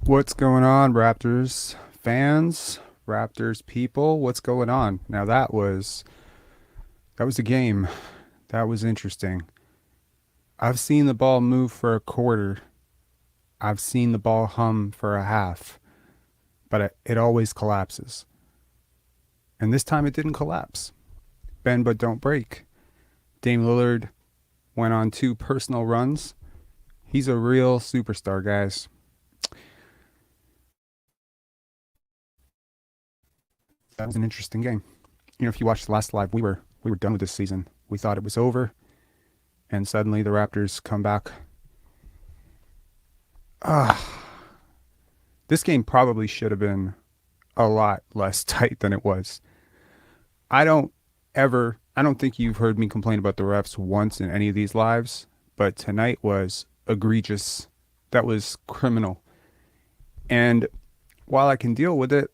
What's going on, Raptors fans, Raptors people? What's going on? Now that was a game. That was interesting. I've seen the ball move for a quarter. I've seen the ball hum for a half, but it always collapses. And this time it didn't collapse. Bend but don't break. Dame Lillard went on two personal runs. He's a real superstar, guys. That was an interesting game. If you watched the last live, we were done with this season. We thought it was over, and suddenly the Raptors come back. Ah, this game probably should have been a lot less tight than it was. I don't I don't think you've heard me complain about the refs once in any of these lives, but tonight was egregious. That was criminal. And while I can deal with it,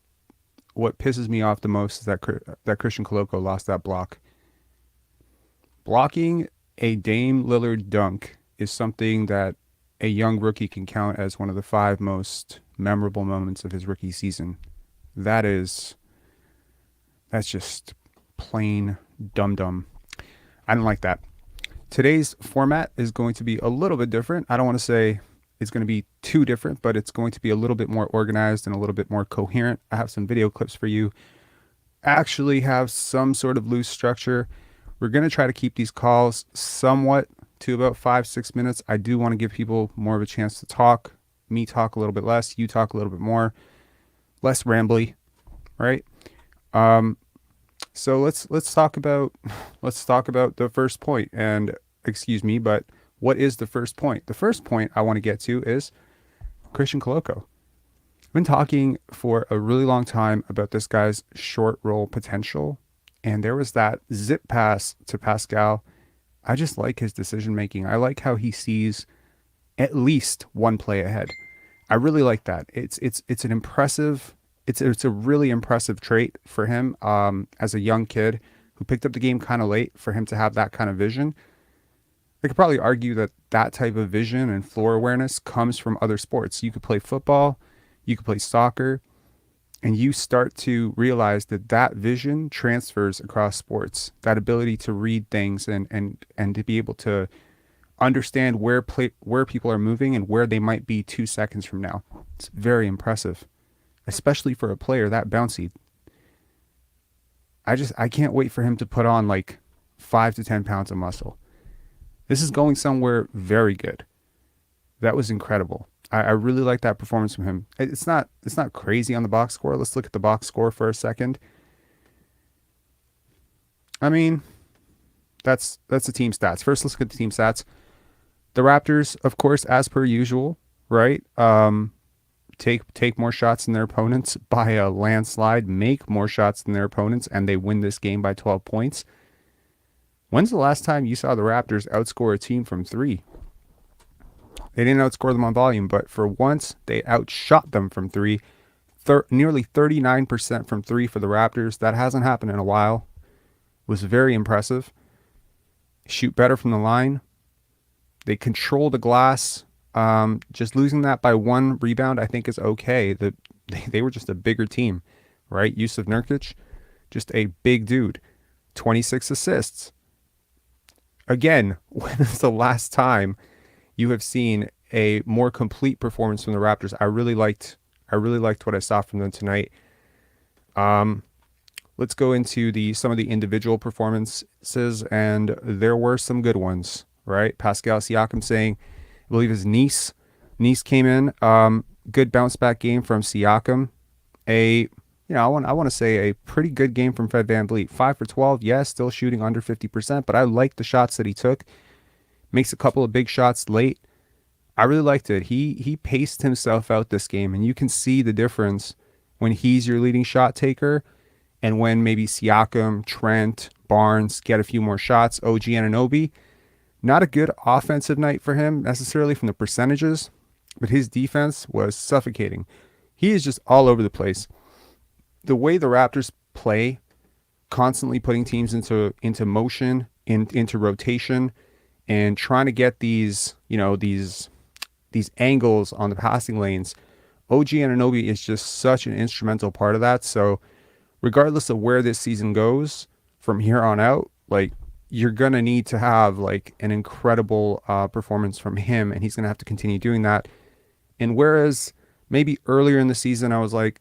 what pisses me off the most is that Christian Koloko lost that block. Blocking a Dame Lillard dunk is something that a young rookie can count as one of the five most memorable moments of his rookie season. That is, that's just plain dum dum. I don't like that. Today's format is going to be a little bit different. I don't want to say it's going to be too different, but it's going to be a little bit more organized and a little bit more coherent. I have some video clips for you. Actually, have some sort of loose structure. We're going to try to keep these calls somewhat to about 5-6 minutes. I do want to give people more of a chance to talk. Me talk a little bit less. You talk a little bit more. Less rambly, right? Um, so let's talk about the first point. And excuse me, but what is the first point? The first point I want to get to is Christian Koloko. I've been talking for a really long time about this guy's short roll potential, and there was that zip pass to Pascal. I just like his decision making. I like how he sees at least one play ahead. I really like that. It's an impressive. It's a really impressive trait for him as a young kid who picked up the game kind of late. For him to have that kind of vision, I could probably argue that that type of vision and floor awareness comes from other sports. You could play football, you could play soccer, and you start to realize that that vision transfers across sports. That ability to read things and to be able to understand where people are moving and where they might be 2 seconds from now. It's very impressive, especially for a player that bouncy. I can't wait for him to put on like 5 to 10 pounds of muscle. This is going somewhere very good. That was incredible. I really like that performance from him. It's not crazy on the box score. Let's look at the box score for a second. I mean, that's the team stats. First, let's look at the team stats. The Raptors, of course, as per usual, right? Take more shots than their opponents by a landslide, make more shots than their opponents, and they win this game by 12 points. When's the last time you saw the Raptors outscore a team from three? They didn't outscore them on volume, but for once, they outshot them from three. Nearly 39% from three for the Raptors. That hasn't happened in a while. Was very impressive. Shoot better from the line. They control the glass. Just losing that by one rebound, I think, is okay. They were just a bigger team, right? Yusuf Nurkic, just a big dude. 26 assists. Again, when is the last time you have seen a more complete performance from the Raptors? I really liked what I saw from them tonight. Let's go into some of the individual performances, and there were some good ones, right? Pascal Siakam saying, I believe his niece came in. Good bounce back game from Siakam. I want to say a pretty good game from Fred VanVleet. 5 for 12, yes, still shooting under 50%, but I like the shots that he took. Makes a couple of big shots late. I really liked it. He paced himself out this game, and you can see the difference when he's your leading shot taker and when maybe Siakam, Trent, Barnes get a few more shots. OG Anunoby, not a good offensive night for him necessarily from the percentages, but his defense was suffocating. He is just all over the place. The way the Raptors play, constantly putting teams into motion, into rotation, and trying to get these angles on the passing lanes OG Anunoby is just such an instrumental part of that. So regardless of where this season goes from here on out, like you're gonna need to have like an incredible performance from him, and he's gonna have to continue doing that. And whereas maybe earlier in the season I was like,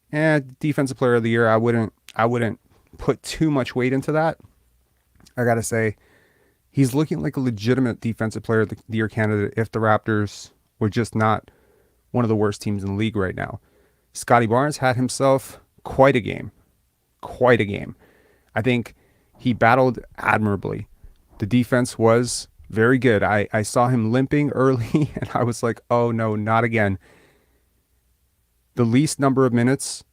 defensive player of the year, I wouldn't put too much weight into that. I gotta say, he's looking like a legitimate defensive player of the year candidate if the Raptors were just not one of the worst teams in the league right now. Scottie Barnes had himself quite a game. Quite a game. I think he battled admirably. The defense was very good. I saw him limping early and I was like, oh no, not again. The least number of minutes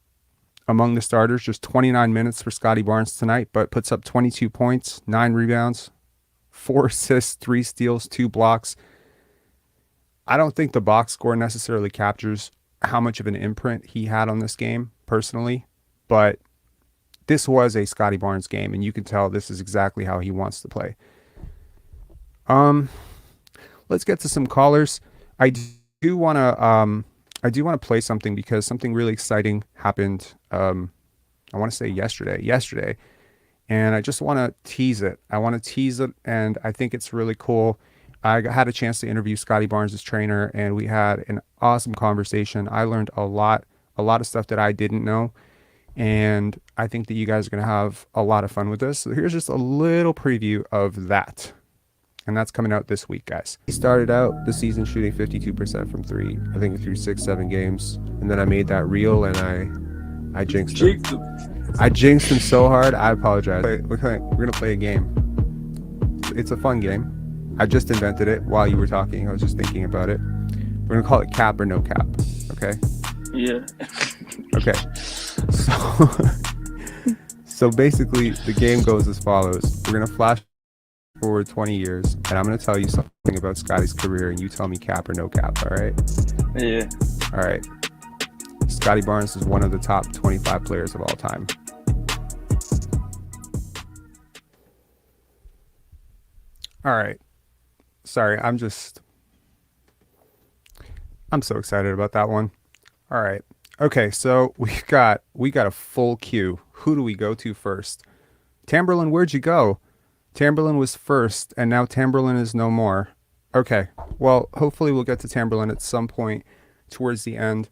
among the starters, just 29 minutes for Scottie Barnes tonight, but puts up 22 points, 9 rebounds, 4 assists, 3 steals, 2 blocks. I don't think the box score necessarily captures how much of an imprint he had on this game personally, but this was a Scottie Barnes game, and you can tell this is exactly how he wants to play. Let's get to some callers. I do want to play something because something really exciting happened. I want to say yesterday, and I just want to tease it. And I think it's really cool. I had a chance to interview Scottie Barnes' trainer, and we had an awesome conversation. I learned a lot of stuff that I didn't know, and I think that you guys are going to have a lot of fun with this. So here's just a little preview of that, and that's coming out this week, guys. He started out the season shooting 52% from 3, I think through 6-7 games, and then I made that reel, and I jinxed him. I jinxed him so hard, I apologize. We're going to play a game. It's a fun game. I just invented it while you were talking. I was just thinking about it. We're going to call it cap or no cap, okay? Yeah. Okay. So basically, the game goes as follows. We're going to flash forward 20 years, and I'm going to tell you something about Scottie's career, and you tell me cap or no cap, all right? Yeah. All right. Scottie Barnes is one of the top 25 players of all time. All right. Sorry, I'm so excited about that one. All right. Okay, so we got a full queue. Who do we go to first? Tamberlin, where'd you go? Tamberlin was first, and now Tamberlin is no more. Okay, well, hopefully we'll get to Tamberlin at some point towards the end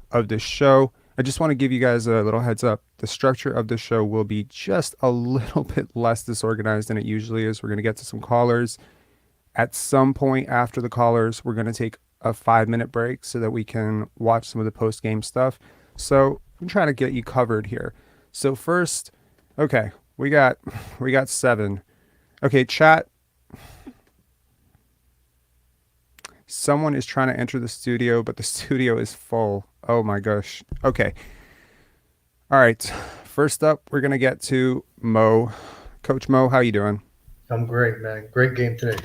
of the show. I just want to give you guys a little heads up. The structure of the show will be just a little bit less disorganized than it usually is. We're going to get to some callers. At some point after the callers, we're going to take a 5-minute break so that we can watch some of the post-game stuff. So I'm trying to get you covered here. So first, okay, we got 7. Okay, chat. Someone is trying to enter the studio, but the studio is full. Oh my gosh. Okay. All right. First up, we're going to get to Mo. Coach Mo, how you doing? I'm great, man. Great game today.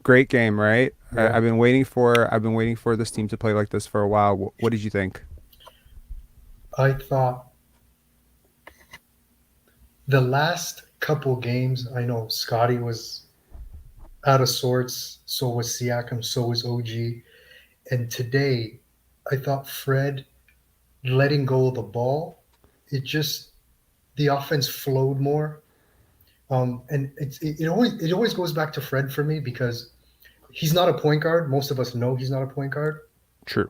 Great game, right? Yeah. I've been waiting for this team to play like this for a while. What did you think? I thought the last couple games, I know Scottie was out of sorts, so was Siakam, so was OG. And today, I thought Fred letting go of the ball, the offense flowed more. And it always goes back to Fred for me because he's not a point guard. Most of us know he's not a point guard. True.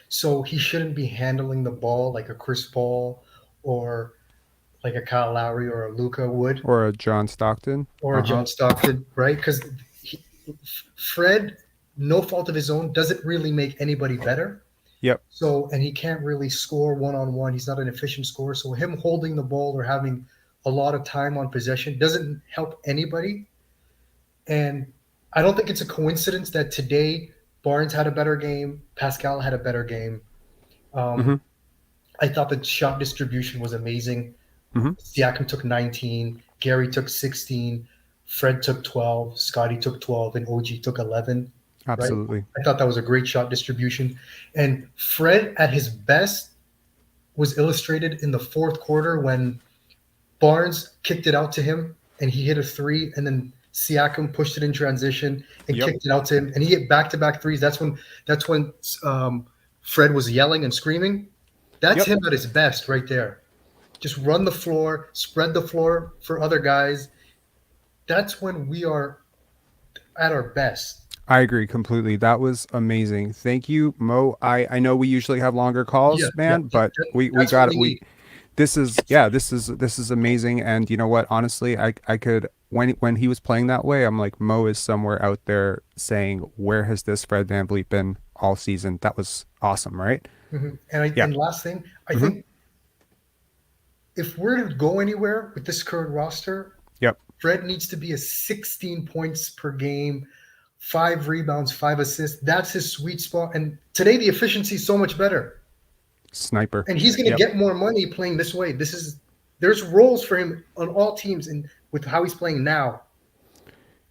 So he shouldn't be handling the ball like a Chris Paul or like a Kyle Lowry or a Luka would. Or a John Stockton. Or a John Stockton, right? Because Fred, no fault of his own, doesn't really make anybody better. Yep. So, and he can't really score one-on-one. He's not an efficient scorer. So him holding the ball or having a lot of time on possession doesn't help anybody. And I don't think it's a coincidence that today Barnes had a better game, Pascal had a better game. I thought the shot distribution was amazing. Siakam took 19, Gary took 16, Fred took 12, Scottie took 12, and OG took 11. Absolutely. Right? I thought that was a great shot distribution. And Fred at his best was illustrated in the fourth quarter when Barnes kicked it out to him and he hit a 3, and then Siakam pushed it in transition and kicked it out to him, and he hit back-to-back threes. That's when Fred was yelling and screaming. That's Yep, him at his best right there. Just run the floor, spread the floor for other guys. That's when we are at our best. I agree completely. That was amazing. Thank you, Mo. I know we usually have longer Yeah, calls, yeah. man, but we That's what got it. we need. This is, yeah, this is amazing. And you know what? Honestly, I could, when he was playing that way, I'm like, Mo is somewhere out there saying, where has this Fred VanVleet been all season? That was awesome, right? And Yeah. last thing, I Hmm. think if we're to go anywhere with this current roster, Yep. Fred needs to be a 16 points per game, 5 rebounds, 5 assists. That's his sweet spot. And today the efficiency is so much better. Sniper. And he's going to Yep. get more money playing this way. There's roles for him on all teams, and with how he's playing now.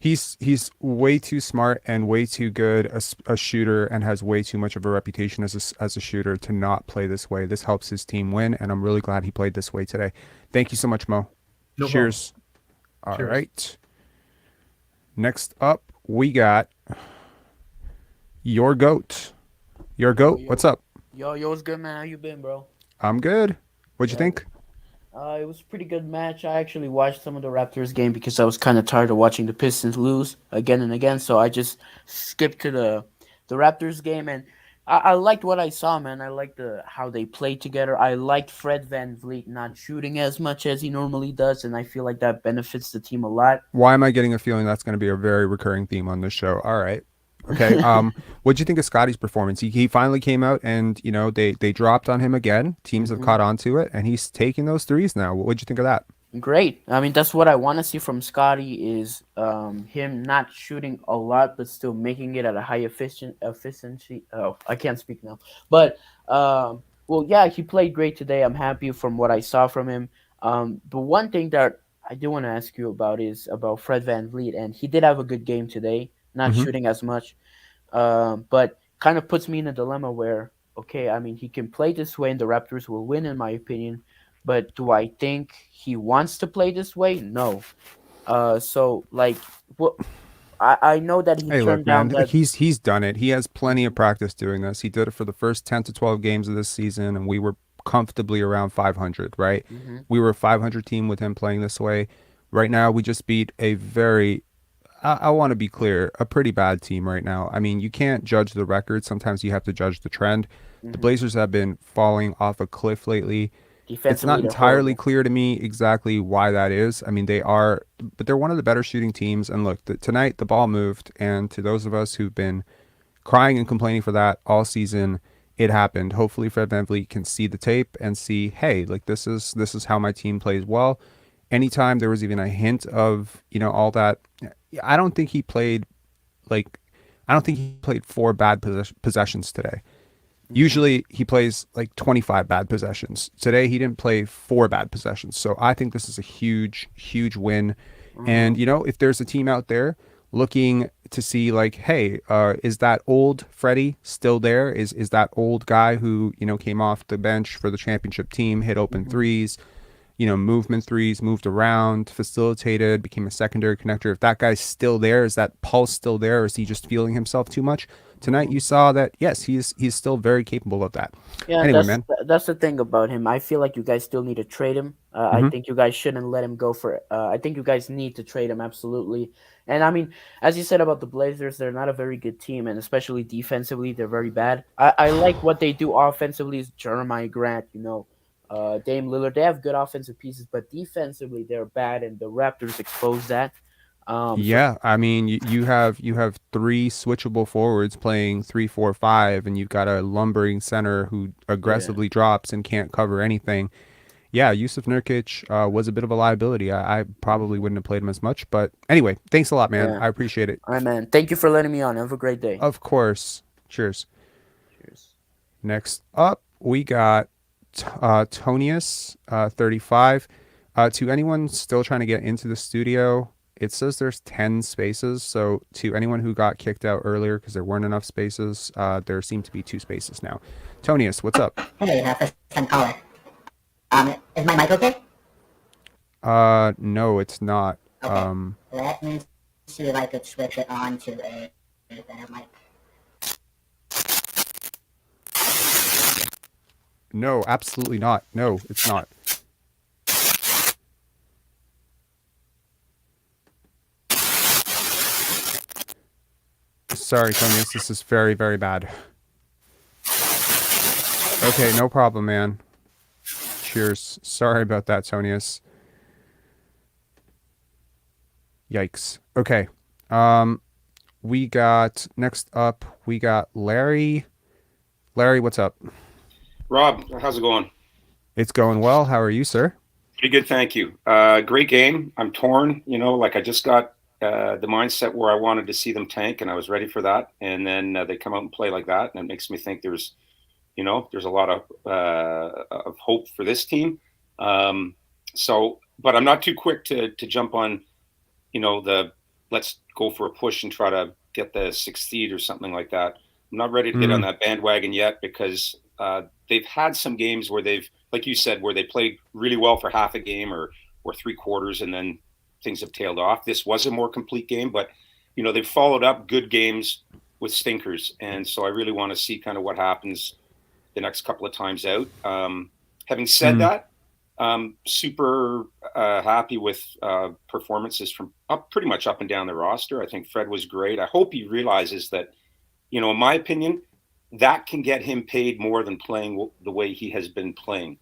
He's way too smart and way too good a shooter, and has way too much of a reputation as a shooter to not play this way. This helps his team win, and I'm really glad he played this way today. Thank you so much, Mo. No problem. Cheers. All Cheers. right. Next up, we got your goat. Your Yo, goat. What's yo, up? yo, what's good, man? How you been, bro? I'm good. What'd you Yeah, think? it was a pretty good match. I actually watched some of the Raptors game because I was kind of tired of watching the Pistons lose again and again. So I just skipped to the Raptors game, and I liked what I saw, man. I liked how they played together. I liked Fred VanVleet not shooting as much as he normally does, and I feel like that benefits the team a lot. Why am I getting a feeling that's going to be a very recurring theme on this show? All right. Okay. What'd you think of Scotty's performance? He finally came out, and they dropped on him again. Teams have hmm caught on to it, and he's taking those threes now. What'd you think of that? Great. I mean, that's what I want to see from Scotty is him not shooting a lot, but still making it at a high efficiency. Oh, I can't speak now. But well, yeah, he played great today. I'm happy from what I saw from him. The one thing that I do want to ask you about is about Fred VanVleet, and he did have a good game today, not Hmm. shooting as much, but kind of puts me in a dilemma where, okay, I mean, he can play this way and the Raptors will win, in my opinion. But do I think he wants to play this way? No. So like, what I know that he Hey, look, turned down man, that. he's done it. He has plenty of practice doing this. He did it for the first 10 to 12 games of this season, and we were comfortably around 500, right? Mhm. We were a 500 team with him playing this way. Right now, we just beat a very, I want to be clear, a pretty bad team right now. I mean, you can't judge the record. Sometimes you have to judge the trend. The Mhm. Blazers have been falling off a cliff lately. It's not Defensively, they're entirely horrible. clear to me exactly why that is. I mean, they are, but they're one of the better shooting teams. And look, tonight the ball moved, and to those of us who've been crying and complaining for that all season, it happened. Hopefully, Fred VanVleet can see the tape and see, hey, like this is how my team plays well. Anytime there was even a hint of all that, I don't think he played like I don't think he played four bad possessions today. Mhm. Usually he plays like 25 bad possessions. Today he didn't play four bad possessions. So I think this is a huge, huge win. And Mhm. if there's a team out there looking to see like, hey, is that old Freddie still there? Is that old guy who came off the bench for the championship team, hit open Mhm. threes, movement threes, moved around, facilitated, became a secondary connector. If that guy's still there, is that pulse still there? Or is he just feeling himself too much? Tonight you Mhm. saw that yes, he's still very capable of that. Yeah, and Anyway, that's man. that's the thing about him. I feel like you guys still need to trade him. I Hmm. think you guys shouldn't let him go for. I think you guys need to trade him absolutely. And I mean, as you said about the Blazers, they're not a very good team, and especially defensively, they're very bad. I like what they do offensively. Is Jeremiah Grant, Dame Lillard. They have good offensive pieces, but defensively, they're bad, and the Raptors expose that. So Yeah, I mean, you have three switchable forwards playing 3-4-5, and you've got a lumbering center who yeah, aggressively drops and can't cover anything. Yeah, Yusuf Nurkic was a bit of a liability. I probably mhm, wouldn't have played him as much, but anyway, thanks a lot, man. yeah. I appreciate it. All right, man. Thank you for letting me on. Have a great day. Of course. Cheers. Cheers. Next up, we got Tonius, 35. To anyone still trying to get into the studio, it says there's 10 spaces. So to anyone who got kicked out earlier because there weren't enough spaces, there seem to be two spaces now. Tonius, what's up? Hey, first time caller. Is my mic okay? No, it's not. Okay. Let me see if I could switch it on to a better mic. No, absolutely not. No, it's not. Sorry, Tonius, this is very, very bad. Okay, no problem, man. Cheers. Sorry about that, Tonius. Yikes. Okay. We got, next up, we got Larry. Larry, what's up? Rob, how's it going? It's going well. How are you, sir? Pretty good, thank you. Great game. I'm torn, like I just got the mindset where I wanted to see them tank, and I was ready for that. And then they come out and play like that, and it makes me think there's a lot of hope for this team. But I'm not too quick to jump on, let's go for a push and try to get the 6th seed or something like that. I'm not ready to get on that bandwagon yet because they've had some games where they've, like you said, where they played really well for half a game or 3 quarters, and then things have tailed off. This was a more complete game, but they've followed up good games with stinkers, and so I really want to see kind of what happens the next couple of times out. Having said that, super happy with performances from pretty much up and down the roster. I think Fred was great. I hope he realizes that, in my opinion, that can get him paid more than playing the way he has been playing.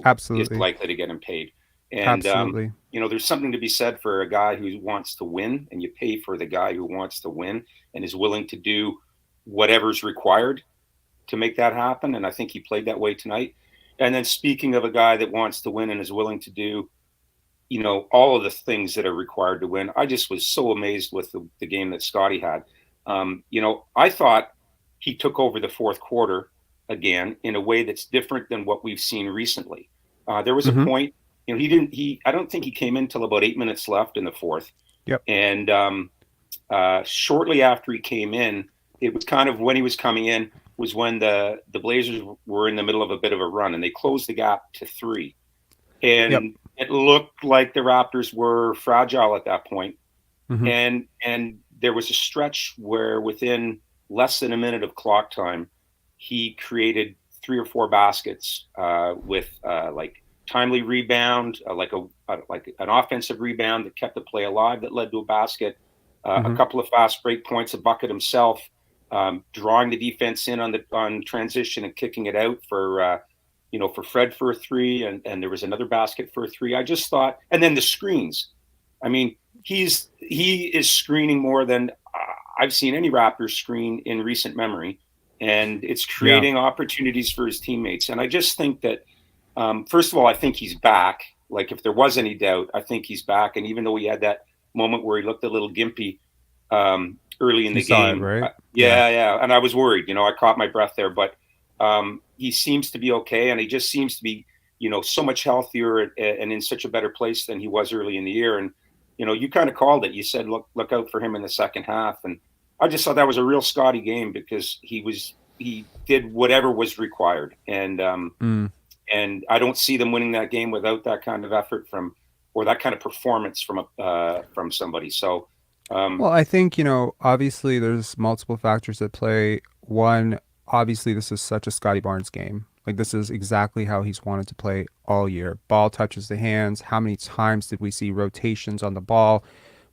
Absolutely. Is likely to get him paid. And, absolutely. There's something to be said for a guy who wants to win, and you pay for the guy who wants to win and is willing to do whatever's required to make that happen. And I think he played that way tonight. And then speaking of a guy that wants to win and is willing to do, all of the things that are required to win, I just was so amazed with the game that Scottie had. I thought he took over the fourth quarter again in a way that's different than what we've seen recently. There was a point, I don't think he came in till about 8 minutes left in the fourth. Yep. And shortly after he came in, it was kind of when he was coming in was when the Blazers were in the middle of a bit of a run, and they closed the gap to 3. And it looked like the Raptors were fragile at that point. And there was a stretch where within less than a minute of clock time, he created 3 or 4 baskets with like timely rebound, like an offensive rebound that kept the play alive that led to a basket, a couple of fast break points, a bucket himself, drawing the defense in on transition and kicking it out for Fred for a 3, and there was another basket for a 3. I just thought, and then the screens. I mean, he is screening more than I've seen any Raptors screen in recent memory, and it's creating opportunities for his teammates. And I just think that, first of all, I think he's back. Like, if there was any doubt, I think he's back. And even though he had that moment where he looked a little gimpy early in the game, right? Yeah. And I was worried. I caught my breath there, but he seems to be okay, and he just seems to be, so much healthier and in such a better place than he was early in the year. And you kind of called it. You said, look out for him in the second half. And I just thought that was a real Scottie game because he did whatever was required. And I don't see them winning that game without that kind of effort or that kind of performance from somebody. So, well, I think, obviously there's multiple factors at play. One, obviously this is such a Scottie Barnes game. Like, this is exactly how he's wanted to play all year. Ball touches the hands. How many times did we see rotations on the ball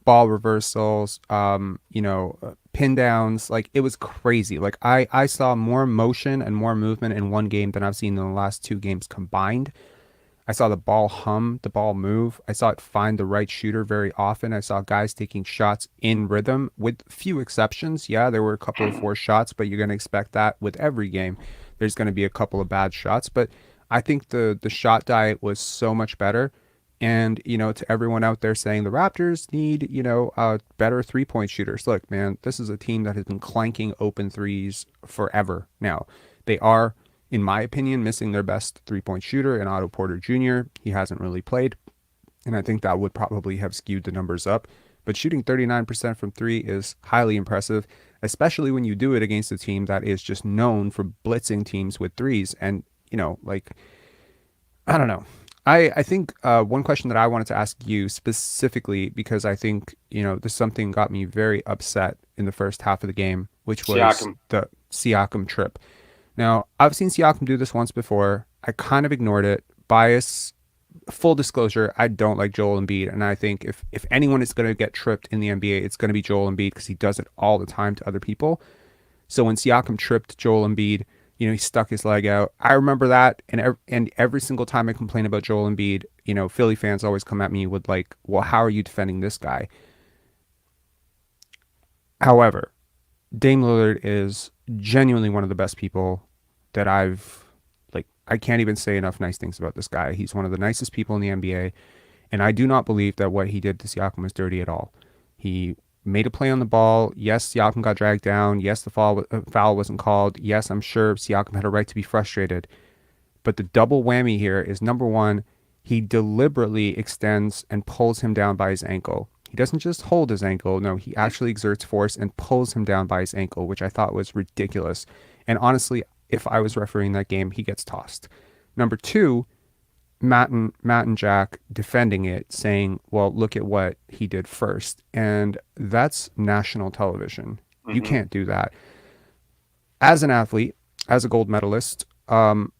reversals, pin downs? Like, it was crazy. Like, I saw more motion and more movement in one game than I've seen in the last 2 games combined. I saw the ball hum, the ball move. I saw it find the right shooter very often. I saw guys taking shots in rhythm with few exceptions. Yeah, there were a couple of forced shots, but you're going to expect that with every game. There's going to be a couple of bad shots, but I think the shot diet was so much better. And, to everyone out there saying the Raptors need, better 3-point shooters. Look, man, this is a team that has been clanking open threes forever now. They are, in my opinion, missing their best 3-point shooter in Otto Porter Jr. He hasn't really played, and I think that would probably have skewed the numbers up. But shooting 39% from 3 is highly impressive, especially when you do it against a team that is just known for blitzing teams with threes. And, I don't know. I think one question that I wanted to ask you specifically, because I think, there's something got me very upset in the first half of the game, which was the Siakam trip. Now, I've seen Siakam do this once before, I kind of ignored it. Bias, full disclosure, I don't like Joel Embiid, and I think if anyone is going to get tripped in the NBA, it's going to be Joel Embiid because he does it all the time to other people. So when Siakam tripped Joel Embiid, he stuck his leg out. I remember that, and every single time I complain about Joel Embiid, Philly fans always come at me with like, well, how are you defending this guy? However, Dame Lillard is genuinely one of the best people that I can't even say enough nice things about this guy. He's one of the nicest people in the NBA, and I do not believe that what he did to Siakam was dirty at all. He made a play on the ball. Yes, Siakam got dragged down. Yes, the foul wasn't called. Yes, I'm sure Siakam had a right to be frustrated. But the double whammy here is, number one, he deliberately extends and pulls him down by his ankle. He doesn't just hold his ankle. No, he actually exerts force and pulls him down by his ankle, which I thought was ridiculous. And honestly, if I was refereeing that game, he gets tossed. Number two, Matt and Jack defending it, saying, well, look at what he did first. And that's national television. You can't do that. As an athlete, as a gold medalist, I'm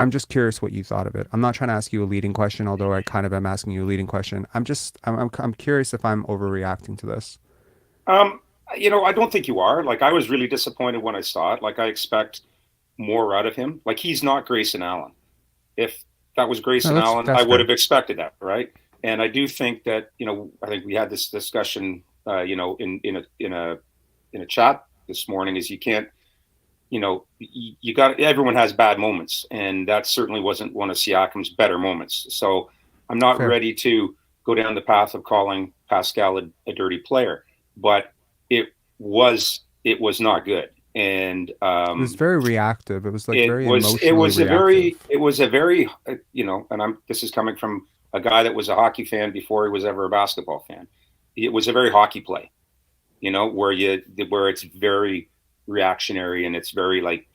just curious what you thought of it. I'm not trying to ask you a leading question, although I kind of am asking you a leading question. I'm curious if I'm overreacting to this. I don't think you are. Like, I was really disappointed when I saw it. Like, I expect more out of him. Like, he's not Grayson Allen. If that was Grayson Allen, I would have expected that, right? And I do think that, I think we had this discussion, in a chat this morning, is you can't, you got, everyone has bad moments, and that certainly wasn't one of Siakam's better moments. So I'm not ready to go down the path of calling Pascal a dirty player, but it was not good. And it was very reactive. It was like very emotionally reactive. It was a very, and this is coming from a guy that was a hockey fan before he was ever a basketball fan. It was a very hockey play, where it's very reactionary, and it's very like,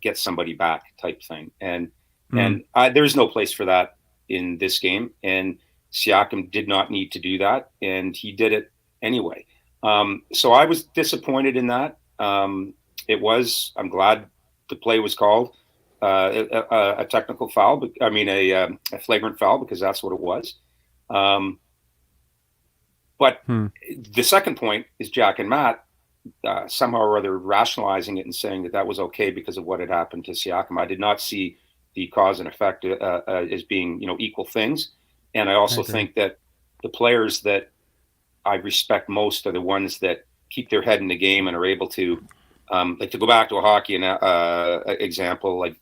get somebody back type thing. And there's no place for that in this game. And Siakam did not need to do that, and he did it anyway. So I was disappointed in that. I'm glad the play was called a technical foul, a flagrant foul, because that's what it was. But the second point is Jack and Matt somehow or other rationalizing it and saying that was okay because of what had happened to Siakam. I did not see the cause and effect as being, equal things. And I also think that the players that I respect most are the ones that keep their head in the game and are able to, like, to go back to a hockey example, like,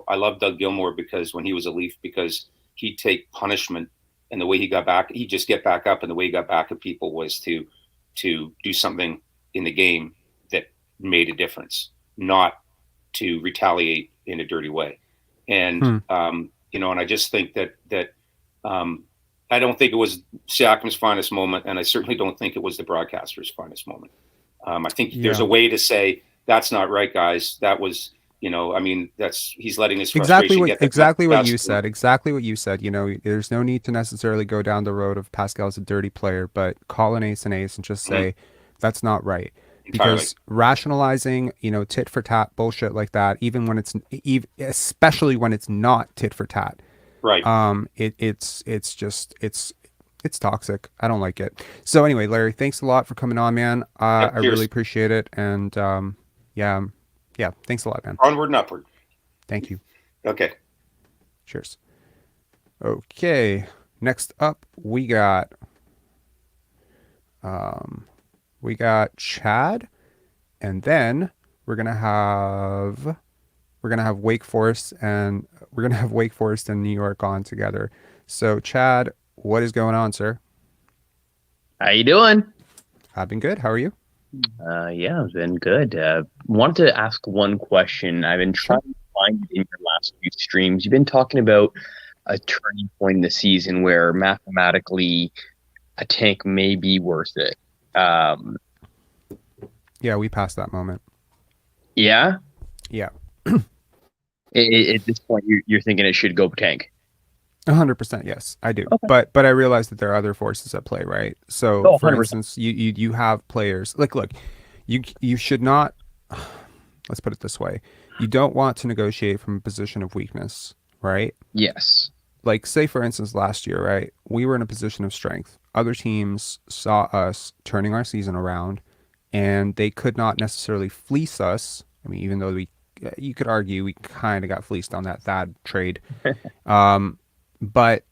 I love Doug Gilmour because when he was a Leaf, because he'd take punishment, and the way he got back, he'd just get back up, and the way he got back at people was to do something in the game that made a difference, not to retaliate in a dirty way. And, and I just think that I don't think it was Siakam's finest moment, and I certainly don't think it was the broadcaster's finest moment. I think there's a way to say, that's not right, guys. That was, he's letting his frustration exactly what you said. Exactly what you said. There's no need to necessarily go down the road of Pascal's a dirty player, but call an ace and just say that's not right. Entirely. Because rationalizing, tit for tat bullshit like that, especially when it's not tit for tat, right? It's toxic. I don't like it. So anyway, Larry, thanks a lot for coming on, man. I really appreciate it. And thanks a lot, man. Onward and upward. Thank you. Okay. Cheers. Okay. Next up, we got Chad, and then we're gonna have Wake Forest and New York on together. So Chad, what is going on, sir? How you doing? I've been good. How are you? Yeah, I've been good. Wanted to ask one question. I've been trying to find it in your last few streams. You've been talking about a turning point in the season where mathematically a tank may be worth it. Yeah, we passed that moment. Yeah? Yeah. At this point, you're thinking it should go tank? 100%, yes, I do. Okay. But I realize that there are other forces at play, right? So, for instance, you have players like, look, you should not. Let's put it this way: you don't want to negotiate from a position of weakness, right? Yes. Like, say for instance, last year, right? We were in a position of strength. Other teams saw us turning our season around, and they could not necessarily fleece us. I mean, even though you could argue we kind of got fleeced on that Thad trade. But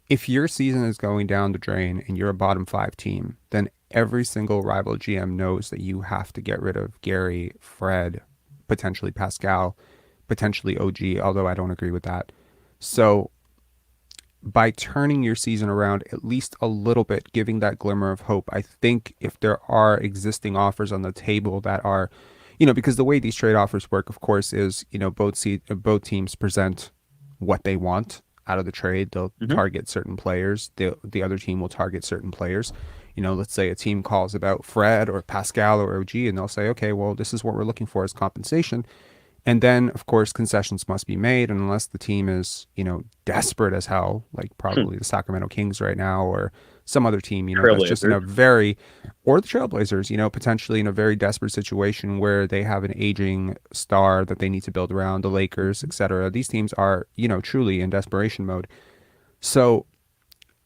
if your season is going down the drain and you're a bottom 5 team, then every single rival GM knows that you have to get rid of Gary, Fred, potentially Pascal, potentially OG, although I don't agree with that. So by turning your season around at least a little bit, giving that glimmer of hope, I think if there are existing offers on the table that are, because the way these trade offers work, of course, is, both teams present what they want out of the trade. They'll target certain players. The other team will target certain players. Let's say a team calls about Fred or Pascal or OG, and they'll say, okay, well, this is what we're looking for as compensation. And then, of course, concessions must be made, and unless the team is, desperate as hell, like probably the Sacramento Kings right now, or some other team, that's just in a or the Trailblazers, potentially in a very desperate situation where they have an aging star that they need to build around, the Lakers, etc. These teams are, truly in desperation mode. So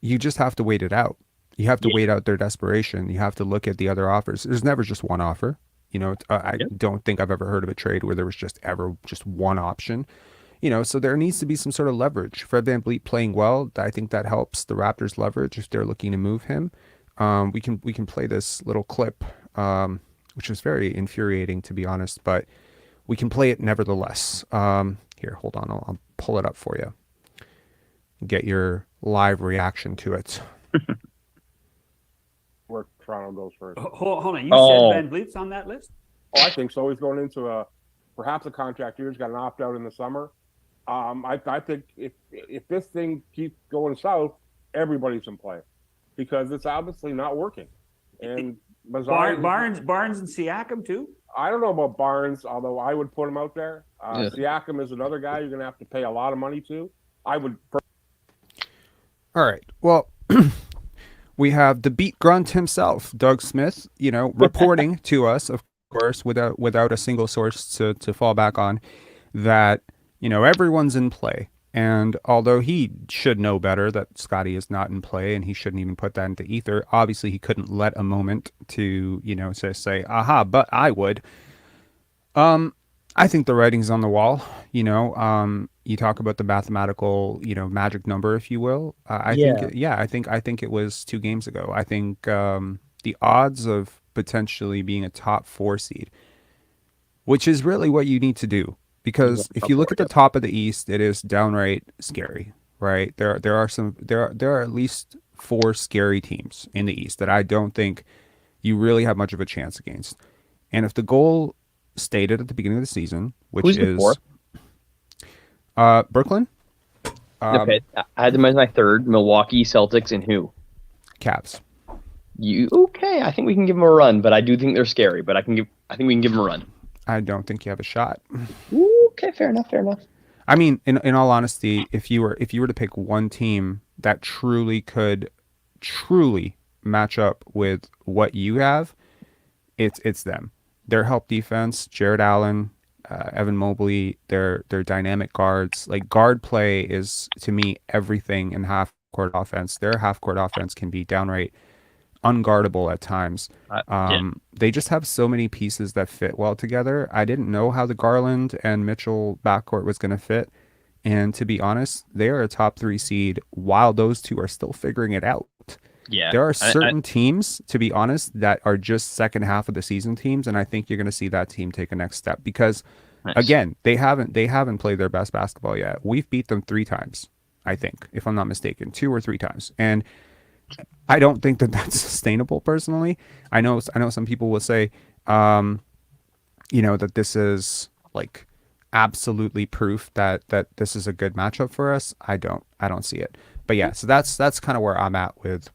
you just have to wait it out. You have to wait out their desperation. You have to look at the other offers. There's never just one offer. I don't think I've ever heard of a trade where there was just one option. So there needs to be some sort of leverage. Fred VanVleet playing well, I think that helps the Raptors leverage if they're looking to move him. We can play this little clip, which is very infuriating, to be honest, but we can play it nevertheless. Here, hold on, I'll pull it up for you. Get your live reaction to it. Where Toronto goes first. Hold on, you said VanVleet's on that list? Oh, I think so. He's going into perhaps a contract year. He's got an opt out in the summer. I think if this thing keeps going south, everybody's in play because it's obviously not working. And Barnes and Siakam too. I don't know about Barnes, although I would put him out there. Siakam is another guy you're going to have to pay a lot of money to. I would. All right. Well. We have the beat grunt himself, Doug Smith, reporting to us, of course, without a single source to fall back on, that, everyone's in play. And although he should know better that Scottie is not in play and he shouldn't even put that into ether, obviously he couldn't let a moment to, say, aha, but I would. I think the writing's on the wall. You talk about the mathematical, magic number, if you will. I think it was 2 games ago. I think the odds of potentially being a top 4 seed, which is really what you need to do, because if you look at the top of the East, it is downright scary, right? There are at least 4 scary teams in the East that I don't think you really have much of a chance against. And if the goal stated at the beginning of the season, which is Brooklyn. Okay, I had them as my third. Milwaukee, Celtics, and who? Cavs. Okay? I think we can give them a run, but I do think they're scary. But I think we can give them a run. I don't think you have a shot. Okay, fair enough. I mean, in all honesty, if you were to pick one team that truly could match up with what you have, it's them. Their help defense, Jared Allen, Evan Mobley, their dynamic guards. Like, guard play is, to me, everything in half-court offense. Their half-court offense can be downright unguardable at times. They just have so many pieces that fit well together. I didn't know how the Garland and Mitchell backcourt was going to fit. And to be honest, they are a top 3 seed while those two are still figuring it out. Yeah, there are certain teams, to be honest, that are just second half of the season teams, and I think you're going to see that team take a next step because, again, they haven't played their best basketball yet. We've beat them 3 times, I think, if I'm not mistaken, 2 or 3 times, and I don't think that that's sustainable. Personally, I know some people will say, that this is like absolutely proof that this is a good matchup for us. I don't see it. But yeah, so that's kind of where I'm at with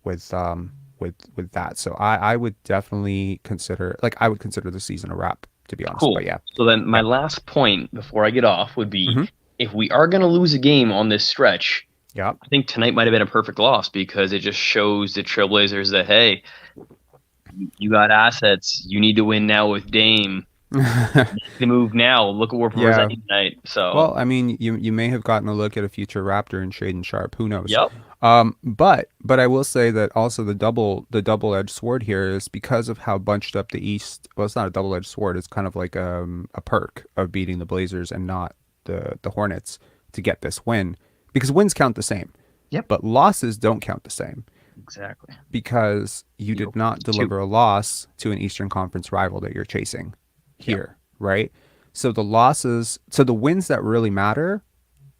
that. So I would definitely consider the season a wrap, to be honest. Cool. But yeah. So then my last point before I get off would be if we are going to lose a game on this stretch, I think tonight might have been a perfect loss because it just shows the Trailblazers that, hey, you got assets. You need to win now with Dame. The move now. Look at what we're presenting tonight. So Well, I mean, you may have gotten a look at a future Raptor in Shaden Sharp. Who knows? Yep. But I will say that also the double-edged sword here is because of how bunched up the East. Well, it's not a double-edged sword. It's kind of like a perk of beating the Blazers and not the Hornets to get this win, because wins count the same. Yep. But losses don't count the same. Exactly. Because you did not deliver a loss to an Eastern Conference rival that you're chasing here, right? So the wins that really matter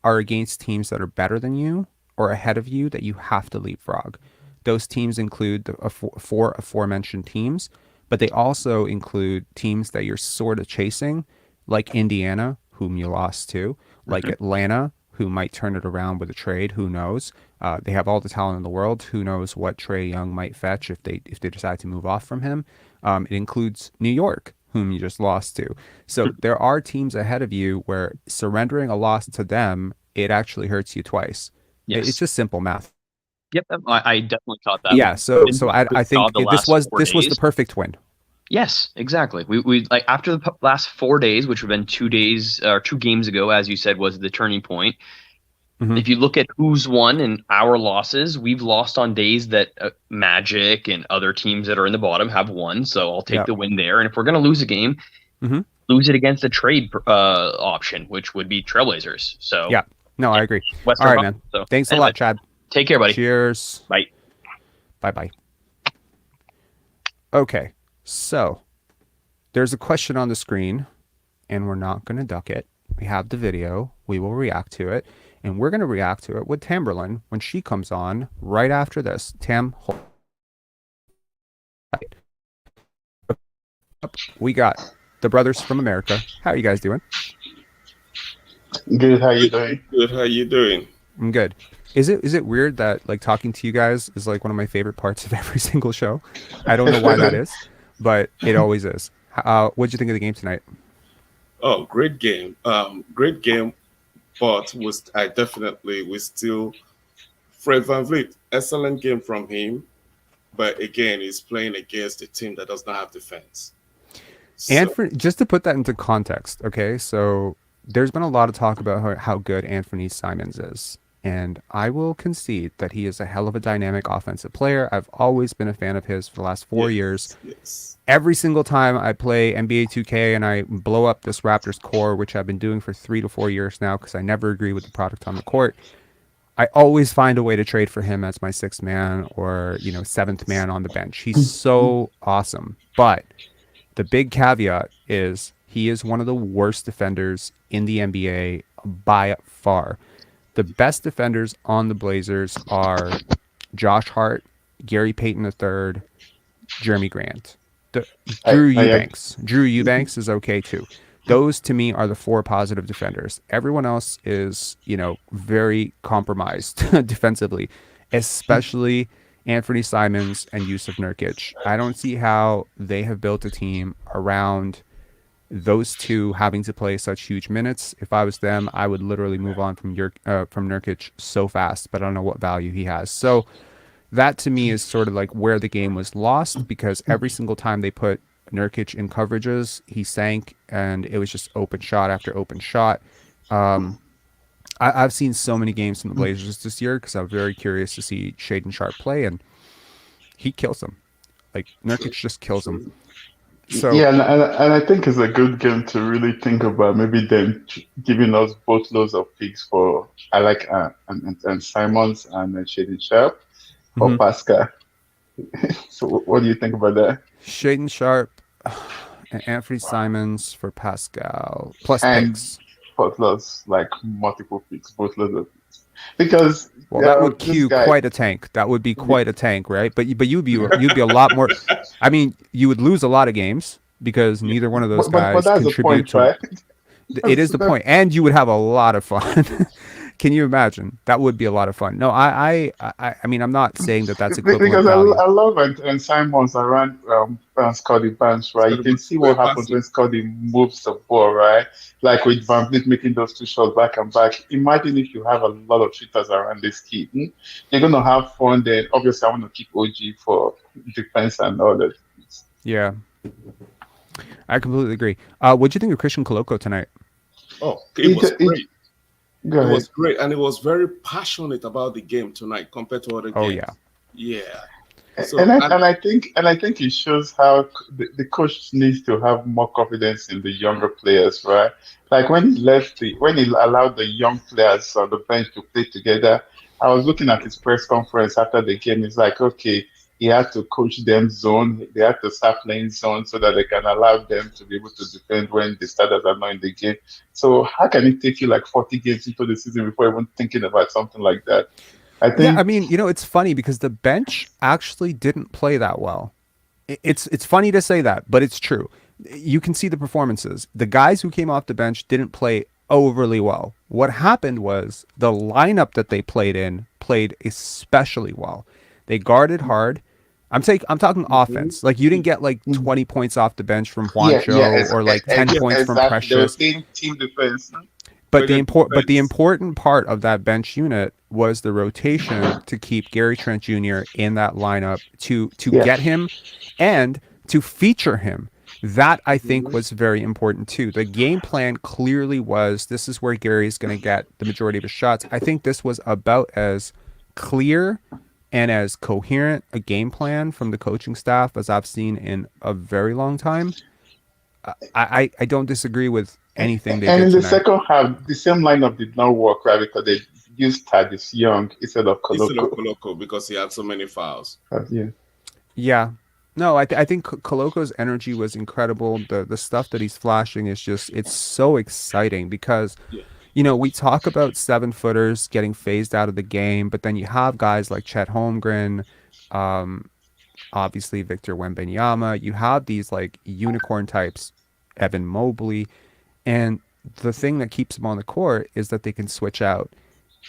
are against teams that are better than you or ahead of you that you have to leapfrog. Those teams include the four aforementioned teams, but they also include teams that you're sort of chasing, like Indiana, whom you lost to, like Atlanta, who might turn it around with a trade. Who knows? They have all the talent in the world. Who knows what Trae Young might fetch if they decide to move off from him? It includes New York, whom you just lost to. So there are teams ahead of you where surrendering a loss to them, it actually hurts you twice. Yes. It's just simple math. Yep, I definitely thought that. Yeah. So I think this was the perfect win. Yes, exactly. We like after the last 4 days, which have been 2 days or 2 games ago, as you said, was the turning point. Mm-hmm. If you look at who's won and our losses, we've lost on days that Magic and other teams that are in the bottom have won. So I'll take the win there. And if we're going to lose a game, lose it against a trade option, which would be Trailblazers. So yeah, no, I agree. Western all right, man. So, thanks a lot, Chad. Take care, buddy. Cheers. Bye. Bye. Okay. So there's a question on the screen, and we're not going to duck it. We have the video. We will react to it, and we're going to react to it with Tamberlin when she comes on right after this. Tam, hold. We got the brothers from America. How are you guys doing? Good. How you doing? Good. How you doing? I'm good. Is it weird that like talking to you guys is like one of my favorite parts of every single show? I don't know why that is, but it always is. What'd you think of the game tonight? Oh, great game. Great game. But we still Fred VanVleet, excellent game from him. But again, he's playing against a team that does not have defense. And just to put that into context, okay, so there's been a lot of talk about how good Anthony Simons is. And I will concede that he is a hell of a dynamic offensive player. I've always been a fan of his for the last 4 years. Yes. Every single time I play NBA 2K and I blow up this Raptors core, which I've been doing for 3 to 4 years now because I never agree with the product on the court, I always find a way to trade for him as my 6th man or, 7th man on the bench. He's so awesome. But the big caveat is he is one of the worst defenders in the NBA by far. The best defenders on the Blazers are Josh Hart, Gary Payton III, Jeremy Grant. Drew Eubanks. Drew Eubanks is okay too. Those to me are the 4 positive defenders. Everyone else is, very compromised defensively, especially Anthony Simons and Yusuf Nurkic. I don't see how they have built a team around those two having to play such huge minutes. If I was them, I would literally move on from Nurkic so fast, but I don't know what value he has. So that to me is sort of like where the game was lost, because every single time they put Nurkic in coverages, he sank, and it was just open shot after open shot. I've seen so many games from the Blazers this year because I'm very curious to see Shaden Sharp play, and he kills them. Like Nurkic just kills them. So yeah, and I think it's a good game to really think about maybe them giving us both loads of picks for and Simons and Shaden Sharp or Pascal. So what do you think about that? Shaden Sharp and Anthony Simons for Pascal plus picks. Plus like multiple picks, both loads of picks. Because that would cue quite a tank. That would be quite a tank, right? But you'd be a lot more. I mean, you would lose a lot of games because neither one of those guys but that's contribute the point, to. Right? It is the point, and you would have a lot of fun. Can you imagine? That would be a lot of fun. No, I mean, I'm not saying that's equivalent because value. I love and Simons around Scottie Barnes, right? You can see what happens when Scottie moves the ball, right? Like with VanVleet making those 2 shots back and back. Imagine if you have a lot of shooters around this kid. You're gonna have fun. Then obviously I want to keep OG for defense and all that. Yeah. I completely agree. What'd you think of Christian Koloko tonight? Oh, it was great. Go It ahead. was great, and it was very passionate about the game tonight compared to other Oh, games. yeah. Yeah. So And I think it shows how the coach needs to have more confidence in the younger players, right? Like when he allowed the young players on the bench to play together. I was looking at his press conference after the game. It's like, okay, he had to coach them zone. They had to start playing zone so that they can allow them to be able to defend when the starters are not in the game. So how can it take you like 40 games into the season before even thinking about something like that? I Yeah, I think. mean, it's funny because the bench actually didn't play that well. It's funny to say that, but it's true. You can see the performances. The guys who came off the bench didn't play overly well. What happened was the lineup that they played in played especially well. They guarded hard. I'm talking offense. Like you didn't get like 20 points off the bench from Juancho or like 10 points from Exactly. They were Precious. playing team defense. But the defense. important part of that bench unit was the rotation to keep Gary Trent Jr. in that lineup to Yeah. get him and to feature him. That I think was very important too. The game plan clearly was this is where Gary's going to get the majority of his shots. I think this was about as clear and as coherent a game plan from the coaching staff as I've seen in a very long time. I don't disagree with anything they And did in the tonight. second half, the same lineup did not work, right? Because they used Thaddeus Young instead of Instead of Koloko. Koloko, because he had so many fouls. Yeah. Yeah. No, I think Koloko's energy was incredible. The stuff that he's flashing is just, it's so exciting because, we talk about 7-footers getting phased out of the game, but then you have guys like Chet Holmgren, obviously Victor Wembanyama. You have these like unicorn types, Evan Mobley, and the thing that keeps them on the court is that they can switch out.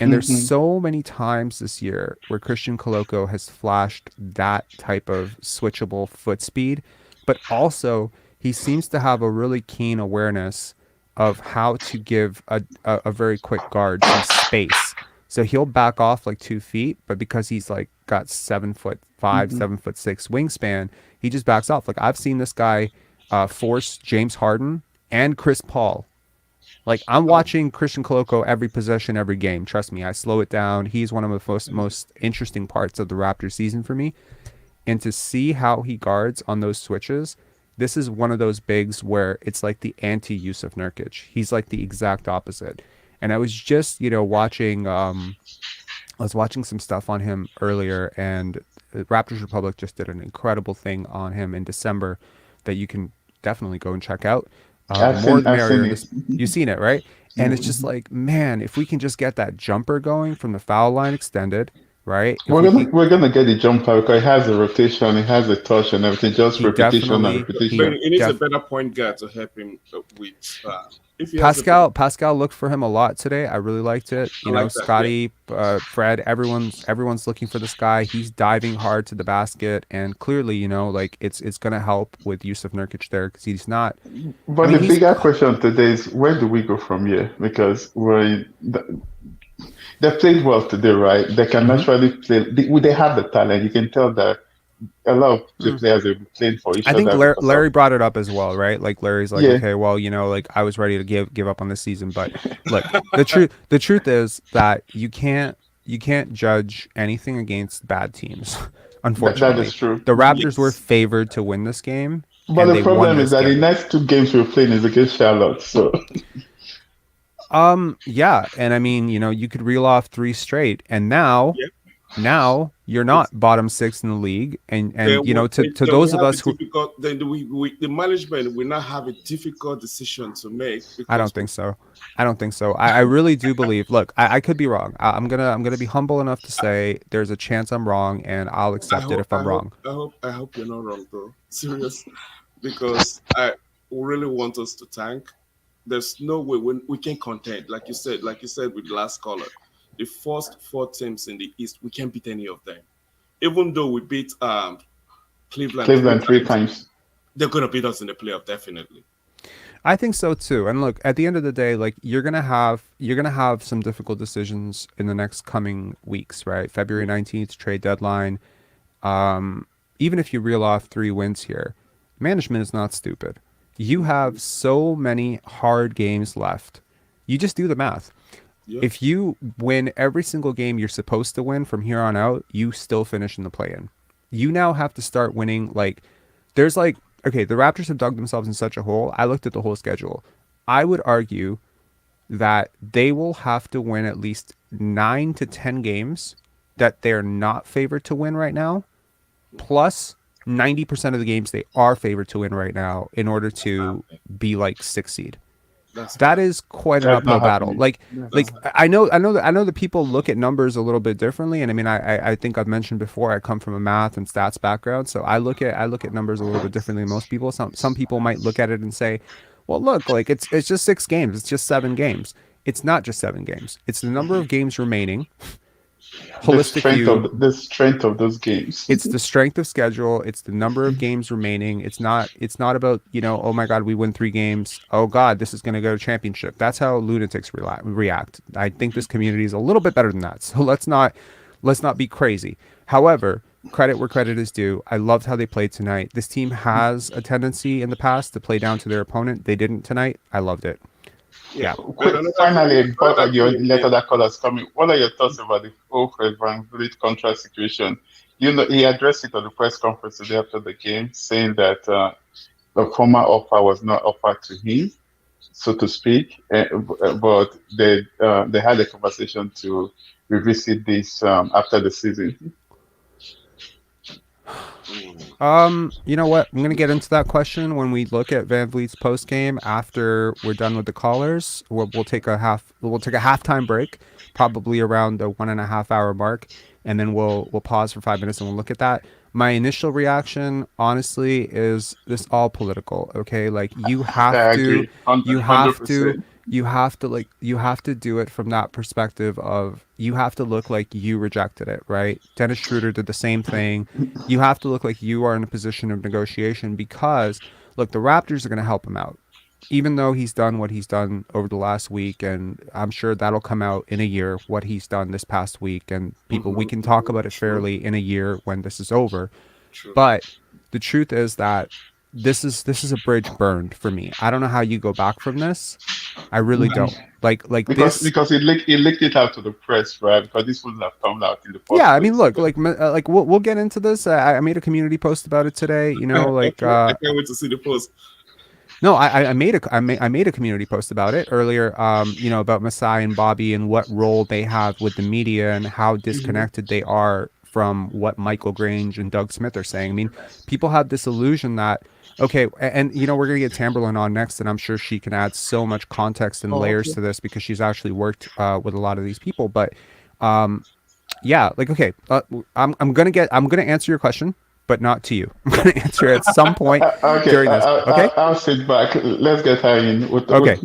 And there's so many times this year where Christian Koloko has flashed that type of switchable foot speed, but also he seems to have a really keen awareness of how to give a very quick guard some space. So he'll back off like 2 feet, but because he's like got 7'5", 7'6" wingspan, he just backs off. Like I've seen this guy force James Harden and Chris Paul. Like I'm watching Christian Koloko every possession, every game. Trust me, I slow it down. He's one of the most interesting parts of the Raptors season for me. And to see how he guards on those switches, this is one of those bigs where it's like the anti-Yusuf Nurkic. He's like the exact opposite. And I was just, watching I was watching some stuff on him earlier, and Raptors Republic just did an incredible thing on him in December that you can definitely go and check out. I've More seen the I've merrier. seen it. You've seen it, right? And it's just like, man, if we can just get that jumper going from the foul line extended, right? If we can, We're gonna get the jumper because it has a rotation, it has a touch and everything, just he repetition and definitely, But repetition. he needs a better point guard to help him with. If he Pascal looked for him a lot today. I really liked it. I like that, Scottie, Fred, everyone's looking for this guy. He's diving hard to the basket, and clearly, like it's gonna help with Yusuf Nurkic there because he's not. But I mean, the bigger question today is where do we go from here? Because they played well today, right? They can naturally play. They have the talent. You can tell that a lot of the players will be playing for each I think other. Larry brought it up as well, right? Like Larry's like, Yeah. okay, well, like I was ready to give up on this season, but look, the truth is that you can't judge anything against bad teams. Unfortunately, That is true. The Raptors were favored to win this game, But and the they won problem is this that the game. next 2 games we're playing is against Charlotte. So Yeah, and I mean, you could reel off 3 straight, and now you're not bottom 6 in the league, and to those of us who the management will not have a difficult decision to make. I don't think so. I really do believe. Look, I could be wrong. I'm gonna be humble enough to say there's a chance I'm wrong, and I'll accept it if I'm wrong. I hope you're not wrong, though. Serious, because I really want us to tank. There's no way we can contend. Like you said with the last caller, the first 4 teams in the East, we can't beat any of them. Even though we beat Cleveland 3 times. they're gonna beat us in the playoff definitely. I think so too. And look, at the end of the day, like you're gonna have some difficult decisions in the next coming weeks, right? February 19th trade deadline. Even if you reel off 3 wins here, management is not stupid. You have so many hard games left. You just do the math. Yeah. If you win every single game you're supposed to win from here on out, you still finish in the play-in. You now have to start winning. Like, there's like, okay, the Raptors have dug themselves in such a hole. I looked at the whole schedule. I would argue that they will have to win at least 9 to 10 games that they're not favored to win right now, plus 90% of the games they are favored to win right now in order to be like 6th seed. That is quite an That's uphill not battle. happening. Like I know that people look at numbers a little bit differently, and I mean I think I've mentioned before I come from a math and stats background, so I look at numbers a little bit differently than most people. Some people might look at it and say, well, look, like it's just 6 games, it's just 7 games. It's not just 7 games. It's the number of games remaining. Holistic view. The strength of those games. It's the strength of schedule. It's the number of games remaining. It's not about, oh my God, we win 3 games. Oh God, this is going to go to championship. That's how lunatics react. I think this community is a little bit better than that. So let's not be crazy. However, credit where credit is due. I loved how they played tonight. This team has a tendency in the past to play down to their opponent. They didn't tonight. I loved it. Yeah. Finally, your letter that callers coming. What are your thoughts about the whole Fred VanVleet contract situation? He addressed it at the press conference today after the game, saying that the former offer was not offered to him, so to speak, but they had a conversation to revisit this after the season. You know what? I'm gonna get into that question when we look at VanVleet's post game after we're done with the callers. We'll take a halftime break, probably around the 1.5 hour mark, and then we'll pause for 5 minutes and we'll look at that. My initial reaction, honestly, is this all political. Okay, like you have to do it from that perspective of you have to look like you rejected it, right? Dennis Schroeder did the same thing. You have to look like you are in a position of negotiation because, look, the Raptors are going to help him out. Even though he's done what he's done over the last week, and I'm sure that'll come out in a year, what he's done this past week, and we can talk about it fairly in a year when this is over. But the truth is that this is a bridge burned for me. I don't know how you go back from this. I really don't. Because he leaked it out to the press, right? Because this wouldn't have come out in the first place. I mean, look, we'll get into this. I made a community post about it today. I can't wait to see the post. No, I made a community post about it earlier. About Masai and Bobby and what role they have with the media and how disconnected they are from what Michael Grange and Doug Smith are saying. I mean, people have this illusion that, okay, and we're going to get Tamberlin on next, and I'm sure she can add so much context and layers to this because she's actually worked with a lot of these people. But I'm going to answer your question, but not to you. I'm going to answer it at some point during this. Okay, I'll sit back. Let's get her in. Okay.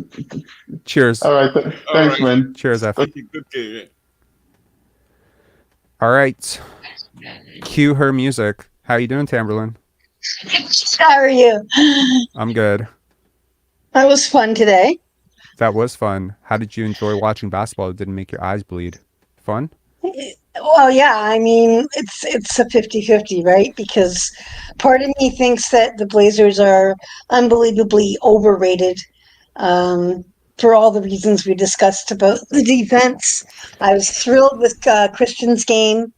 Cheers. All right. Thanks, man. Cheers, F. Good game. All right. Cue her music. How you doing, Tamberlin? How are you? I'm good. That was fun today. That was fun. How did you enjoy watching basketball? It didn't make your eyes bleed. Fun? Well, yeah, I mean, it's a 50-50, right? Because part of me thinks that the Blazers are unbelievably overrated for all the reasons we discussed about the defense. I was thrilled with Christian's game,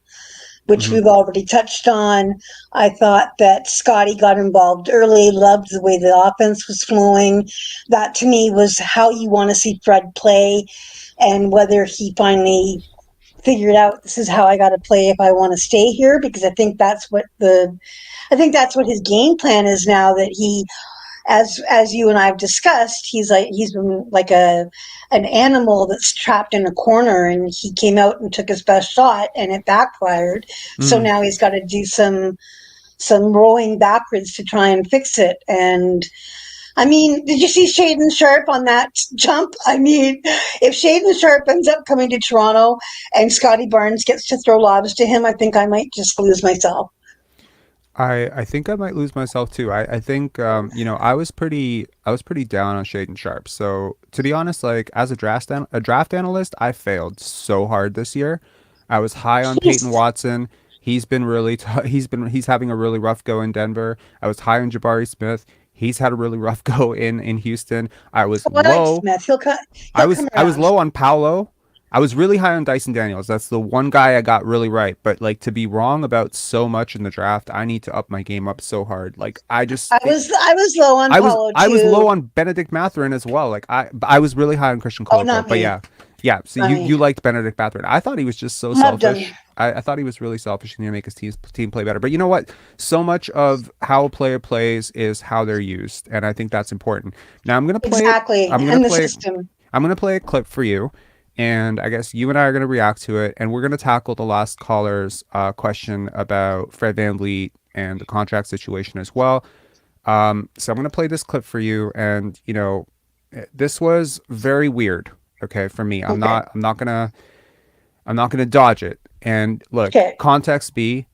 which we've already touched on. I thought that Scottie got involved early, loved the way the offense was flowing. That, to me, was how you want to see Fred play, and whether he finally figured out this is how I got to play if I want to stay here, because I think that's what his game plan is now, that he, as you and I've discussed, he's been like an animal that's trapped in a corner, and he came out and took his best shot and it backfired. So now he's got to do some rowing backwards to try and fix it. And I mean, did you see Shaden Sharp on that jump? I mean, if Shaden Sharp ends up coming to Toronto and Scottie Barnes gets to throw lobs to him, I think I might just lose myself. I think I might lose myself too. I think I was pretty down on Shaden Sharp. So to be honest, like as a draft analyst, I failed so hard this year. I was high on Peyton Watson. He's been really he's having a really rough go in Denver. I was high on Jabari Smith. He's had a really rough go in Houston. I was Well, I like low. Smith. He'll come I was around. low on Paolo. I was really high on Dyson Daniels. That's the one guy I got really right. But like, to be wrong about so much in the draft, I need to up my game up so hard. Like, I was low on Paulo too. I was low on Benedict Mathurin as well. Like, I was really high on Christian Koloko. not But me. yeah. So Not me. you liked Benedict Mathurin. I thought he was just so Loved him. selfish. I thought he was really selfish and to make his team play better. But you know what? So much of how a player plays is how they're used, and I think that's important. Now I'm gonna play. Exactly. I'm And gonna the play. system. I'm gonna play a clip for you, and I guess you and I are gonna react to it, and we're gonna tackle the last caller's question about Fred VanVleet and the contract situation as well. So I'm gonna play this clip for you, and this was very weird. Okay, for me, I'm not gonna dodge it. And look, context B,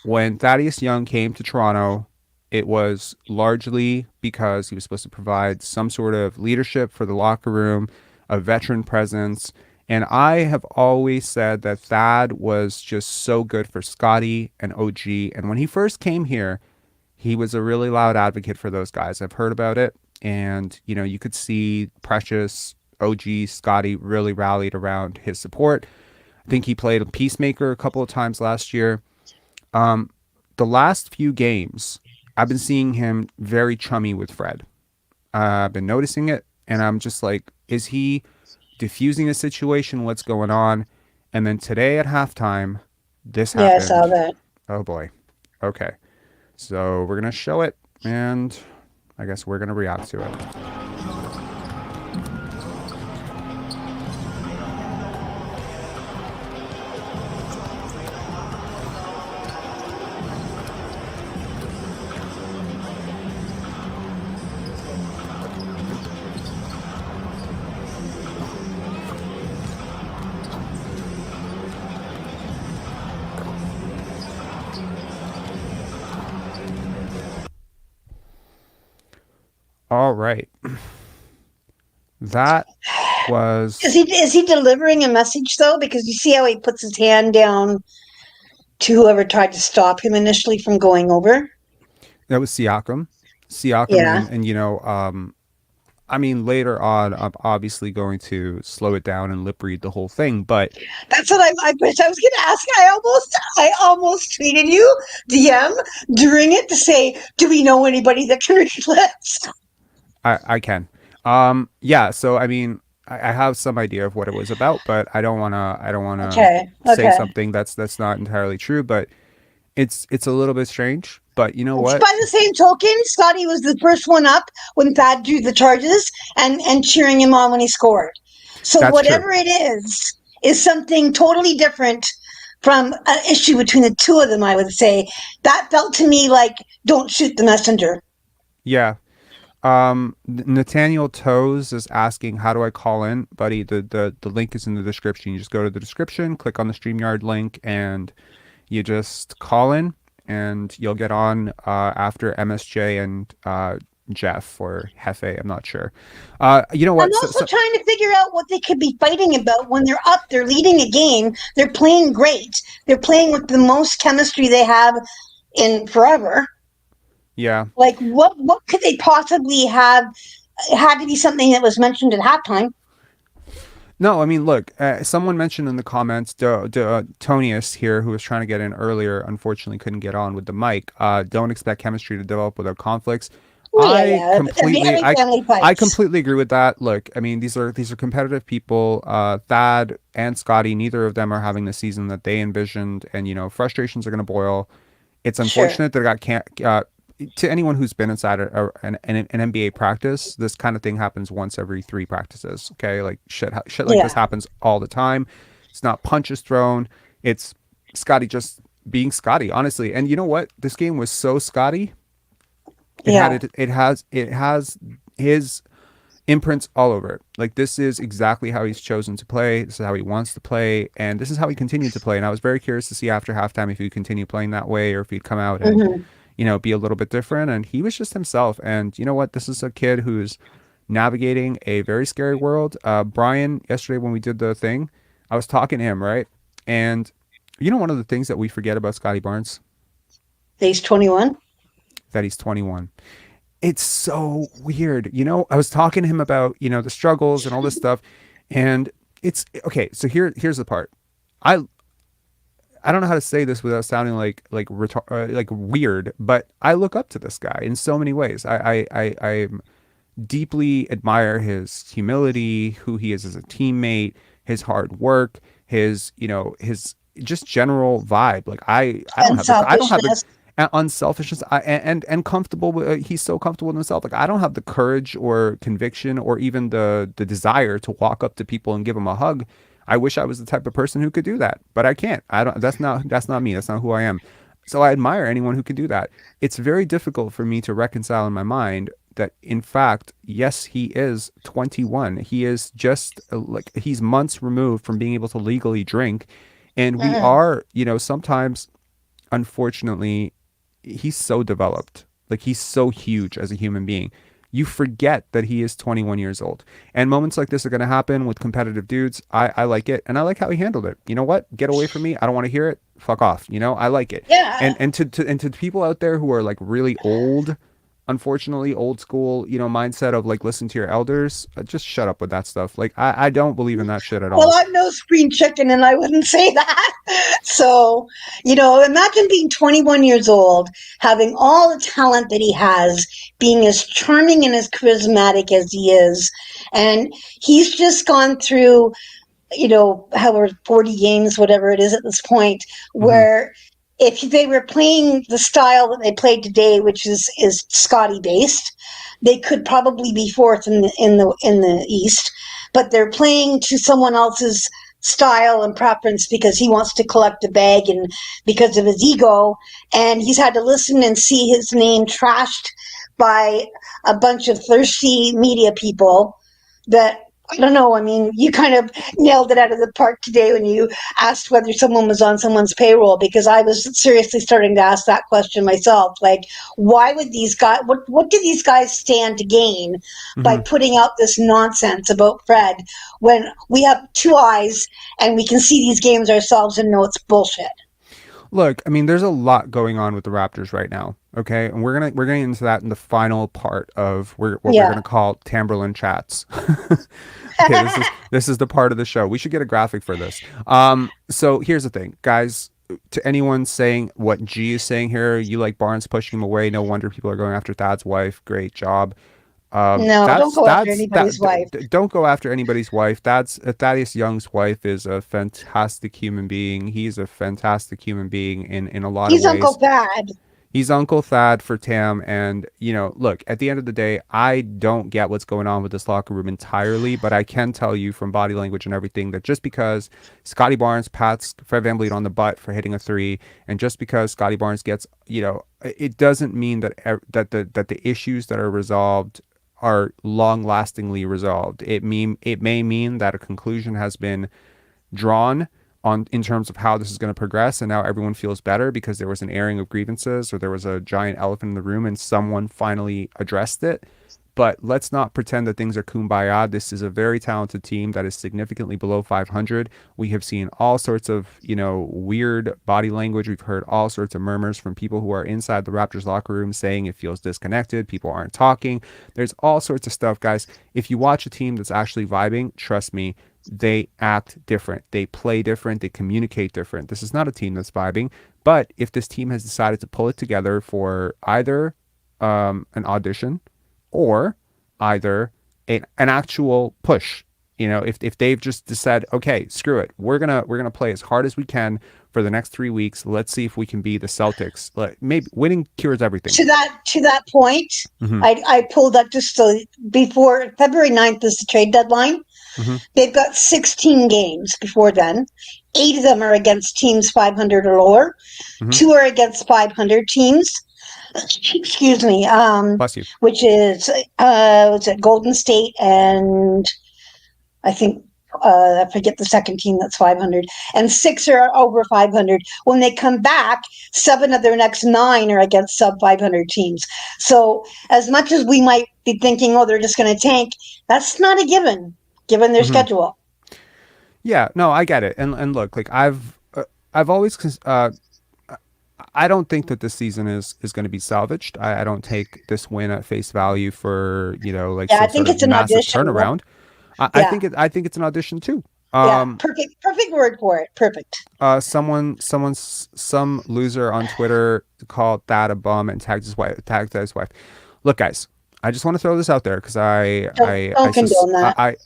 when Thaddeus Young came to Toronto, it was largely because he was supposed to provide some sort of leadership for the locker room, a veteran presence. And I have always said that Thad was just so good for Scottie and OG. And when he first came here, he was a really loud advocate for those guys. I've heard about it. And, you could see Precious, OG, Scottie really rallied around his support. I think he played a peacemaker a couple of times last year. The last few games, I've been seeing him very chummy with Fred. I've been noticing it, and I'm just like, is he diffusing a situation? What's going on? And then today at halftime, this happened. Yeah, I saw that. Oh boy. Okay. So we're going to show it, and I guess we're going to react to it. All right. That was. Is he delivering a message though? Because you see how he puts his hand down to whoever tried to stop him initially from going over. That was Siakam. Yeah. And I mean, later on, I'm obviously going to slow it down and lip read the whole thing, but that's what I wish I was going to ask. I almost tweeted you DM during it to say, do we know anybody that can read lips? I can. Yeah. So I mean, I have some idea of what it was about, but I don't want to say something that's not entirely true. But it's a little bit strange. But you know what? By the same token, Scottie was the first one up when Thad drew the charges and cheering him on when he scored. So that's whatever true. It is something totally different from an issue between the two of them, I would say. That felt to me like, don't shoot the messenger. Yeah. Nathaniel Toes is asking, how do I call in? Buddy, the link is in the description. You just go to the description, click on the StreamYard link, and you just call in, and you'll get on after MSJ and Jeff or Hefe. I'm not sure. You know what? I'm also trying to figure out what they could be fighting about when they're up. They're leading a game. They're playing great. They're playing with the most chemistry they have in forever. Yeah. Like, what could they possibly have? It had to be something that was mentioned at halftime. No, I mean, look, someone mentioned in the comments, Tonius here, who was trying to get in earlier, unfortunately couldn't get on with the mic. Don't expect chemistry to develop without conflicts. I completely agree with that. Look, I mean, these are competitive people. Thad and Scottie, neither of them are having the season that they envisioned, and frustrations are going to boil. It's unfortunate that it got to anyone who's been inside an NBA practice, this kind of thing happens once every 3 practices. Okay, like shit like this happens all the time. It's not punches thrown. It's Scottie just being Scottie, honestly. And you know what? This game was so Scottie. It has his imprints all over it. Like, this is exactly how he's chosen to play. This is how he wants to play, and this is how he continued to play. And I was very curious to see after halftime if he'd continue playing that way or if he'd come out and be a little bit different. And he was just himself. And you know what? This is a kid who's navigating a very scary world. Brian, yesterday when we did the thing, I was talking to him, right? And one of the things that we forget about Scottie Barnes? He's 21. That he's 21. It's so weird. I was talking to him about, the struggles and all this stuff. And it's okay. So here's the part. I I don't know how to say this without sounding like weird, but I look up to this guy in so many ways. I deeply admire his humility, who he is as a teammate, his hard work, his just general vibe. Like I don't have the unselfishness and comfortable he's so comfortable with himself. Like I don't have the courage or conviction or even the desire to walk up to people and give them a hug. I wish I was the type of person who could do that, but I can't. I don't. That's not me. That's not who I am. So I admire anyone who can do that. It's very difficult for me to reconcile in my mind that, in fact, yes, he is 21. He is just he's months removed from being able to legally drink, and we are, sometimes, unfortunately, he's so developed. Like he's so huge as a human being. You forget that he is 21 years old. And moments like this are going to happen with competitive dudes. I like it. And I like how he handled it. You know what? Get away from me. I don't want to hear it. Fuck off. I like it. Yeah. And to people out there who are like really old, unfortunately, old school, mindset of like, listen to your elders, just shut up with that stuff. Like, I don't believe in that shit at all. Well, I'm no spring chicken and I wouldn't say that. So, imagine being 21 years old, having all the talent that he has, being as charming and as charismatic as he is. And he's just gone through, however, 40 games, whatever it is at this point, where if they were playing the style that they played today, which is Scottie based, they could probably be fourth in the East, but they're playing to someone else's style and preference because he wants to collect a bag and because of his ego, and he's had to listen and see his name trashed by a bunch of thirsty media people that, I don't know. I mean, you kind of nailed it out of the park today when you asked whether someone was on someone's payroll, because I was seriously starting to ask that question myself. Like, why would these guys, what do these guys stand to gain by putting out this nonsense about Fred when we have two eyes and we can see these games ourselves and know it's bullshit? Look, I mean, there's a lot going on with the Raptors right now. Okay, and we're getting into that in the final part of what we're gonna call Tamberlin chats. Okay, this is the part of the show. We should get a graphic for this. So here's the thing, guys. To anyone saying what G is saying here, you like Barnes pushing him away. No wonder people are going after Thad's wife. Great job. No, don't go after anybody's wife. Don't go after anybody's wife. Thaddeus Young's wife is a fantastic human being. He's a fantastic human being in a lot of ways. He's Uncle Thad. He's Uncle Thad for Tam. And, look, at the end of the day, I don't get what's going on with this locker room entirely, but I can tell you from body language and everything that just because Scottie Barnes pats Fred VanVleet on the butt for hitting a three, and just because Scottie Barnes gets, it doesn't mean that the issues that are resolved are long-lastingly resolved. It may mean that a conclusion has been drawn in terms of how this is going to progress, and now everyone feels better because there was an airing of grievances or there was a giant elephant in the room and someone finally addressed it. But let's not pretend that things are kumbaya. This is a very talented team that is significantly below 500. We have seen all sorts of, weird body language. We've heard all sorts of murmurs from people who are inside the Raptors locker room saying it feels disconnected. People aren't talking. There's all sorts of stuff, guys. If you watch a team that's actually vibing, trust me, they act different. They play different. They communicate different. This is not a team that's vibing. But if this team has decided to pull it together for either an audition or either an actual push, if they've just decided, okay, screw it, we're gonna play as hard as we can for the next 3 weeks. Let's see if we can be the Celtics. Maybe winning cures everything. To that point, I pulled up just before February 9th is the trade deadline. They've got 16 games before then. 8 of them are against teams 500 or lower. 2 are against 500 teams. Excuse me. Bless you. Which is was it Golden State and I think I forget the second team that's 500, and 6 are over 500. When they come back, 7 of their next 9 are against sub 500 teams. So as much as we might be thinking, oh, they're just going to tank, that's not a given their schedule. Yeah, no, I get it. And look, like I've always I don't think that this season is going to be salvaged. I don't take this win at face value for, like Yeah, I some think sort it's of an massive audition. turnaround. I Yeah. think it's an audition too. Yeah, perfect word for it. Perfect. Some loser on Twitter called that a bum and tagged his wife. Look, guys, I just want to throw this out there because Don't condone that. I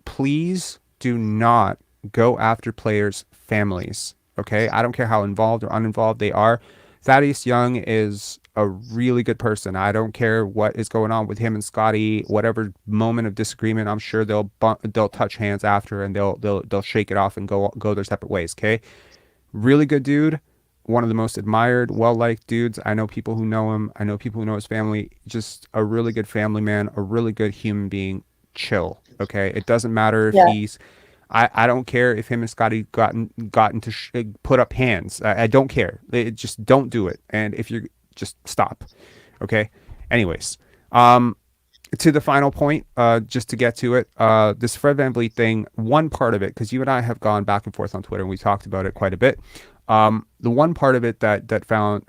please do not go after players' families. Okay, I don't care how involved or uninvolved they are. Thaddeus Young is a really good person. I don't care what is going on with him and Scottie. Whatever moment of disagreement, I'm sure they'll touch hands after and they'll shake it off and go their separate ways. Okay, really good dude. One of the most admired, well-liked dudes. I know people who know him. I know people who know his family. Just a really good family man, a really good human being. Chill. Okay, it doesn't matter if he's. I don't care if him and Scottie gotten to put up hands. I don't care. Just don't do it. And if you're just stop. Okay. Anyways, to the final point, just to get to it, this Fred VanVleet thing. One part of it, because you and I have gone back and forth on Twitter and we talked about it quite a bit. The one part of it that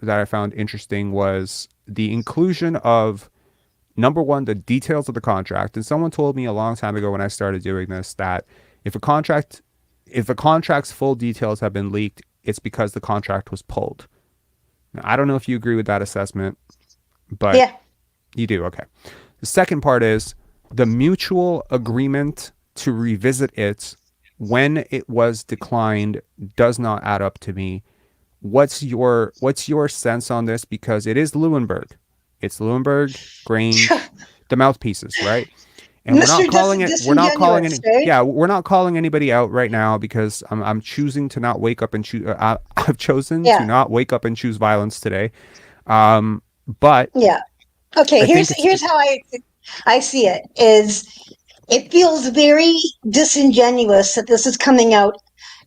I found interesting was the inclusion of, number one, the details of the contract. And someone told me a long time ago when I started doing this that if a contract's full details have been leaked, it's because the contract was pulled. Now, I don't know if you agree with that assessment, but you do. Okay. The second part is the mutual agreement to revisit it when it was declined does not add up to me. What's your sense on this? Because it is Lewinberg. It's Lewinberg, Grange, the mouthpieces, right? And we're not calling anybody out right now because I'm choosing to not wake up and choose. I've chosen to not wake up and choose violence today. But okay. Here's how I see it. Is it feels very disingenuous that this is coming out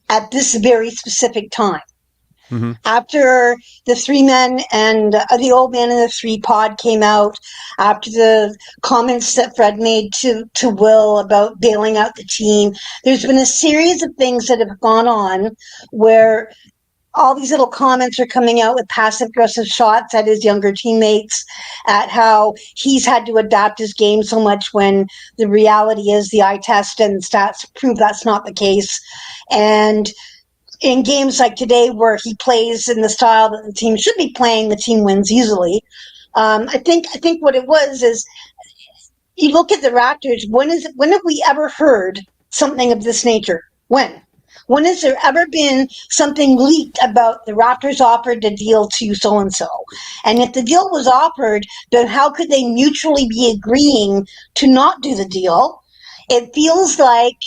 at this very specific time. Mm-hmm. After the three men and the old man and the three pod came out, after the comments that Fred made to Will about bailing out the team, there's been a series of things that have gone on where all these little comments are coming out with passive-aggressive shots at his younger teammates, at how he's had to adapt his game so much when the reality is the eye test and stats prove that's not the case. And in games like today where he plays in the style that the team should be playing, the team wins easily. I think what it was is, you look at the Raptors, when have we ever heard something of this nature? When has there ever been something leaked about the Raptors offered a deal to so-and-so? And if the deal was offered, then how could they mutually be agreeing to not do the deal? It feels like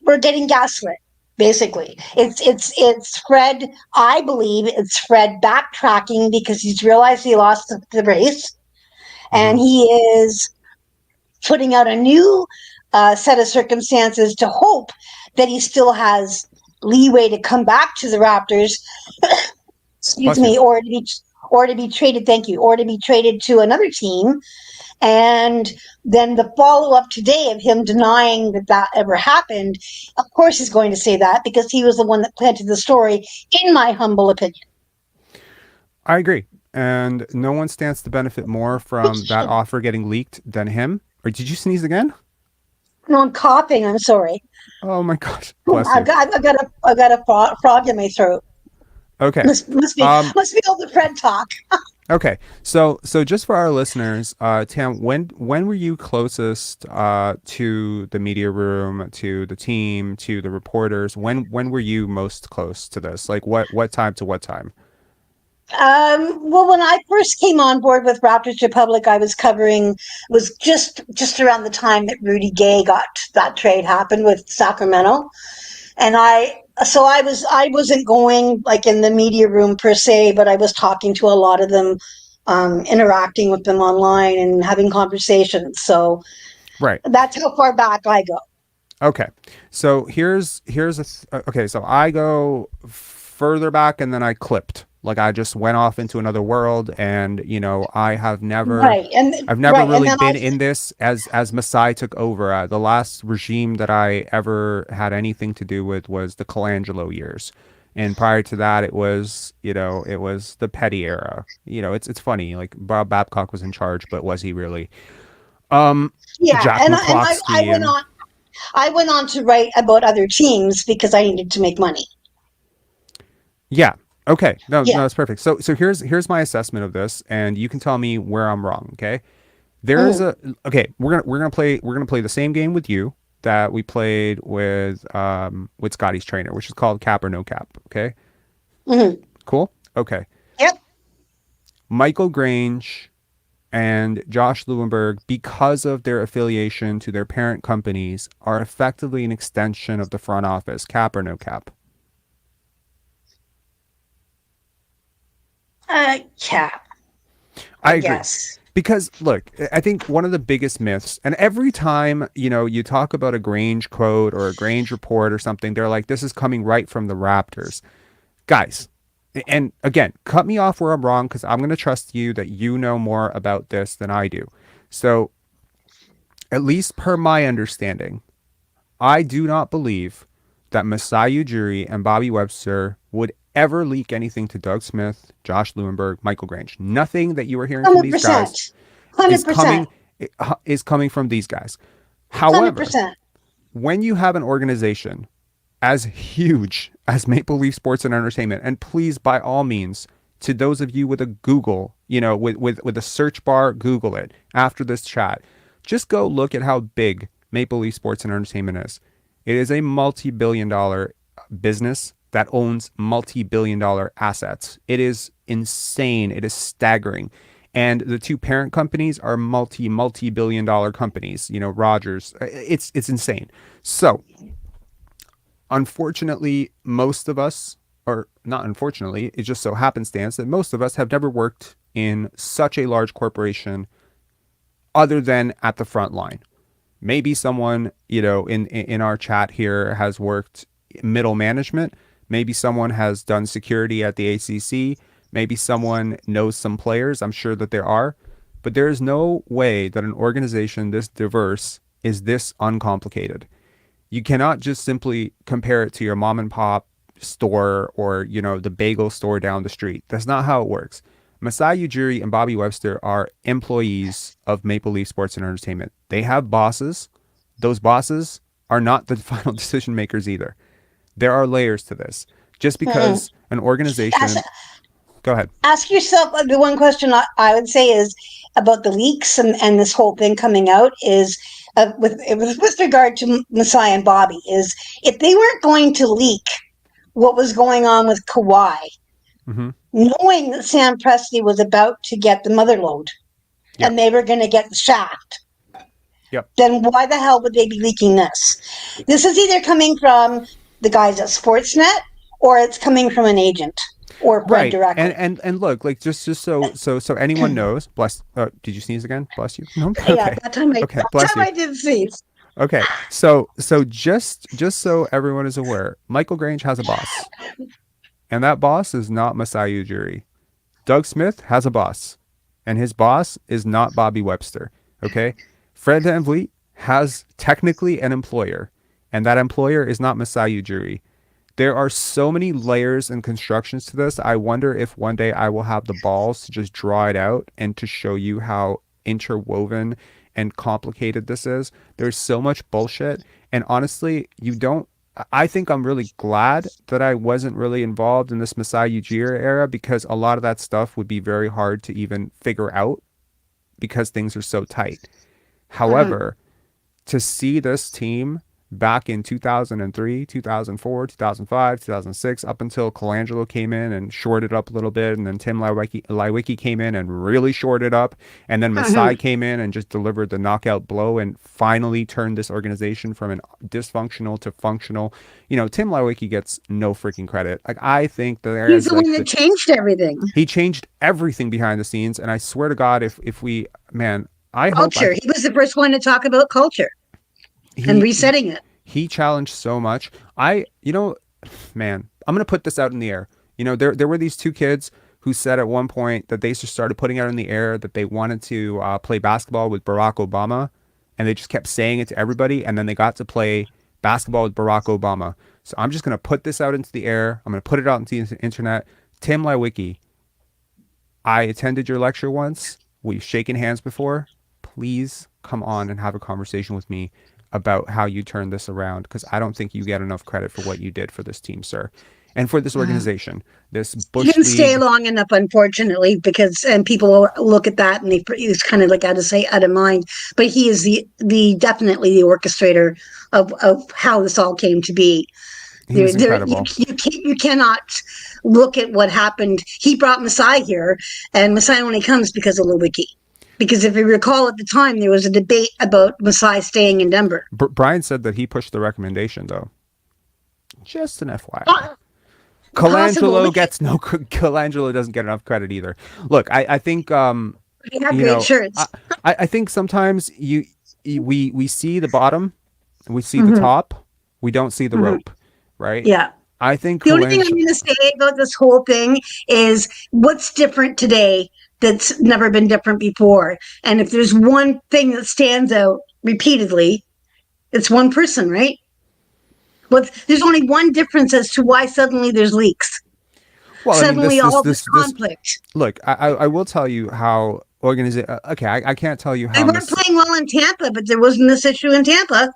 we're getting gaslit. Basically, it's Fred. I believe it's Fred backtracking because he's realized he lost the race, and he is putting out a new set of circumstances to hope that he still has leeway to come back to the Raptors. Excuse me, or to be traded. Thank you, or to be traded to another team. And then the follow-up today of him denying that ever happened, of course he's going to say that because he was the one that planted the story, in my humble opinion. I agree. And no one stands to benefit more from that offer getting leaked than him. Or did you sneeze again? No, I'm coughing. I'm sorry. Oh my gosh. Bless you. I've got a frog in my throat. Okay. Must be all the Fred talk. Okay, so just for our listeners, Tam, when were you closest to the media room, to the team, to the reporters? When were you most close to this? Like what time to what time? Well, when I first came on board with Raptors Republic, I was covering, was just around the time that Rudy Gay that trade happened with Sacramento. And I wasn't going like in the media room per se, but I was talking to a lot of them, interacting with them online and having conversations. So right, that's how far back I go. Okay, so here's okay. So I go further back, and then I clipped. Like I just went off into another world, and I have never, I've never really been in this as Masai took over. The last regime that I ever had anything to do with was the Colangelo years, And prior to that, it was, it was the Petty era. It's funny. Like Bob Babcock was in charge, but was he really? Yeah, Jack and I McCloskey went on. I went on to write about other teams because I needed to make money. Yeah. Okay. No, Yeah. that's perfect. So here's my assessment of this, and you can tell me where I'm wrong. Okay. There's we're gonna play the same game with you that we played with Scotty's trainer, which is called Cap or No Cap. Okay. Mm-hmm. Cool. Okay. Yep. Michael Grange and Josh Lewenberg, because of their affiliation to their parent companies, are effectively an extension of the front office. Cap or no cap? Cap. I agree. Yes. Because look, I think one of the biggest myths, and every time, you talk about a Grange quote or a Grange report or something, they're like, this is coming right from the Raptors. Guys, and again, cut me off where I'm wrong, because I'm going to trust you that you know more about this than I do. So, at least per my understanding, I do not believe that Masai Ujiri and Bobby Webster would ever leak anything to Doug Smith, Josh Lewenberg, Michael Grange. Nothing that you are hearing from these guys 100%. is coming from these guys. However, 100%. when you have an organization as huge as Maple Leaf Sports and Entertainment, and please, by all means, to those of you with a Google, with a search bar, Google it after this chat. Just go look at how big Maple Leaf Sports and Entertainment is. It is a multi-billion-dollar business that owns multi-billion-dollar assets. It is insane. It is staggering. And the two parent companies are multi-billion-dollar companies. Rogers. It's insane. So, unfortunately, most of us, or not unfortunately, it just so happenstance that most of us have never worked in such a large corporation other than at the front line. Maybe someone, in our chat here has worked middle management. Maybe someone has done security at the ACC. Maybe someone knows some players. I'm sure that there are. But there is no way that an organization this diverse is this uncomplicated. You cannot just simply compare it to your mom and pop store or, the bagel store down the street. That's not how it works. Masai Ujiri and Bobby Webster are employees of Maple Leaf Sports and Entertainment. They have bosses. Those bosses are not the final decision makers either. There are layers to this. Just because an organization... Go ahead. Ask yourself, the one question I would say is about the leaks and this whole thing coming out is, with regard to Masai and Bobby, is if they weren't going to leak what was going on with Kawhi, knowing that Sam Presti was about to get the mother load and they were going to get the shaft, then why the hell would they be leaking this? This is either coming from the guys at Sportsnet or it's coming from an agent or Fred directly. And look, like just so anyone knows. Bless. Did you sneeze again? Bless you. No. Okay. Yeah, that time I did sneeze. Okay, so just so everyone is aware, Michael Grange has a boss, and that boss is not Masai Ujiri. Doug Smith has a boss, and his boss is not Bobby Webster. Okay, Fred VanVleet has technically an employer, and that employer is not Masai Ujiri. There are so many layers and constructions to this. I wonder if one day I will have the balls to just draw it out and to show you how interwoven and complicated this is. There's so much bullshit. And honestly, I think I'm really glad that I wasn't really involved in this Masai Ujiri era, because a lot of that stuff would be very hard to even figure out because things are so tight. However, to see this team back in 2003, 2004, 2005, 2006, up until Colangelo came in and shorted up a little bit, and then Tim Lewicki came in and really shorted up, and then Masai came in and just delivered the knockout blow and finally turned this organization from an dysfunctional to functional. Tim Lewicki gets no freaking credit. Like, I think that he's the one that changed everything. He changed everything behind the scenes, and I swear to God, if we, I culture. He was the first one to talk about culture. And resetting it. He challenged so much. I'm going to put this out in the air. There were these two kids who said at one point that they just started putting out in the air that they wanted to play basketball with Barack Obama, and they just kept saying it to everybody, and then they got to play basketball with Barack Obama. So I'm just going to put this out into the air. I'm going to put it out into the internet. Tim Lewicki, I attended your lecture once. We've shaken hands before. Please come on and have a conversation with me about how you turned this around, because I don't think you get enough credit for what you did for this team, sir, and for this organization. This Bush He didn't stay League. long enough, unfortunately, because and people look at that and he's kind of like out of sight, out of mind. But he is the definitely the orchestrator of how this all came to be. He was incredible. You cannot look at what happened. He brought Masai here, and Masai only comes because of Lewicki. Because if you recall, at the time there was a debate about Masai staying in Denver. Brian said that he pushed the recommendation, though. Just an FYI. Colangelo gets no. Colangelo doesn't get enough credit either. Look, I think He had great shirts. I think sometimes we see the bottom, we see the top, we don't see the rope, right? Yeah. I think the only thing I'm going to say about this whole thing is what's different today that's never been different before. And if there's one thing that stands out repeatedly, it's one person, right? But there's only one difference as to why suddenly there's leaks. Well, suddenly all this conflict. Look, I will tell you how okay, I can't tell you how they weren't playing well in Tampa, but there wasn't this issue in Tampa.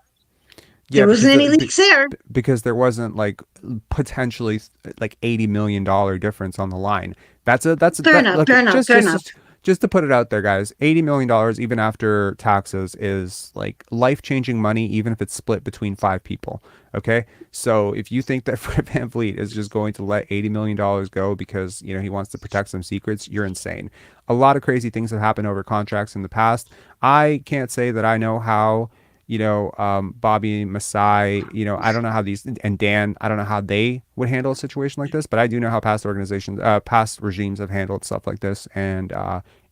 There wasn't any leaks there. Because there wasn't like potentially like $80 million difference on the line. That's fair enough. Just to put it out there, guys, $80 million even after taxes is like life-changing money, even if it's split between 5 people. Okay, so if you think that Fred VanVleet is just going to let $80 million go because he wants to protect some secrets, you're insane. A lot of crazy things have happened over contracts in the past. I can't say that I know how. Bobby, Masai, I don't know how and Dan, I don't know how they would handle a situation like this, but I do know how past regimes have handled stuff like this, and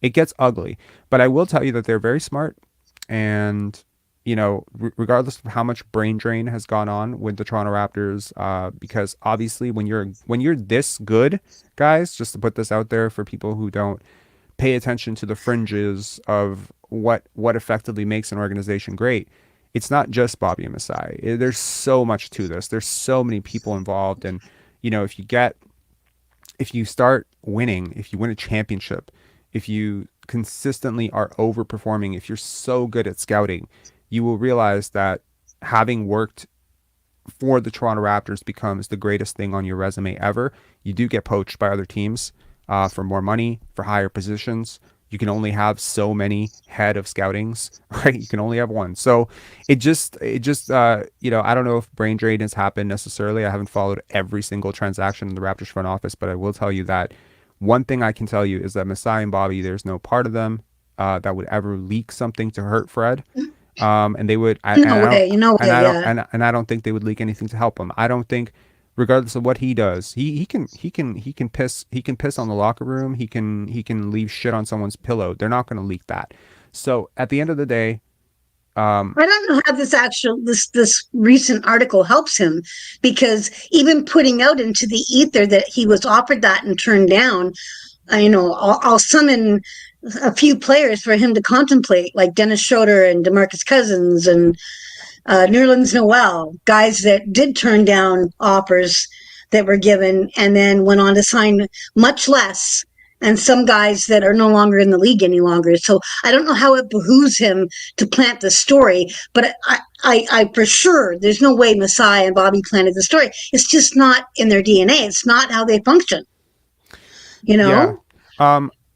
it gets ugly. But I will tell you that they're very smart, and regardless of how much brain drain has gone on with the Toronto Raptors, because obviously when you're this good, guys, just to put this out there for people who don't pay attention to the fringes of what effectively makes an organization great, it's not just Bobby and Masai. There's so much to this. There's so many people involved, and if you start winning, if you win a championship, if you consistently are overperforming, if you're so good at scouting, you will realize that having worked for the Toronto Raptors becomes the greatest thing on your resume ever. You do get poached by other teams for more money, for higher positions. You can only have so many head of scoutings, right? You can only have one. So it just I don't know if brain drain has happened necessarily. I haven't followed every single transaction in the Raptors front office, but I will tell you that one thing I can tell you is that Masai and Bobby, there's no part of them that would ever leak something to hurt Fred. And they would, and I don't think they would leak anything to help him. I don't think, regardless of what he does, he can piss on the locker room. He can leave shit on someone's pillow. They're not going to leak that. So at the end of the day, I don't know how this recent article helps him, because even putting out into the ether that he was offered that and turned down, I'll summon a few players for him to contemplate, like Dennis Schroeder and DeMarcus Cousins and Nerlens Noel, guys that did turn down offers that were given and then went on to sign much less, and some guys that are no longer in the league any longer. So I don't know how it behooves him to plant the story, but I for sure, there's no way Masai and Bobby planted the story. It's just not in their DNA. It's not how they function. Yeah.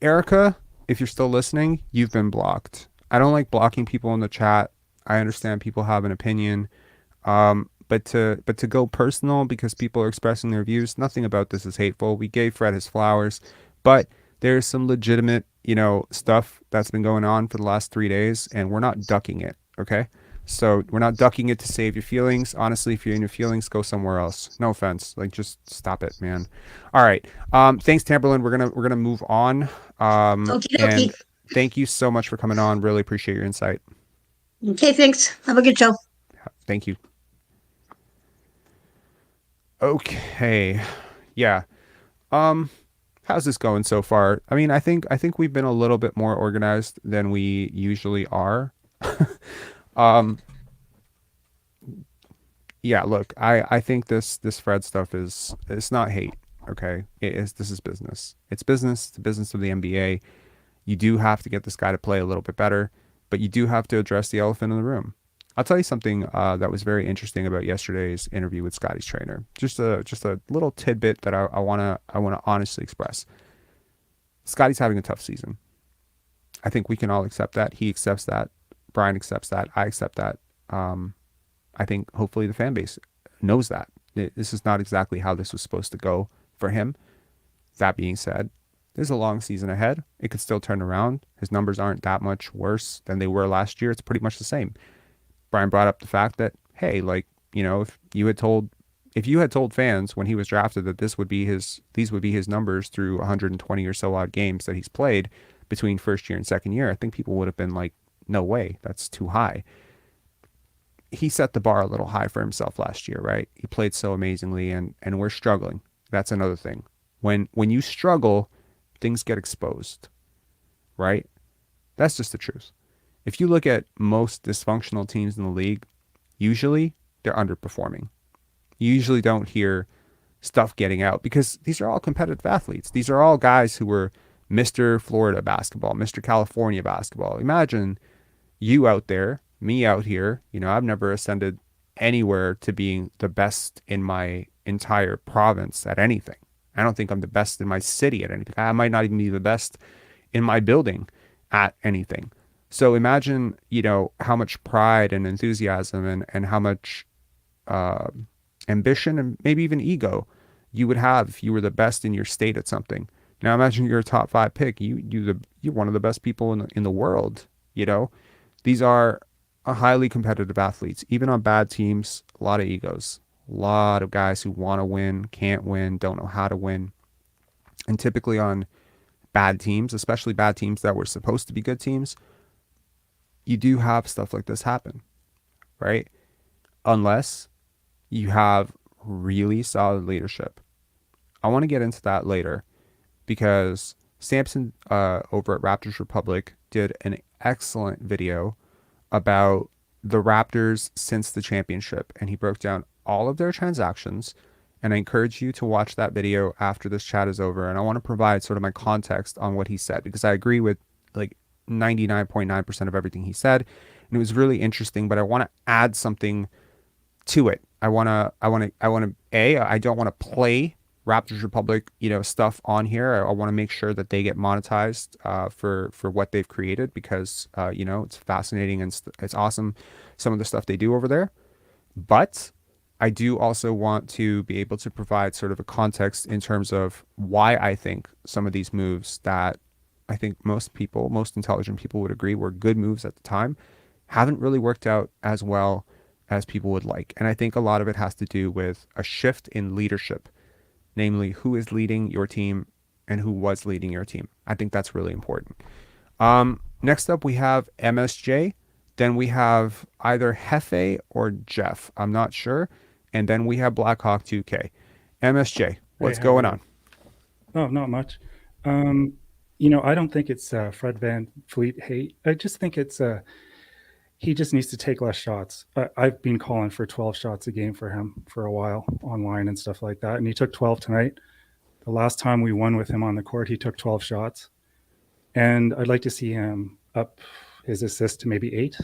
Erica, if you're still listening, you've been blocked. I don't like blocking people in the chat. I understand people have an opinion, but to go personal because people are expressing their views, nothing about this is hateful. We gave Fred his flowers, but there's some legitimate, stuff that's been going on for the last 3 days, and we're not ducking it. Okay, so we're not ducking it to save your feelings. Honestly, if you're in your feelings, go somewhere else. No offense, just stop it, man. All right, thanks, Tamberlin. We're gonna move on. And thank you so much for coming on. Really appreciate your insight. Okay, thanks. Have a good show. Thank you. Okay. Yeah. How's this going so far? I mean, I think we've been a little bit more organized than we usually are. Yeah, look, I think this Fred stuff is, it's not hate, okay? This is business. It's business. It's the business of the NBA. You do have to get this guy to play a little bit better, but you do have to address the elephant in the room. I'll tell you something that was very interesting about yesterday's interview with Scottie's trainer. Just a little tidbit that I wanna honestly express. Scottie's having a tough season. I think we can all accept that. He accepts that. Brian accepts that. I accept that. I think hopefully the fan base knows that. This is not exactly how this was supposed to go for him. That being said, there's a long season ahead. It could still turn around. His numbers aren't that much worse than they were last year. It's pretty much the same. Brian brought up the fact that, hey, like, you know, if you had told fans when he was drafted that these would be his numbers through 120 or so odd games that he's played between first year and second year, I think people would have been like, no way, that's too high. He set the bar a little high for himself last year, right? He played so amazingly, and we're struggling. That's another thing. When you struggle, things get exposed, right? That's just the truth. If you look at most dysfunctional teams in the league, usually they're underperforming. You usually don't hear stuff getting out because these are all competitive athletes. These are all guys who were Mr. Florida basketball, Mr. California basketball. Imagine you out there, me out here. You know, I've never ascended anywhere to being the best in my entire province at anything. I don't think I'm the best in my city at anything. I might not even be the best in my building at anything. So imagine, you know, how much pride and enthusiasm and how much ambition and maybe even ego you would have if you were the best in your state at something. Now imagine you're a top 5 pick. You're one of the best people in the world. You know, these are highly competitive athletes. Even on bad teams, a lot of egos, a lot of guys who want to win, can't win, don't know how to win. And typically on bad teams, especially bad teams that were supposed to be good teams, you do have stuff like this happen, right? Unless you have really solid leadership. I want to get into that later because Samson over at Raptors Republic did an excellent video about the Raptors since the championship, and he broke down all of their transactions. And I encourage you to watch that video after this chat is over. And I want to provide sort of my context on what he said, because I agree with like 99.9% of everything he said. And it was really interesting, but I want to add something to it. I don't want to play Raptors Republic, you know, stuff on here. I want to make sure that they get monetized for what they've created, because you know, it's fascinating and it's awesome, some of the stuff they do over there. But I do also want to be able to provide sort of a context in terms of why I think some of these moves that I think most intelligent people would agree were good moves at the time, haven't really worked out as well as people would like. And I think a lot of it has to do with a shift in leadership, namely who is leading your team and who was leading your team. I think that's really important. Next up, we have MSJ. Then we have either Hefe or Jeff. I'm not sure. And then we have Blackhawk 2K. MSJ, what's going on? Oh, not much. You know, I don't think it's Fred VanVleet hate. I just think it's he just needs to take less shots. I've been calling for 12 shots a game for him for a while online and stuff like that. And he took 12 tonight. The last time we won with him on the court, he took 12 shots. And I'd like to see him up his assist to maybe 8.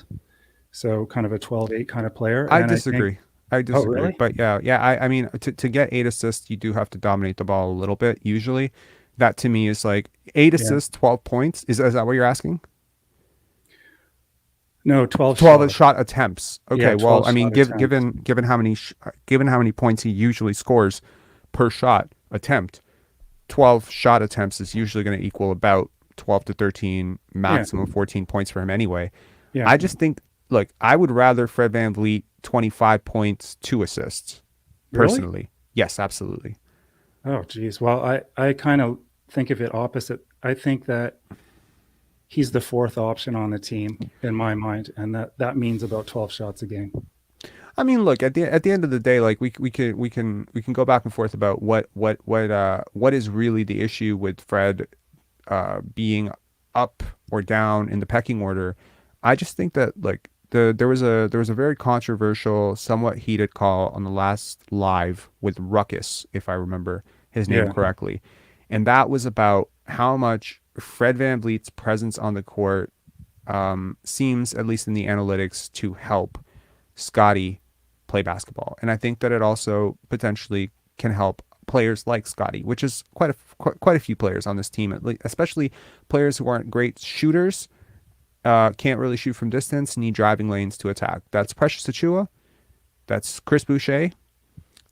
So kind of a 12-8 kind of player. I disagree. I disagree. Oh, really? But yeah. I mean, to get 8 assists, you do have to dominate the ball a little bit. Usually, that to me is like 8 assists, 12 points. Is that what you're asking? No, 12 shot attempts. Okay, Yeah, well, 12 I mean, shot given how many points he usually scores per shot attempt, 12 shot attempts is usually going to equal about 12 to 13, maximum 14 points for him anyway. Yeah. I just think, look, I would rather Fred VanVleet 25 points, 2 assists, personally. Really? Yes, absolutely. Oh, geez. Well, I kind of think of it opposite. I think that he's the 4th option on the team in my mind, and that means about 12 shots a game. I mean, look, at the end of the day, like we can go back and forth about what is really the issue with Fred being up or down in the pecking order. I just think that like there was a very controversial, somewhat heated call on the last live with Ruckus, if I remember his name Yeah. correctly, and that was about how much Fred VanVleet's presence on the court seems, at least in the analytics, to help Scottie play basketball, and I think that it also potentially can help players like Scottie, which is quite a few players on this team, especially players who aren't great shooters. Can't really shoot from distance, need driving lanes to attack. That's Precious Achiuwa. That's Chris Boucher.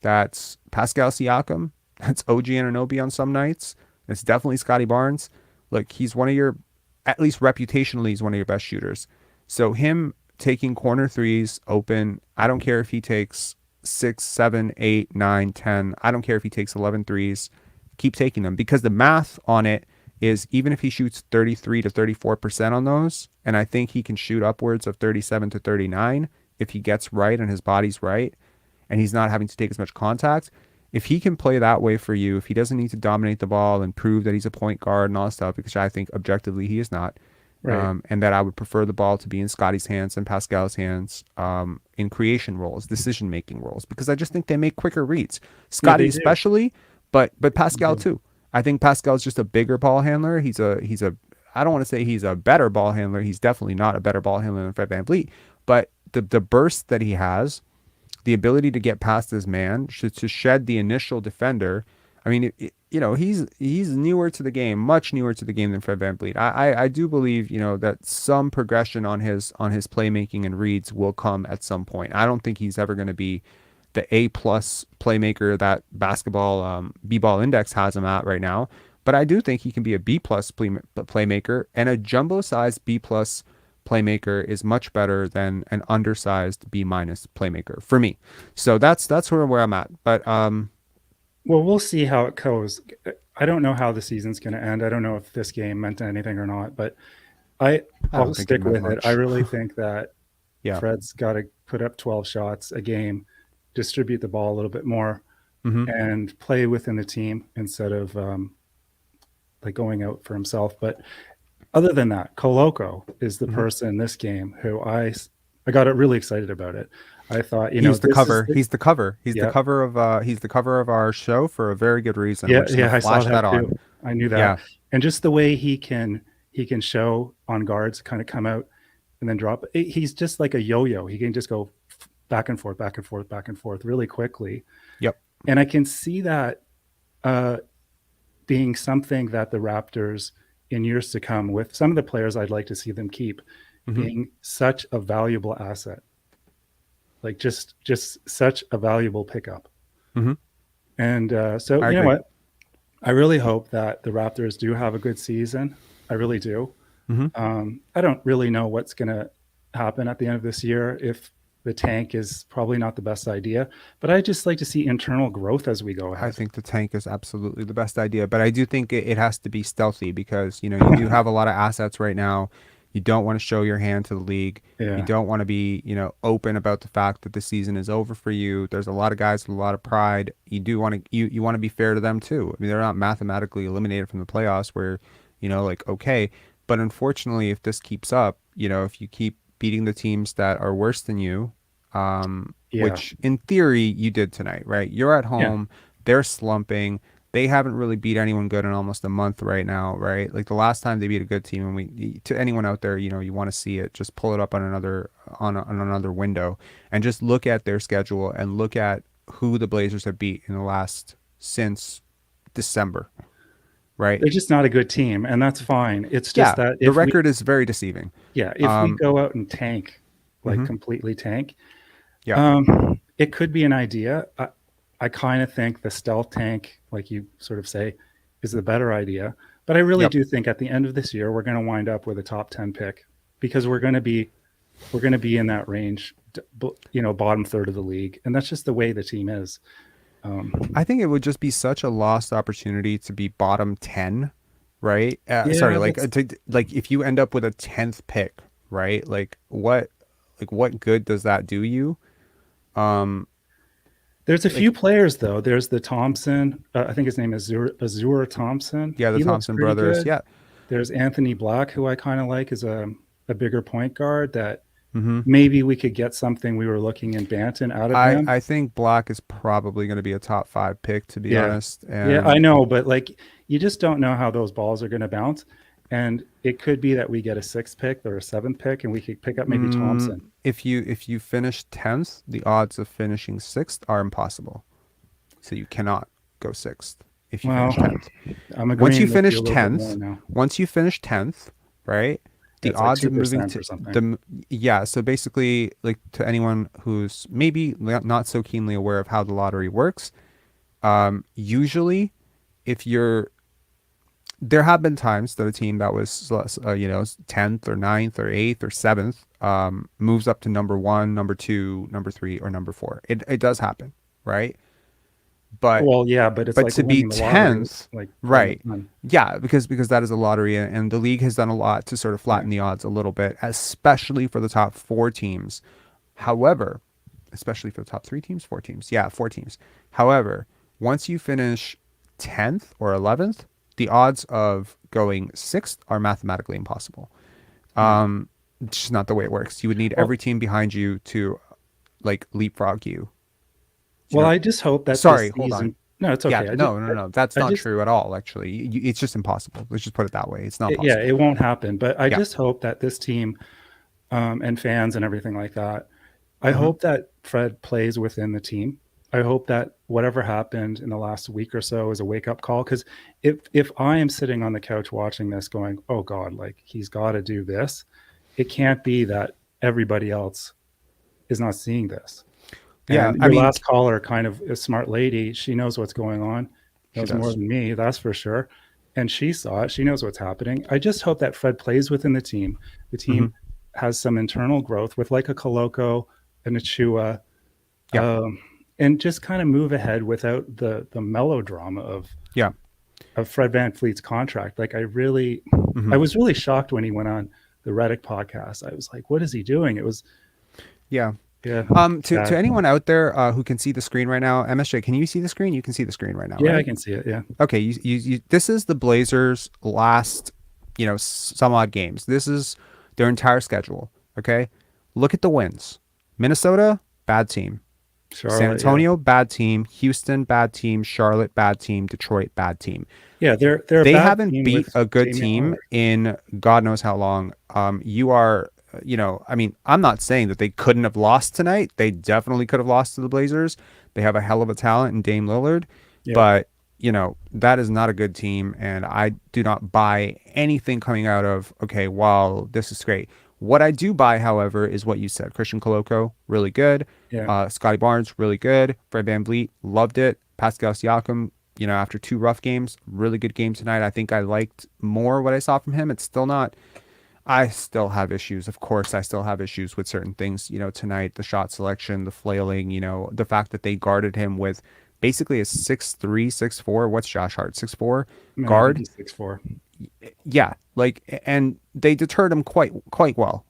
That's Pascal Siakam. That's OG Anunoby on some nights. It's definitely Scottie Barnes. Look, he's one of your, at least reputationally, he's one of your best shooters. So him taking corner threes open, I don't care if he takes 6, 7, 8, 9, 10. I don't care if he takes 11 threes. Keep taking them, because the math on it is, even if he shoots 33 to 34% on those, and I think he can shoot upwards of 37 to 39 if he gets right and his body's right and he's not having to take as much contact. If he can play that way for you, if he doesn't need to dominate the ball and prove that he's a point guard and all that stuff, because I think objectively he is not, Right. and that I would prefer the ball to be in Scottie's hands and Pascal's hands in creation roles, decision-making roles, because I just think they make quicker reads. Scottie do. especially, but Pascal too. I think Pascal's just a bigger ball handler. He's a I don't want to say he's a better ball handler. He's definitely not a better ball handler than Fred VanVleet, but the burst that he has, the ability to get past his man, to shed the initial defender. I mean, he's newer to the game, much newer to the game than Fred VanVleet. I do believe, that some progression on his playmaking and reads will come at some point. I don't think he's ever going to be the A+ playmaker that basketball B-ball index has him at right now, but I do think he can be a B+ playmaker, and a jumbo-sized B+ playmaker is much better than an undersized B- playmaker for me. So that's sort of where I'm at. But Well, we'll see how it goes. I don't know how the season's going to end. I don't know if this game meant anything or not, but I'll don't think stick it meant with it. much. I really think that Yeah. Fred's got to put up 12 shots a game, distribute the ball a little bit more, and play within the team instead of like going out for himself. But other than that, Koloko is the person in this game who I got really excited about it. I thought, he's the this cover. is He's the cover. He's Yeah. the cover of our show for a very good reason. Yeah, We're just gonna I saw flash that on. too. I knew that. Yeah. And just the way he can show on guards, kind of come out and then drop. He's just like a yo-yo. He can just go back and forth, back and forth, back and forth really quickly. Yep. And I can see that being something that the Raptors in years to come, with some of the players I'd like to see them keep, being such a valuable asset. Like just such a valuable pickup. And so I you know agree. what? I really hope that the Raptors do have a good season. I really do. I don't really know what's going to happen at the end of this year, if the tank is probably not the best idea, but I just like to see internal growth as we go ahead. I think the tank is absolutely the best idea, but I do think it has to be stealthy, because you do have a lot of assets right now. You don't want to show your hand to the league. Yeah. You don't want to be, open about the fact that the season is over for you. There's a lot of guys with a lot of pride. You do want to you want to be fair to them too. I mean, they're not mathematically eliminated from the playoffs where, okay. But unfortunately, if this keeps up, if you keep beating the teams that are worse than you, which in theory you did tonight, right? You're at home, they're slumping. They haven't really beat anyone good in almost a month right now, right? Like the last time they beat a good team, and to anyone out there, you want to see it, just pull it up on another window and just look at their schedule and look at who the Blazers have beat in the last since December, right? They're just not a good team, and that's fine. It's just that the record is very deceiving. Yeah, if we go out and tank, like completely tank, it could be an idea. I kind of think the stealth tank, like you sort of say, is the better idea. But I really do think at the end of this year, we're going to wind up with a top 10 pick, because we're going to be in that range, bottom third of the league. And that's just the way the team is. I think it would just be such a lost opportunity to be bottom 10, right? Sorry, like if you end up with a 10th pick, right? Like what good does that do you? There's a few players though. There's the Thompson. I think his name is Azure Thompson. Yeah, the He looks Thompson pretty brothers. good. Yeah. There's Anthony Black, who I kind of like, is a bigger point guard that maybe we could get something we were looking in Banton out of him. I think Black is probably going to be a top 5 pick, to be honest. And yeah, I know, but like you just don't know how those balls are going to bounce. And it could be that we get a 6th pick or a 7th pick, and we could pick up maybe Thompson. If you finish 10th, the odds of finishing 6th are impossible. So you cannot go 6th if you finish 10th. Once you finish 10th, right? The odds of moving to so basically, like, to anyone who's maybe not so keenly aware of how the lottery works, usually there have been times that a team that was 10th or 9th or 8th or 7th moves up to number 1, number 2, number 3, or number 4. It does happen, right? But it's like to be 10th, like, right? Yeah, because that is a lottery, and the league has done a lot to sort of flatten the odds a little bit, especially for the top 4 teams. However, especially for the top 3 teams, 4 teams, 4 teams. However, once you finish 10th or 11th, the odds of going 6th are mathematically impossible. It's just not the way it works. You would need every team behind you to like leapfrog you. Well, I just hope that. Hold on. No, it's okay. Yeah, no. That's not true at all. Actually, it's just impossible. Let's just put it that way. It's not possible. Yeah, it won't happen. But I just hope that this team, and fans and everything like that, I hope that Fred plays within the team. I hope that whatever happened in the last week or so is a wake up call. Because if I am sitting on the couch watching this, going, "Oh God, like he's got to do this," it can't be that everybody else is not seeing this. Yeah, and your last caller, kind of a smart lady, she knows what's going on. Knows more than me, that's for sure. And she saw it. She knows what's happening. I just hope that Fred plays within the team. The team has some internal growth with like a Koloko, an Achua, and just kind of move ahead without the melodrama of Fred VanVleet's contract. Like I was really shocked when he went on the Reddick podcast. I was like, what is he doing? It was to anyone out there who can see the screen right now, MSJ, can you see the screen? You can see the screen right now. Yeah, right? I can see it. Yeah. Okay. You this is the Blazers' last, some odd games. This is their entire schedule. Okay. Look at the wins. Minnesota, bad team. Charlotte, San Antonio, bad team. Houston, bad team. Charlotte, bad team. Detroit, bad team. Yeah, they haven't beat a good team in God knows how long. You are. I'm not saying that they couldn't have lost tonight. They definitely could have lost to the Blazers. They have a hell of a talent in Dame Lillard, but that is not a good team. And I do not buy anything coming out of, well, this is great. What I do buy, however, is what you said. Christian Koloko, really good. Scottie Barnes, really good. Fred VanVleet, loved it. Pascal Siakam, after 2 rough games, really good game tonight. I think I liked more what I saw from him. It's still not. I still have issues. Of course, I still have issues with certain things, tonight, the shot selection, the flailing, the fact that they guarded him with basically a 6'3", 6'4". What's Josh Hart? 6'4" guard? 6'4". Yeah. And they deterred him quite well.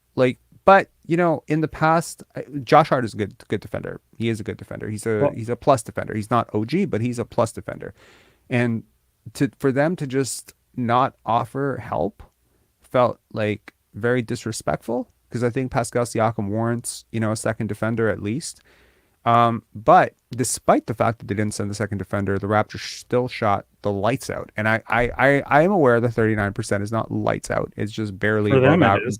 But in the past, Josh Hart is a good defender. He is a good defender. He's a plus defender. He's not OG, but he's a plus defender. And for them to just not offer help felt like very disrespectful, because I think Pascal Siakam warrants, a second defender at least. But despite the fact that they didn't send the second defender, the Raptors still shot the lights out. And I am aware that 39% is not lights out. It's just barely above average.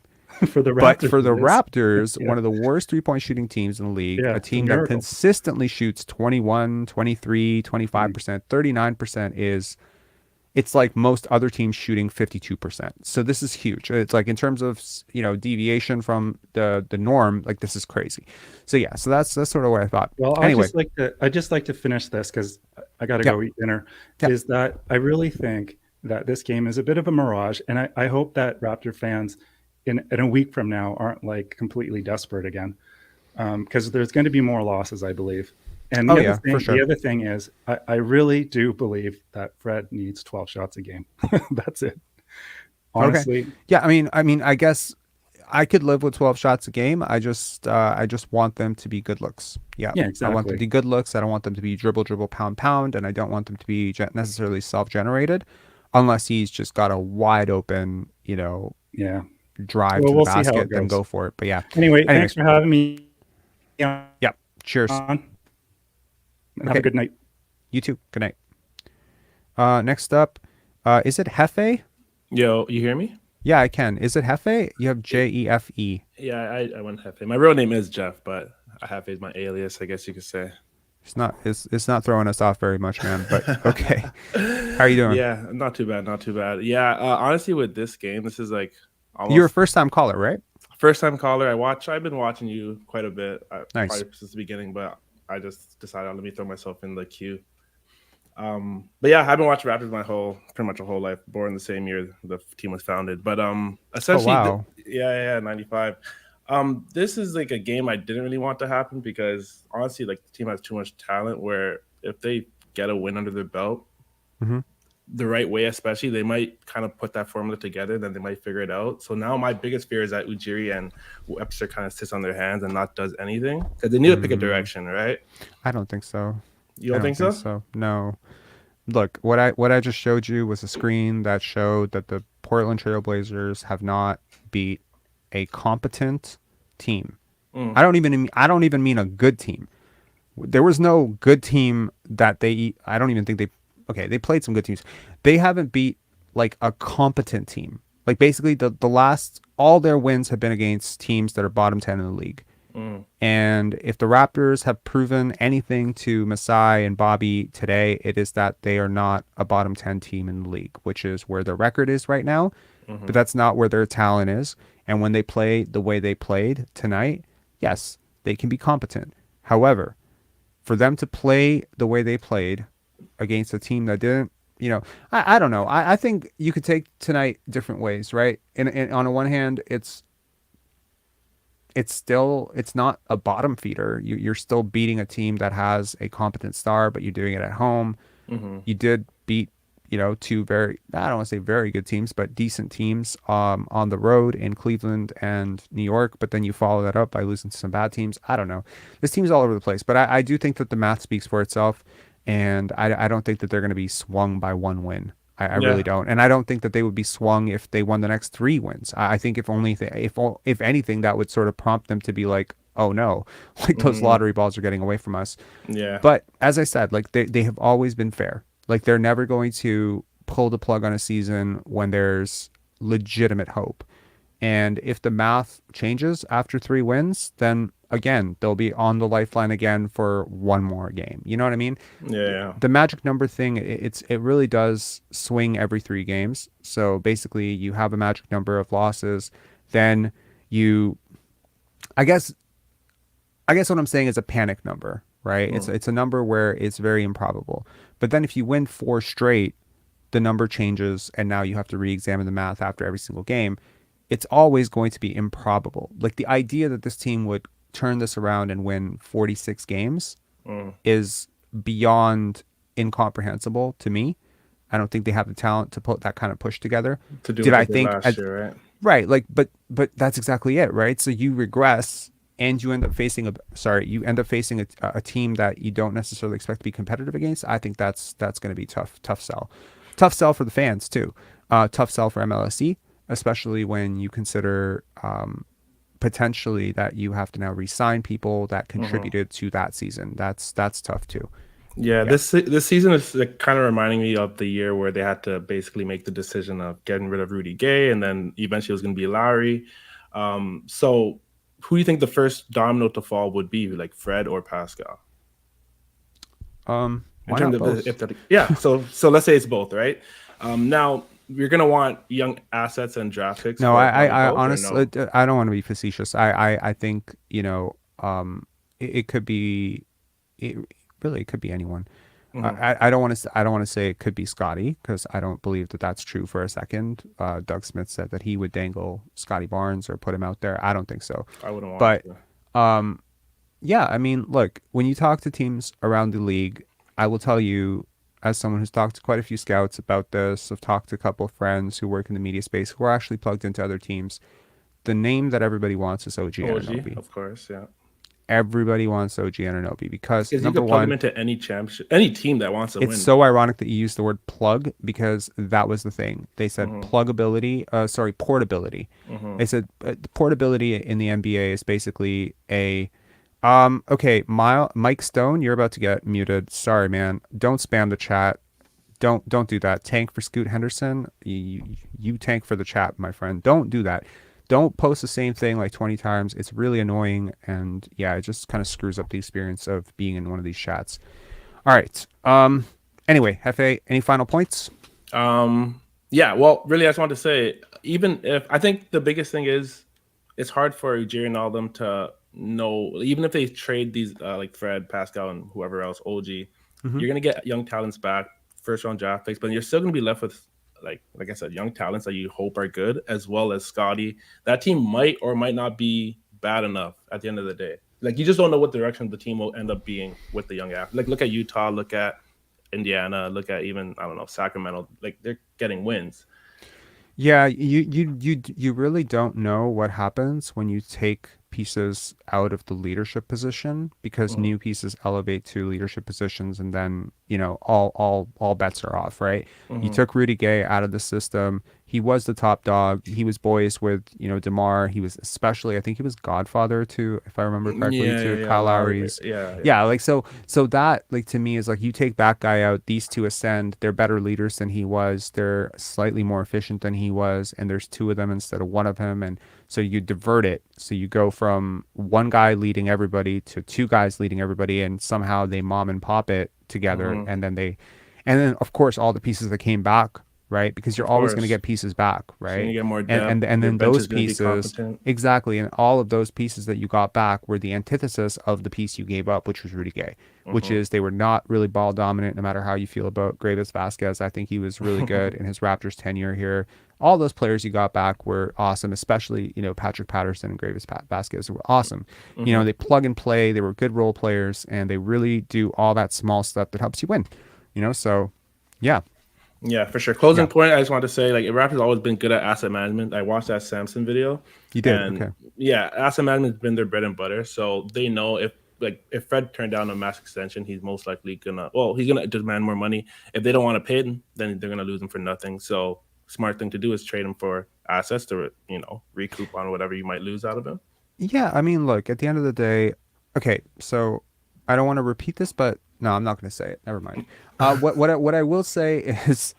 For the Raptors, but for the Raptors, one of the worst 3-point shooting teams in the league, a team that consistently shoots 21, 23, 25%, 39% it's like most other teams shooting 52%. So this is huge. It's like in terms of, deviation from the norm, like this is crazy. So that's sort of what I thought. Well, anyway, I just like to finish this because I got to go eat dinner. Is that I really think that this game is a bit of a mirage, and I hope that Raptor fans in a week from now aren't like completely desperate again, because there's going to be more losses, I believe. And the other thing is, I really do believe that Fred needs 12 shots a game. That's it. Honestly. Okay. Yeah. I mean, I guess I could live with 12 shots a game. I just want them to be good looks. Yeah. Exactly. I want them to be good looks. I don't want them to be dribble, pound, and I don't want them to be necessarily self-generated, unless he's just got a wide open, drive Well, to we'll the see how it basket, then goes. go for it. But yeah. Anyway, Anyways. thanks for having me. Yeah. Yep. Cheers. And have Okay. a good night. You too. Good night. Next up, is it Hefe? Yo, you hear me? Yeah, I can. Is it Hefe? You have Jefe. Yeah, I went Hefe. My real name is Jeff, but Hefe is my alias, I guess you could say. It's not throwing us off very much, man. But okay. How are you doing? Yeah, not too bad, not too bad. Yeah, honestly, with this game, this is like almost You're a first-time caller, right? first-time caller. I've been watching you quite a bit, Nice. probably since the beginning, but I just decided let me throw myself in the queue. But yeah, I've been watching Raptors pretty much my whole life. Born the same year the team was founded, but essentially, wow. 95. This is like a game I didn't really want to happen because honestly, like the team has too much talent. Where if they get a win under their belt, Mhm. the right way, especially, they might kind of put that formula together. Then they might figure it out. So now my biggest fear is that Ujiri and Webster kind of sits on their hands and not does anything because they need to pick a direction, right? I don't think so. You don't think so? No. Look, what I just showed you was a screen that showed that the Portland Trail Blazers have not beat a competent team. I don't even mean a good team. There was no good team that they played some good teams. They haven't beat like a competent team. Like basically all their wins have been against teams that are bottom 10 in the league. And if the Raptors have proven anything to Masai and Bobby today, it is that they are not a bottom 10 team in the league, which is where their record is right now. But that's not where their talent is. And when they play the way they played tonight, yes, they can be competent. However, for them to play the way they played against a team that didn't, I don't know. I think you could take tonight different ways, right? And on the one hand, it's not a bottom feeder. You're still beating a team that has a competent star, but you're doing it at home. You did beat, two I don't want to say very good teams, but decent teams on the road in Cleveland and New York. But then you follow that up by losing to some bad teams. I don't know. This team's all over the place, but I do think that the math speaks for itself. And I don't think that they're going to be swung by one win. I really don't. And I don't think that they would be swung if they won the next 3 wins. I think if anything, that would sort of prompt them to be like, oh no, like those lottery balls are getting away from us. Yeah. But as I said, like they have always been fair. Like they're never going to pull the plug on a season when there's legitimate hope. And if the math changes after 3 wins, then again, they'll be on the lifeline again for one more game. You know what I mean? Yeah. The magic number thing, it really does swing every 3 games. So basically you have a magic number of losses, then I guess what I'm saying is a panic number, right? It's a number where it's very improbable. But then if you win 4 straight, the number changes and now you have to re-examine the math after every single game. It's always going to be improbable. Like the idea that this team would turn this around and win 46 games is beyond incomprehensible to me. I don't think they have the talent to put that kind of push together. To do what they did last year, right? Right. Like, but that's exactly it, right? So you regress and you end up facing a team that you don't necessarily expect to be competitive against. I think that's going to be tough sell. Tough sell for the fans too. Tough sell for MLSE, especially when you consider potentially that you have to now re-sign people that contributed to that season. That's tough too. Yeah, this season is like kind of reminding me of the year where they had to basically make the decision of getting rid of Rudy Gay, and then eventually it was going to be Lowry. So who do you think the first domino to fall would be, like Fred or Pascal? Why not both? So let's say it's both, right? Now you're gonna want young assets and draft picks. No, I honestly, I don't want to be facetious. I think it could be, it could be anyone. I don't want to say it could be Scottie, because I don't believe that that's true for a second. Doug Smith said that he would dangle Scottie Barnes or put him out there. I don't think so. I wouldn't want to. Yeah, I mean, look, when you talk to teams around the league, I will tell you, as someone who's talked to quite a few scouts about this, I've talked to a couple of friends who work in the media space who are actually plugged into other teams. The name that everybody wants is OG Anunoby. Of course, yeah. everybody wants OG Anunoby because Because you number could plug him one, into any championship, any team that wants to win. it's so ironic that you used the word plug because that was the thing. They said portability. They said portability in the NBA is basically a okay, Mike Stone, you're about to get muted. Sorry, man. Don't spam the chat. Don't do that. Tank for Scoot Henderson. You tank for the chat, my friend. Don't do that. Don't post the same thing like 20 times. It's really annoying, and yeah, it just kind of screws up the experience of being in one of these chats. All right. Anyway, Hefe, any final points? Yeah, well, really, I just want to say, even if I think the biggest thing is it's hard for Jerry and all them to know, even if they trade these like Fred, Pascal, and whoever else, OG, you're gonna get young talents back, first round draft picks, but you're still gonna be left with like I said, young talents that you hope are good, as well as Scottie. That team might or might not be bad enough at the end of the day. Like you just don't know what direction the team will end up being with the young athletes. Like look at Utah, look at Indiana, look at even Sacramento. Like they're getting wins. Yeah, you really don't know what happens when you take pieces out of the leadership position because new pieces elevate to leadership positions, and then all bets are off, right? You took Rudy Gay out of the system. He was the top dog. He was boys with DeMar. He was especially, I think he was godfather to, if I remember correctly, Kyle Lowry's. Yeah, like so that, like, to me is like, you take that guy out, these two ascend. They're better leaders than he was. They're slightly more efficient than he was, and there's two of them instead of one of him, and so you divert it. So you go from one guy leading everybody to two guys leading everybody, and somehow they mom and pop it together, and then of course all the pieces that came back, right? Because you're always going to get pieces back, right? So you get more depth, and then those pieces, exactly, and all of those pieces that you got back were the antithesis of the piece you gave up, which was Rudy Gay, which is they were not really ball dominant. No matter how you feel about Gravis Vasquez, I think he was really good in his Raptors tenure here. All those players you got back were awesome, especially Patrick Patterson and Gravis Vasquez were awesome. They plug and play. They were good role players, and they really do all that small stuff that helps you win. So yeah. Yeah, for sure. Closing point, I just want to say, like, Raptors always been good at asset management. I watched that Samson video. You did? And okay. Yeah, asset management's been their bread and butter. So they know if Fred turned down a max extension, he's most likely he's gonna demand more money. If they don't want to pay him, then they're gonna lose him for nothing. So smart thing to do is trade him for assets to recoup on whatever you might lose out of him. Yeah, I mean, look, at the end of the day, okay, so I don't want to repeat this, but no, I'm not going to say it. Never mind. What I will say is,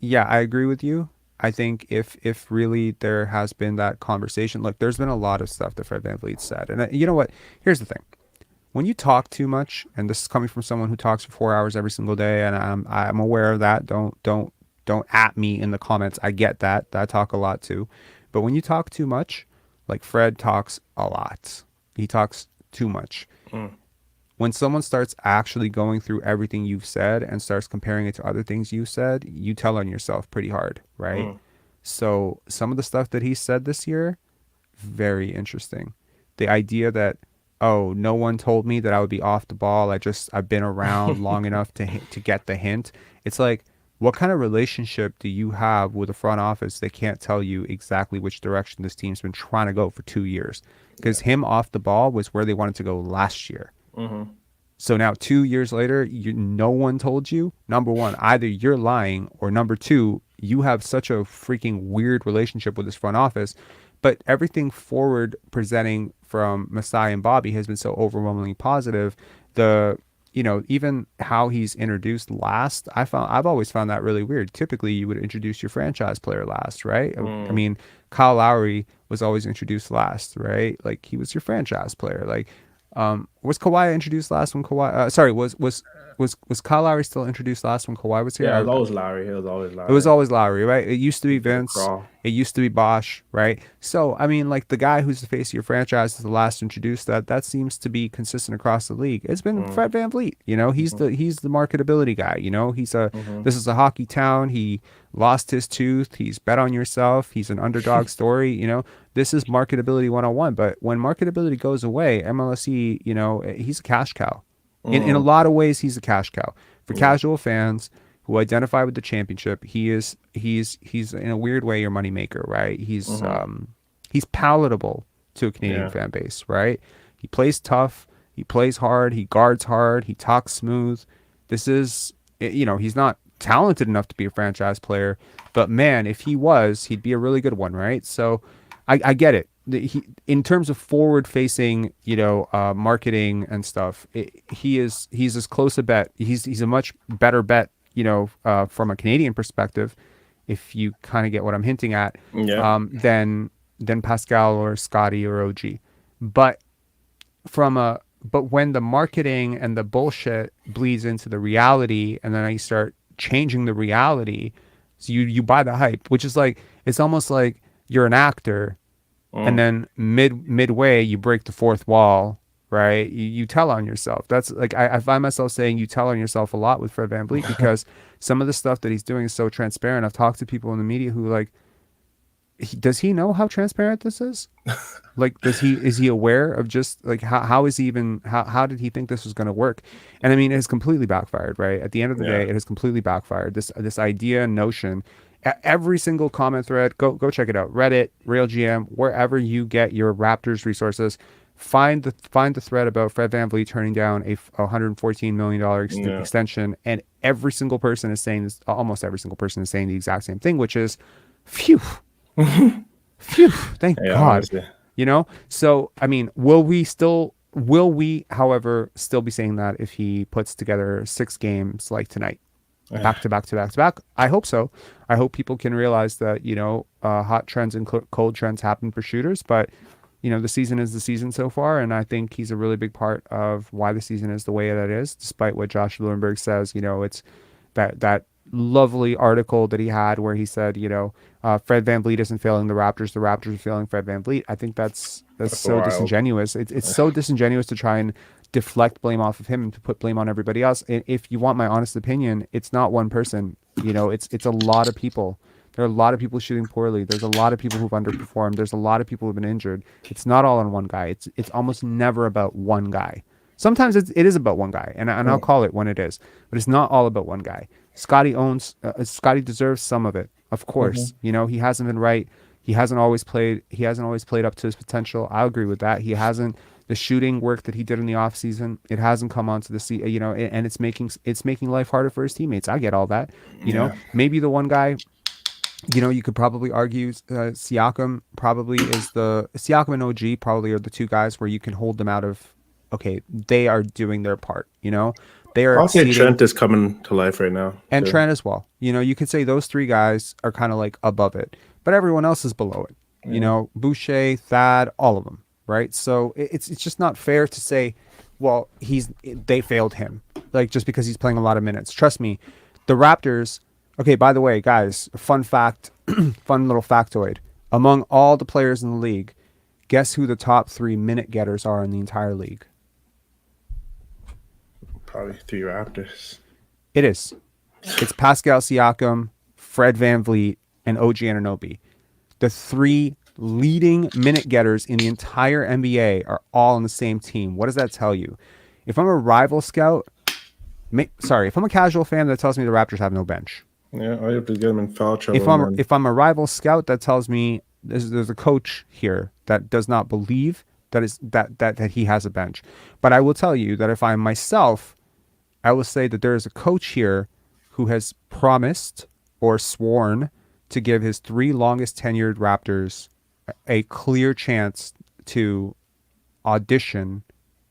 yeah, I agree with you. I think if really there has been that conversation, look, there's been a lot of stuff that Fred VanVleet said, and you know what? Here's the thing: when you talk too much, and this is coming from someone who talks for 4 hours every single day, and I'm aware of that. Don't at me in the comments. I get that. I talk a lot too, but when you talk too much, like Fred talks a lot. He talks too much. When someone starts actually going through everything you've said and starts comparing it to other things you said, you tell on yourself pretty hard, right? So some of the stuff that he said this year, very interesting. The idea that, oh, no one told me that I would be off the ball. I've been around long enough to get the hint. It's like, what kind of relationship do you have with a front office that can't tell you exactly which direction this team's been trying to go for 2 years? Because him off the ball was where they wanted to go last year. So now 2 years later, no one told you. Number one, either you're lying, or number two, you have such a freaking weird relationship with this front office. But everything forward presenting from Masai and Bobby has been so overwhelmingly positive. Even how he's introduced last, I've always found that really weird. Typically, you would introduce your franchise player last, right? I mean, Kyle Lowry was always introduced last, right? Like, he was your franchise player. Like, was Kawhi introduced last when Kawhi? Was Kyle Lowry still introduced last when Kawhi was here? Yeah, it was always Lowry. It was always Lowry, right? It used to be Vince. It used to be Bosch, right? So, I mean, like, the guy who's the face of your franchise is the last introduced. That seems to be consistent across the league. It's been Fred VanVleet. He's the marketability guy. This is a hockey town. He lost his tooth. He's bet on yourself. He's an underdog story. This is marketability 101. But when marketability goes away, MLSE, he's a cash cow. In a lot of ways, he's a cash cow. For casual fans who identify with the championship, he's in a weird way your moneymaker, right? He's palatable to a Canadian fan base, right? He plays tough. He plays hard. He guards hard. He talks smooth. This is, he's not talented enough to be a franchise player, but man, if he was, he'd be a really good one, right? So I get it. In terms of forward-facing, marketing and stuff, he's as close a bet. He's a much better bet, from a Canadian perspective, if you kind of get what I'm hinting at, than Pascal or Scottie or OG. But when the marketing and the bullshit bleeds into the reality, and then I start changing the reality, so you buy the hype, which is like, it's almost like you're an actor, and then midway you break the fourth wall, right? You tell on yourself. That's like, I find myself saying you tell on yourself a lot with Fred VanVleet, because some of the stuff that he's doing is so transparent. I've talked to people in the media who like, does he know how transparent this is? Like, is he aware of just like how did he think this was going to work? And I mean, it has completely backfired, right? At the end of the day, it has completely backfired. This idea and notion, every single comment thread, go check it out. Reddit, RealGM, wherever you get your Raptors resources, find the thread about Fred VanVleet turning down a $114 million extension, and every single person is saying this. Almost every single person is saying the exact same thing, which is, phew. Phew, thank God. Honestly. So I mean, will we however still be saying that if he puts together 6 games like tonight, back to back? I hope so. I hope people can realize that hot trends and cold trends happen for shooters, but the season is the season so far, and I think he's a really big part of why the season is the way that it is, despite what Josh Lewinberg says. It's that lovely article that he had where he said, Fred VanVleet isn't failing the Raptors are failing Fred VanVleet. I think that's so wild. Disingenuous. It's so disingenuous to try and deflect blame off of him and to put blame on everybody else. And if you want my honest opinion, it's not one person. It's a lot of people. There are a lot of people shooting poorly. There's a lot of people who've underperformed. There's a lot of people who've been injured. It's not all on one guy. It's almost never about one guy. Sometimes it is about one guy, and I'll call it when it is, but it's not all about one guy. Scottie deserves some of it, of course. He hasn't been right. He hasn't always played up to his potential. I agree with that. He hasn't, the shooting work that he did in the offseason, it hasn't come onto the and it's making life harder for his teammates. I get all that. Maybe the one guy, you could probably argue Siakam and OG probably are the two guys where you can hold them out of, okay, they are doing their part, I'll say Trent is coming to life right now. And too. Trent as well. You could say those 3 guys are kind of like above it, but everyone else is below it. Boucher, Thad, all of them, right? So it's just not fair to say, well, they failed him, like just because he's playing a lot of minutes. Trust me, the Raptors. Okay, by the way, guys, fun fact, fun little factoid. Among all the players in the league, guess who the top 3 minute getters are in the entire league? Probably 3 Raptors. It is. It's Pascal Siakam, Fred VanVleet, and OG Anunoby. The 3 leading minute getters in the entire NBA are all on the same team. What does that tell you? If I'm a rival scout, if I'm a casual fan, that tells me the Raptors have no bench. Yeah, all you have to get them in foul trouble. If I'm a rival scout, that tells me there's a coach here that does not believe that he has a bench. But I will tell you that if I'm myself, I will say that there is a coach here who has promised or sworn to give his 3 longest tenured Raptors a clear chance to audition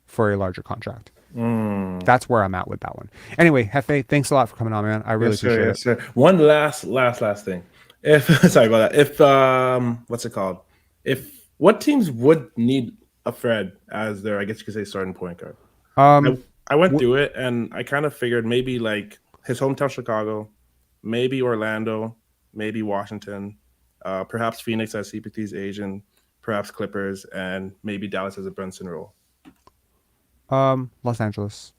for a larger contract. That's where I'm at with that one. Anyway, Hefe, thanks a lot for coming on, man. I really appreciate it. Sir. One last thing. Sorry about that. What's it called? What teams would need a Fred as their, I guess you could say, starting point guard? I went through it, and I kind of figured maybe like his hometown Chicago, maybe Orlando, maybe Washington, perhaps Phoenix as CPT's agent, perhaps Clippers, and maybe Dallas as a Brunson role. Los Angeles.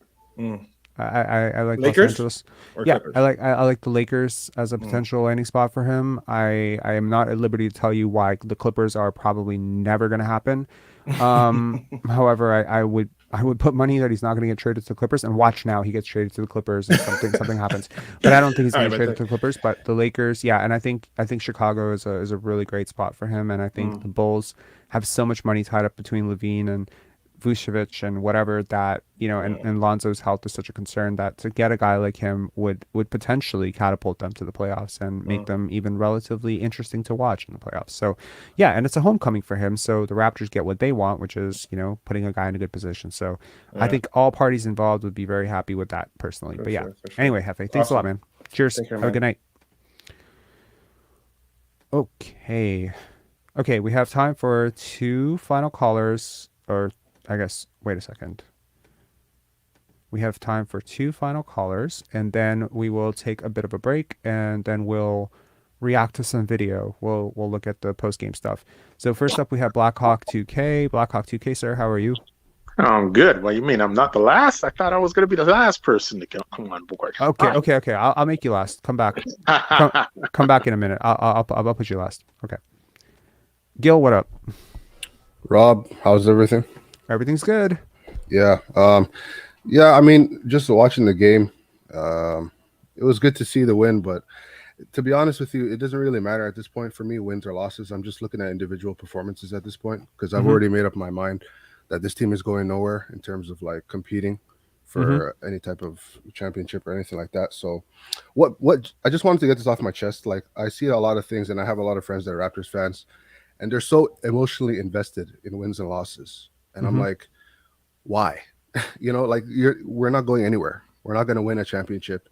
I like Lakers? Los Angeles. Or yeah, Clippers? I like the Lakers as a potential landing spot for him. I am not at liberty to tell you why the Clippers are probably never going to happen. However, I would put money that he's not going to get traded to the Clippers, and watch now he gets traded to the Clippers and something happens. But I don't think he's going to get traded to the Clippers. But the Lakers, yeah, and I think Chicago is a really great spot for him, and I think the Bulls have so much money tied up between Levine and Vucevic and whatever that, and Lonzo's health is such a concern that to get a guy like him would potentially catapult them to the playoffs and make them even relatively interesting to watch in the playoffs. So, yeah, and it's a homecoming for him. So the Raptors get what they want, which is, putting a guy in a good position. So I think all parties involved would be very happy with that personally. But yeah, anyway, Hefe, thanks a lot, man. Cheers. Have a good night. Okay, we have time for 2 final callers, or I guess, wait a second. We have time for 2 final callers, and then we will take a bit of a break, and then we'll react to some video. We'll look at the post-game stuff. So first up, we have Blackhawk 2K. Blackhawk 2K, sir, how are you? I'm good. What do you mean? I'm not the last? I thought I was going to be the last person to come on board. Okay. I'll make you last. Come back. Come back in a minute. I'll put you last. Okay. Gil, what up? Rob, how's everything? Everything's good. Yeah. I mean, just watching the game, it was good to see the win, but to be honest with you, it doesn't really matter at this point for me, wins or losses. I'm just looking at individual performances at this point because I've already made up my mind that this team is going nowhere in terms of like competing for any type of championship or anything like that. So what I just wanted to get this off my chest. Like, I see a lot of things, and I have a lot of friends that are Raptors fans, and they're so emotionally invested in wins and losses. And I'm like, why? We're not going anywhere. We're not going to win a championship.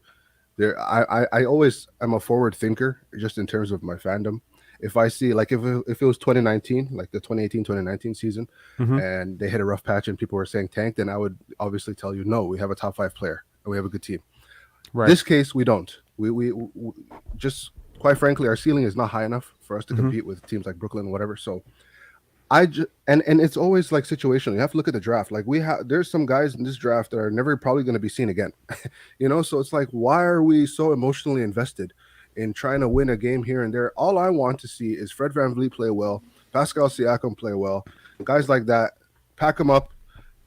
I always am a forward thinker just in terms of my fandom. If I see, like, if it was 2019, like the 2018-2019 season, and they hit a rough patch and people were saying tank, then I would obviously tell you, no, we have a top 5 player and we have a good team. Right. This case, we don't. We just, quite frankly, our ceiling is not high enough for us to compete with teams like Brooklyn, whatever. So and it's always like situational. You have to look at the draft. Like, there's some guys in this draft that are never probably going to be seen again. So it's like, why are we so emotionally invested in trying to win a game here and there? All I want to see is Fred VanVleet play well, Pascal Siakam play well, guys like that, pack them up,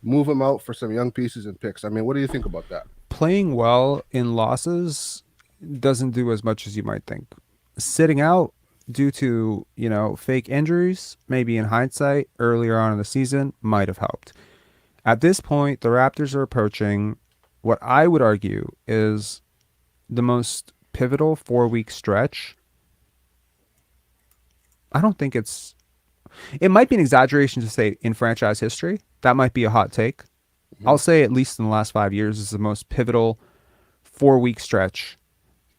move them out for some young pieces and picks. I mean, what do you think about that? Playing well in losses doesn't do as much as you might think. Sitting out due to, fake injuries, maybe in hindsight, earlier on in the season, might have helped. At this point, the Raptors are approaching what I would argue is the most pivotal 4-week stretch. I don't think it might be an exaggeration to say in franchise history. That might be a hot take. I'll say at least in the last 5 years is the most pivotal 4-week stretch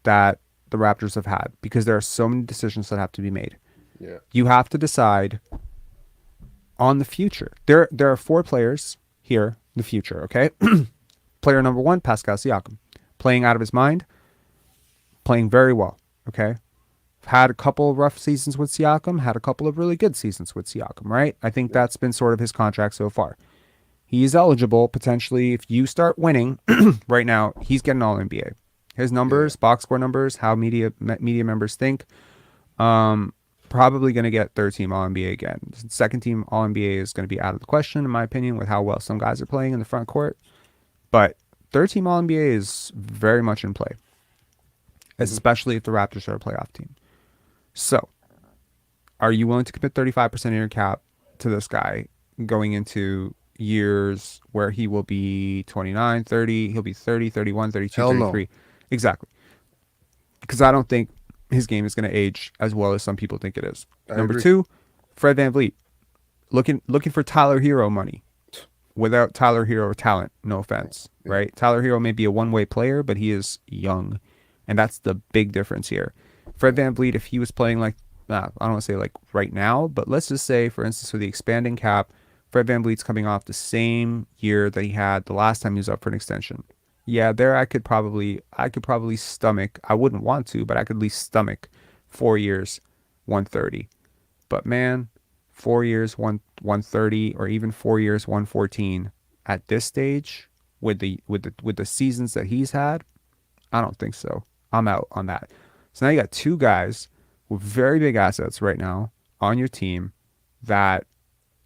that the Raptors have had, because there are so many decisions that have to be made. Yeah. You have to decide on the future. There are 4 players here in the future, okay? Player number 1, Pascal Siakam. Playing out of his mind, playing very well, okay? Had a couple of rough seasons with Siakam, had a couple of really good seasons with Siakam, right? I think that's been sort of his contract so far. He is eligible, potentially, if you start winning right now, he's getting all NBA. His numbers, box score numbers, how media members think, probably going to get 3rd-team All-NBA again. 2nd-team All-NBA is going to be out of the question, in my opinion, with how well some guys are playing in the front court. But 3rd-team All-NBA is very much in play, especially if the Raptors are a playoff team. So, are you willing to commit 35% of your cap to this guy going into years where he will be 29, 30, he'll be 30, 31, 32, Hell 33? No. Exactly. Because I don't think his game is going to age as well as some people think it is. Number 2, Fred VanVleet. Looking for Tyler Hero money without Tyler Hero talent. No offense, right? Tyler Hero may be a one-way player, but he is young. And that's the big difference here. Fred VanVleet, if he was playing like, I don't want to say like right now, but let's just say, for instance, with the expanding cap, Fred VanVleet's coming off the same year that he had the last time he was up for an extension. Yeah, there I could probably stomach, I wouldn't want to, but I could at least stomach 4 years, 130. But man, 4 years, 130, or even 4 years, 114 at this stage with the seasons that he's had, I don't think so. I'm out on that. So now you got 2 guys with very big assets right now on your team that,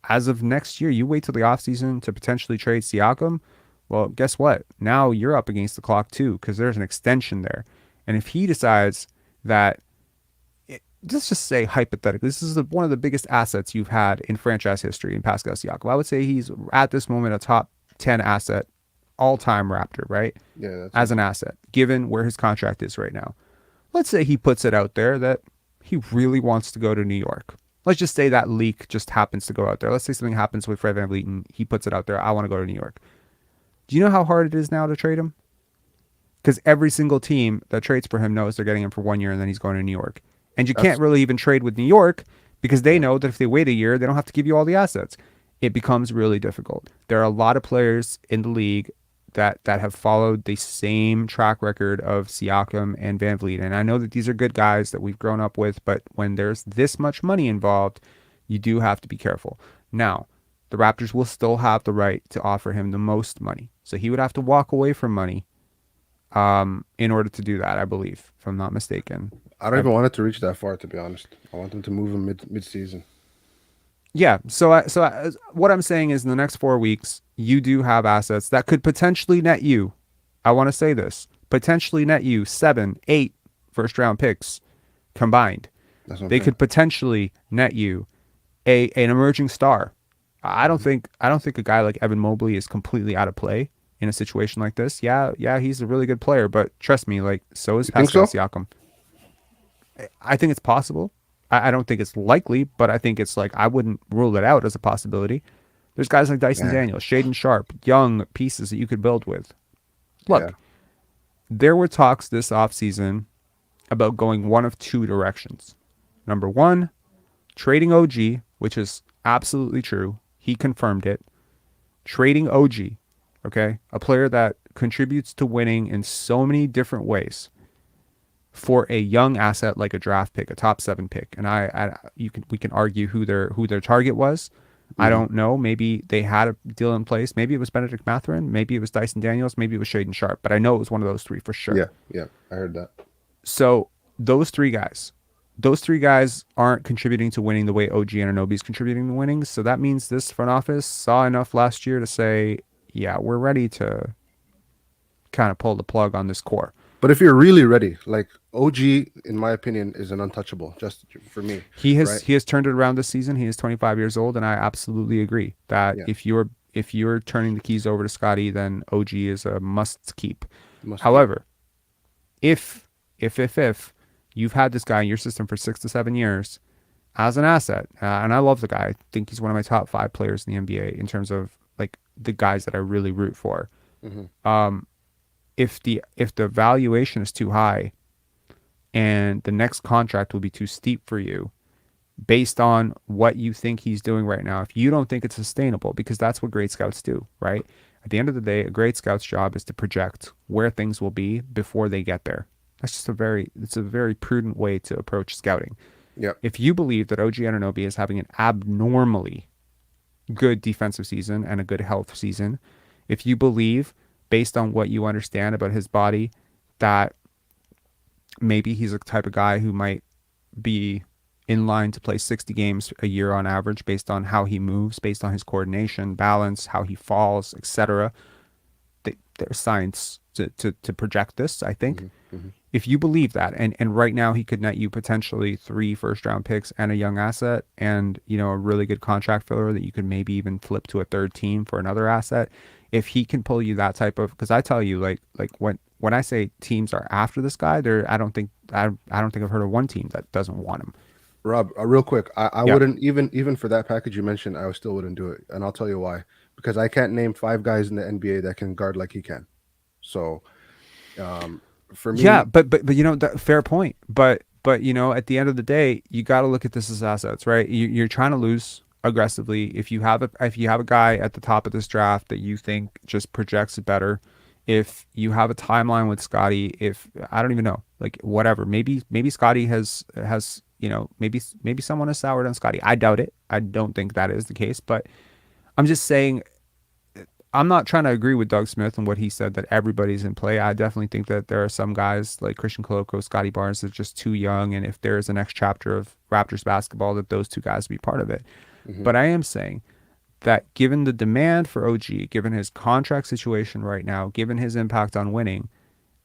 as of next year, you wait till the offseason to potentially trade Siakam. Well, guess what? Now you're up against the clock too, because there's an extension there. And if he decides that let's just say hypothetically, this is one of the biggest assets you've had in franchise history in Pascal Siakam. I would say he's at this moment a top 10 asset, all-time Raptor, right? Yeah, as an asset, given where his contract is right now. Let's say he puts it out there that he really wants to go to New York. Let's just say that leak just happens to go out there. Let's say something happens with Fred VanVleet and he puts it out there, I want to go to New York. Do you know how hard it is now to trade him? Because every single team that trades for him knows they're getting him for 1 year and then he's going to New York. And you can't really even trade with New York because they know that if they wait a year, they don't have to give you all the assets. It becomes really difficult. There are a lot of players in the league that have followed the same track record of Siakam and VanVleet. And I know that these are good guys that we've grown up with, but when there's this much money involved, you do have to be careful. Now, the Raptors will still have the right to offer him the most money. So he would have to walk away from money in order to do that, I believe, if I'm not mistaken. I don't even want it to reach that far, to be honest. I want them to move him mid-season. Yeah, so what I'm saying is in the next 4 weeks, you do have assets that could potentially net you, I want to say this, potentially net you 7, 8 first-round picks combined. They could potentially net you an emerging star. I don't think a guy like Evan Mobley is completely out of play in a situation like this. Yeah, he's a really good player, but trust me, like so is Pascal Siakam. I think it's possible. I don't think it's likely, but I think it's like I wouldn't rule it out as a possibility. There's guys like Dyson Daniels, Shaden Sharp, young pieces that you could build with. Look, there were talks this offseason about going one of two directions. Number one, trading OG, which is absolutely true. He confirmed it. Trading OG, okay, a player that contributes to winning in so many different ways, for a young asset like a draft pick, a top 7 pick. And we can argue who their target was. I don't know. Maybe they had a deal in place. Maybe it was Benedict Mathurin. Maybe it was Dyson Daniels. Maybe it was Shaden Sharp. But I know it was one of those three for sure. Yeah, I heard that. So those three guys aren't contributing to winning the way OG Anunoby is contributing to winning. So that means this front office saw enough last year to say, yeah, we're ready to kind of pull the plug on this core. But if you're really ready, like OG, in my opinion, is an untouchable, just for me. He has turned it around this season. He is 25 years old, and I absolutely agree that if you're turning the keys over to Scottie, then OG is a must keep. However, if you've had this guy in your system for 6 to 7 years as an asset, and I love the guy. I think he's one of my top 5 players in the NBA in terms of like the guys that I really root for. If the valuation is too high and the next contract will be too steep for you based on what you think he's doing right now, if you don't think it's sustainable, because that's what great scouts do, right? At the end of the day, a great scout's job is to project where things will be before they get there. That's just it's a very prudent way to approach scouting. Yeah. If you believe that OG Anunoby is having an abnormally good defensive season and a good health season, if you believe, based on what you understand about his body, that maybe he's a type of guy who might be in line to play 60 games a year on average based on how he moves, based on his coordination, balance, how he falls, etc. There's science to project this, I think. If you believe that, and right now he could net you potentially 3 first-round picks and a young asset and, a really good contract filler that you could maybe even flip to a third team for another asset. If he can pull you that type of, because I tell you, like when I say teams are after this guy, I don't think I've heard of one team that doesn't want him. Rob, real quick, I wouldn't even for that package you mentioned, I still wouldn't do it, and I'll tell you why. Because I can't name 5 guys in the NBA that can guard like he can. So, for me, but fair point. But at the end of the day, you got to look at this as assets, right? You're trying to lose aggressively. If you have a guy at the top of this draft that you think just projects better, if you have a timeline with Scottie, if I don't even know, like whatever, maybe Scottie has maybe someone has soured on Scottie. I doubt it. I don't think that is the case, but I'm just saying, I'm not trying to agree with Doug Smith and what he said that everybody's in play. I definitely think that there are some guys like Christian Koloko, Scottie Barnes that are just too young, and if there is a next chapter of Raptors basketball, that those two guys will be part of it. But I am saying that given the demand for OG, given his contract situation right now, given his impact on winning,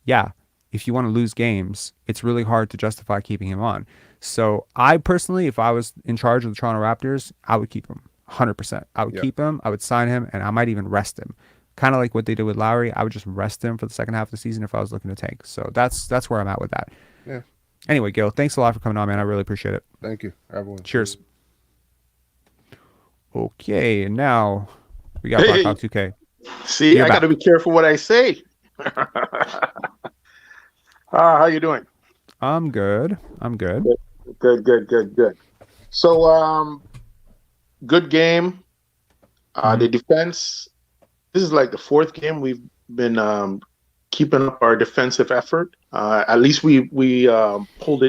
yeah, if you want to lose games, it's really hard to justify keeping him on. So I personally, if I was in charge of the Toronto Raptors, I would keep him 100%. I would keep him. I would sign him, and I might even rest him. Kind of like what they did with Lowry. I would just rest him for the second half of the season if I was looking to tank. So that's where I'm at with that. Yeah. Anyway, Gil, thanks a lot for coming on, man. I really appreciate it. Thank you, everyone. Cheers. Okay, and now we got Hey. Blackhawk 2K. See, You're I got to be careful what I say. How you doing? I'm good. Good. So, good game. The defense. This is like the fourth game we've been keeping up our defensive effort. At least we pulled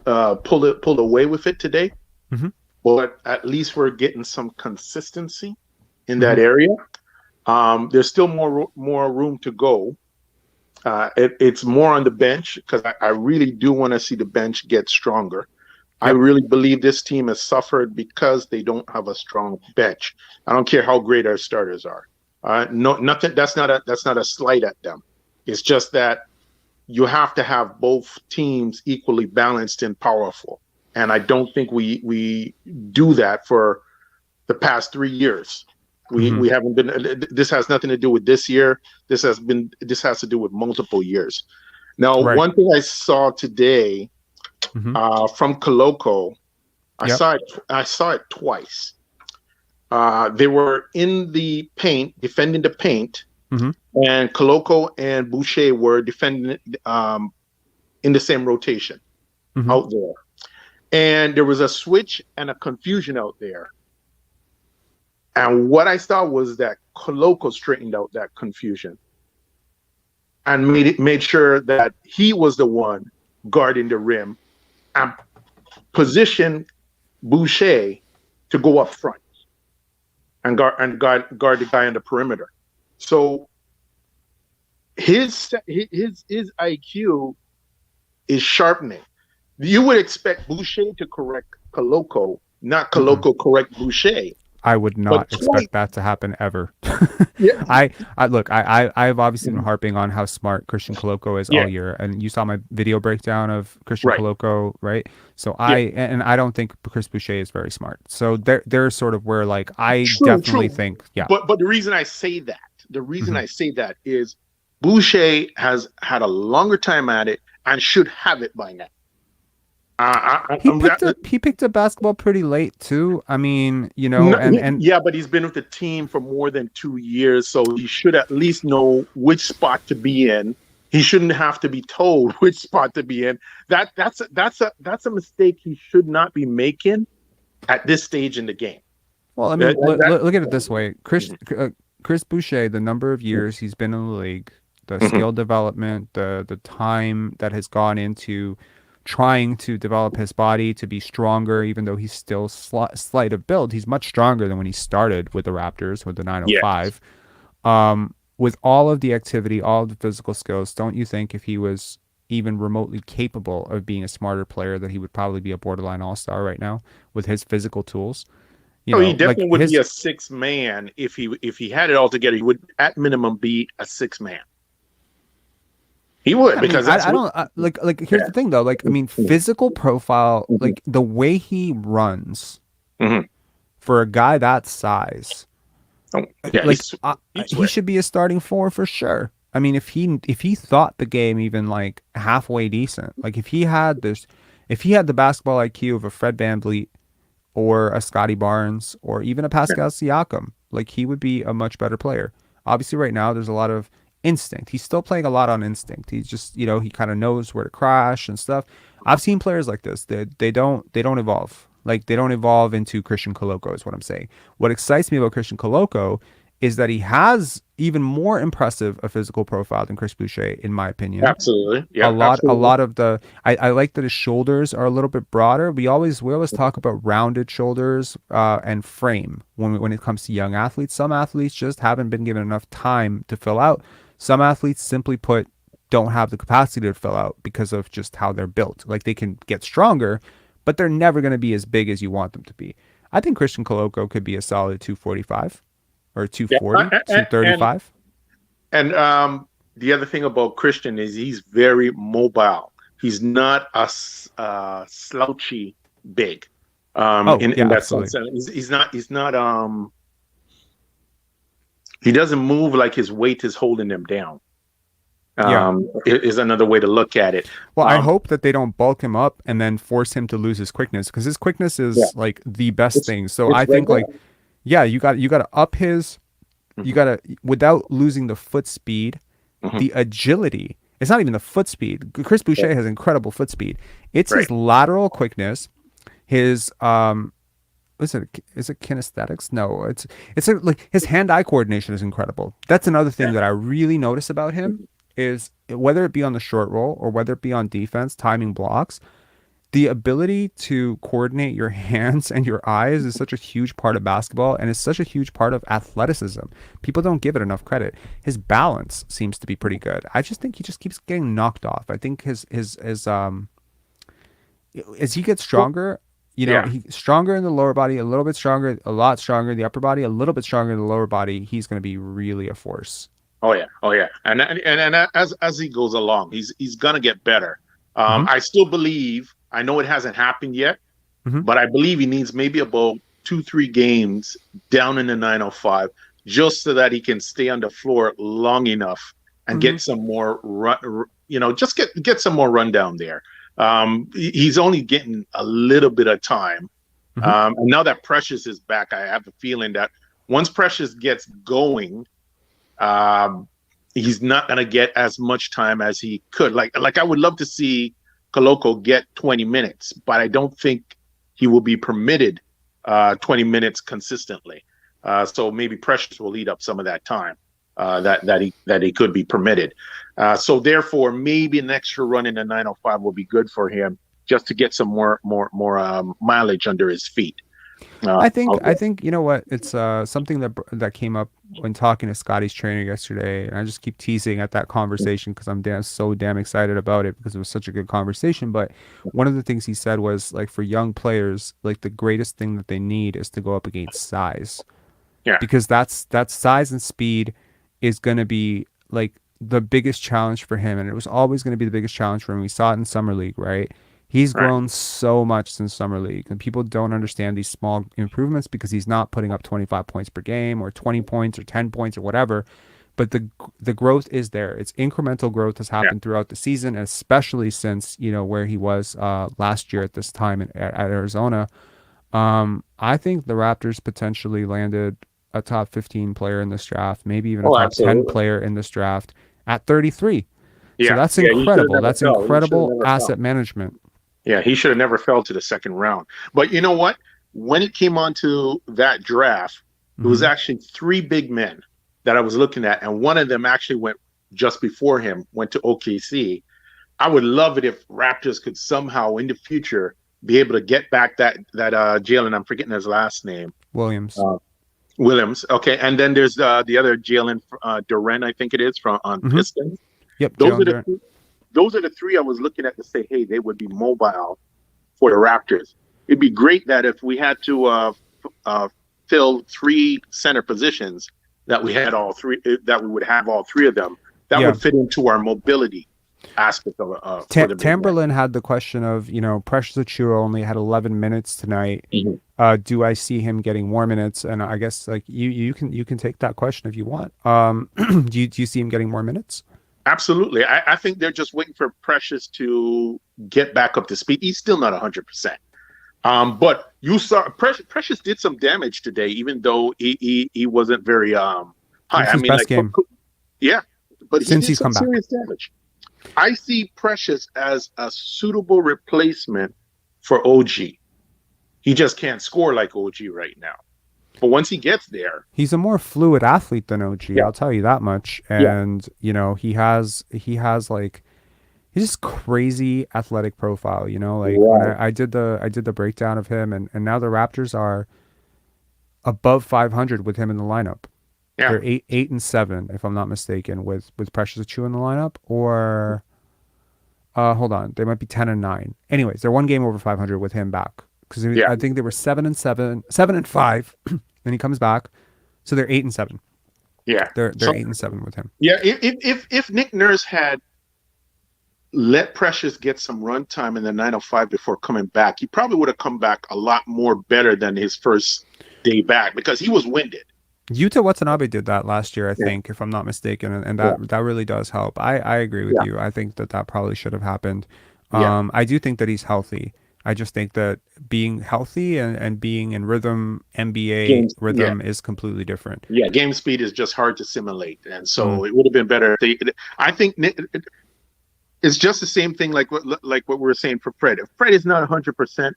away with it today. Mm-hmm. But at least we're getting some consistency in that area. There's still more room to go. It's more on the bench because I really do want to see the bench get stronger. I really believe this team has suffered because they don't have a strong bench. I don't care how great our starters are. Nothing. That's not a slight at them. It's just that you have to have both teams equally balanced and powerful. And I don't think we do that for the past 3 years. We haven't been. This has nothing to do with this year. This has to do with multiple years. Now, one thing I saw today from Koloko, I saw it twice. They were in the paint, defending the paint, and Koloko and Boucher were defending it in the same rotation out there. And there was a switch and a confusion out there. And what I saw was that Koloko straightened out that confusion and made sure that he was the one guarding the rim and positioned Boucher to go up front and guard the guy on the perimeter. So his IQ is sharpening. You would expect Boucher to correct Koloko, not Koloko correct Boucher. I would not expect that to happen ever. I've obviously been harping on how smart Christian Koloko is all year, and you saw my video breakdown of Christian Koloko, right? So I don't think Chris Boucher is very smart. So they're sort of where like I definitely think But the reason I say that, is Boucher has had a longer time at it and should have it by now. He picked up basketball pretty late too. I mean, but he's been with the team for more than 2 years, so he should at least know which spot to be in. He shouldn't have to be told which spot to be in. That's a mistake he should not be making at this stage in the game. Well, I mean, look at it this way: Chris Boucher, the number of years he's been in the league, the skill development, the time that has gone into trying to develop his body to be stronger, even though he's still slight of build. He's much stronger than when he started with the Raptors with the 905. With all of the activity, all of the physical skills, don't you think if he was even remotely capable of being a smarter player that he would probably be a borderline all-star right now with his physical tools? He definitely would be a sixth man if he had it all together. He would at minimum be a sixth man. He would, because here's the thing though, like, I mean, physical profile, like the way he runs for a guy that size, he should be a starting four for sure. I mean, if he thought the game even like halfway decent, like if he had the basketball IQ of a Fred VanVleet or a Scottie Barnes or even a Pascal Siakam, like he would be a much better player. Obviously right now there's a lot of instinct. He's still playing a lot on instinct. He's just, he kind of knows where to crash and stuff. I've seen players like this. They don't evolve. Like they don't evolve into Christian Koloko is what I'm saying. What excites me about Christian Koloko is that he has even more impressive a physical profile than Chris Boucher, in my opinion. Absolutely. Yeah. A lot of the I like that his shoulders are a little bit broader. We always talk about rounded shoulders and frame when it comes to young athletes. Some athletes just haven't been given enough time to fill out. Some athletes simply put don't have the capacity to fill out because of just how they're built. Like they can get stronger, but they're never going to be as big as you want them to be. I think Christian Koloko could be a solid 245 or 240, 235. And the other thing about Christian is he's very mobile. He's not a slouchy big. In that sense, he's not. He doesn't move like his weight is holding him down. Is another way to look at it. Well, I hope that they don't bulk him up and then force him to lose his quickness, because his quickness is like the best thing. So I think you got to up his, you got to, without losing the foot speed, the agility. It's not even the foot speed. Chris Boucher has incredible foot speed. It's his lateral quickness, his is it kinesthetics? No, it's like his hand-eye coordination is incredible. That's another thing that I really notice about him, is whether it be on the short roll or whether it be on defense, timing blocks, the ability to coordinate your hands and your eyes is such a huge part of basketball, and it's such a huge part of athleticism. People don't give it enough credit. His balance seems to be pretty good. I just think he just keeps getting knocked off. I think his as he gets stronger, he's stronger in the lower body, a little bit stronger, a lot stronger in the upper body, a little bit stronger in the lower body. He's going to be really a force. Oh yeah. And as he goes along, he's gonna get better. I still believe. I know it hasn't happened yet, but I believe he needs maybe about 2-3 games down in the 905, just so that he can stay on the floor long enough and get some more just get some more run down there. He's only getting a little bit of time, and now that Precious is back, I have a feeling that once Precious gets going, he's not going to get as much time as he could. Like I would love to see Koloko get 20 minutes, but I don't think he will be permitted 20 minutes consistently. So maybe Precious will eat up some of that time that he could be permitted. So therefore, maybe an extra run in the 905 will be good for him, just to get some more mileage under his feet. I think you know what, it's something that came up when talking to Scottie's trainer yesterday, and I just keep teasing at that conversation because I'm so damn excited about it, because it was such a good conversation. But one of the things he said was, like, for young players, like, the greatest thing that they need is to go up against size, because that's size and speed is going to be like the biggest challenge for him, and it was always going to be the biggest challenge for him. We saw it in summer league, right? He's grown so much since summer league, and people don't understand these small improvements because he's not putting up 25 points per game or 20 points or 10 points or whatever. But the growth is there. It's incremental growth has happened throughout the season, especially since, where he was last year at this time at Arizona. I think the Raptors potentially landed a top 15 player in this draft, maybe even a top 10 player in this draft at 33. So that's incredible. That's incredible asset management. Yeah, he should have never fell to the second round. But you know what? When it came onto that draft, it was actually 3 big men that I was looking at, and one of them actually went just before him, went to OKC. I would love it if Raptors could somehow in the future be able to get back that Jalen, I'm forgetting his last name. Williams. Okay. And then there's the other Jalen Duren, I think it is, on Pistons. Yep. Those are the 3 I was looking at to say, hey, they would be mobile for the Raptors. It'd be great that if we had to fill 3 center positions, that we had all 3, that we would have all 3 of them. That would fit into our mobility aspect of Tamberlin had the question of, Precious Achiuwa only had 11 minutes tonight. Do I see him getting more minutes? And I guess, like, you can take that question if you want. Do you see him getting more minutes? Absolutely. I think they're just waiting for Precious to get back up to speed. He's still not 100%. But you saw Precious did some damage today, even though he wasn't very high. His best game. But since he did some serious damage. I see Precious as a suitable replacement for OG. He just can't score like OG right now. But once he gets there, he's a more fluid athlete than OG. I'll tell you that much. And he has like, he's just crazy athletic profile. When I did the breakdown of him, and now the Raptors are above 500 with him in the lineup. They're 8-7, if I'm not mistaken, with Precious Achiuwa in the lineup. Or hold on, they might be 10-9. Anyways, they're one game over 500 with him back, because I think they were 7-5. Then he comes back, so they're 8-7. Yeah. They're So, 8-7 with him. yeah, if Nick Nurse had let Precious get some run time in the 905 before coming back, he probably would have come back a lot more better than his first day back because he was winded. Yuta Watanabe did that last year, I Yeah. think, if I'm not mistaken, and that really does help. I agree with you. I think that probably should have happened. Yeah. I do think that he's healthy. I just think that being healthy and being in rhythm, NBA rhythm, is completely different. Yeah, game speed is just hard to simulate, and so it would have been better if they. I think it's just the same thing like what we were saying for Fred. If Fred is not 100%,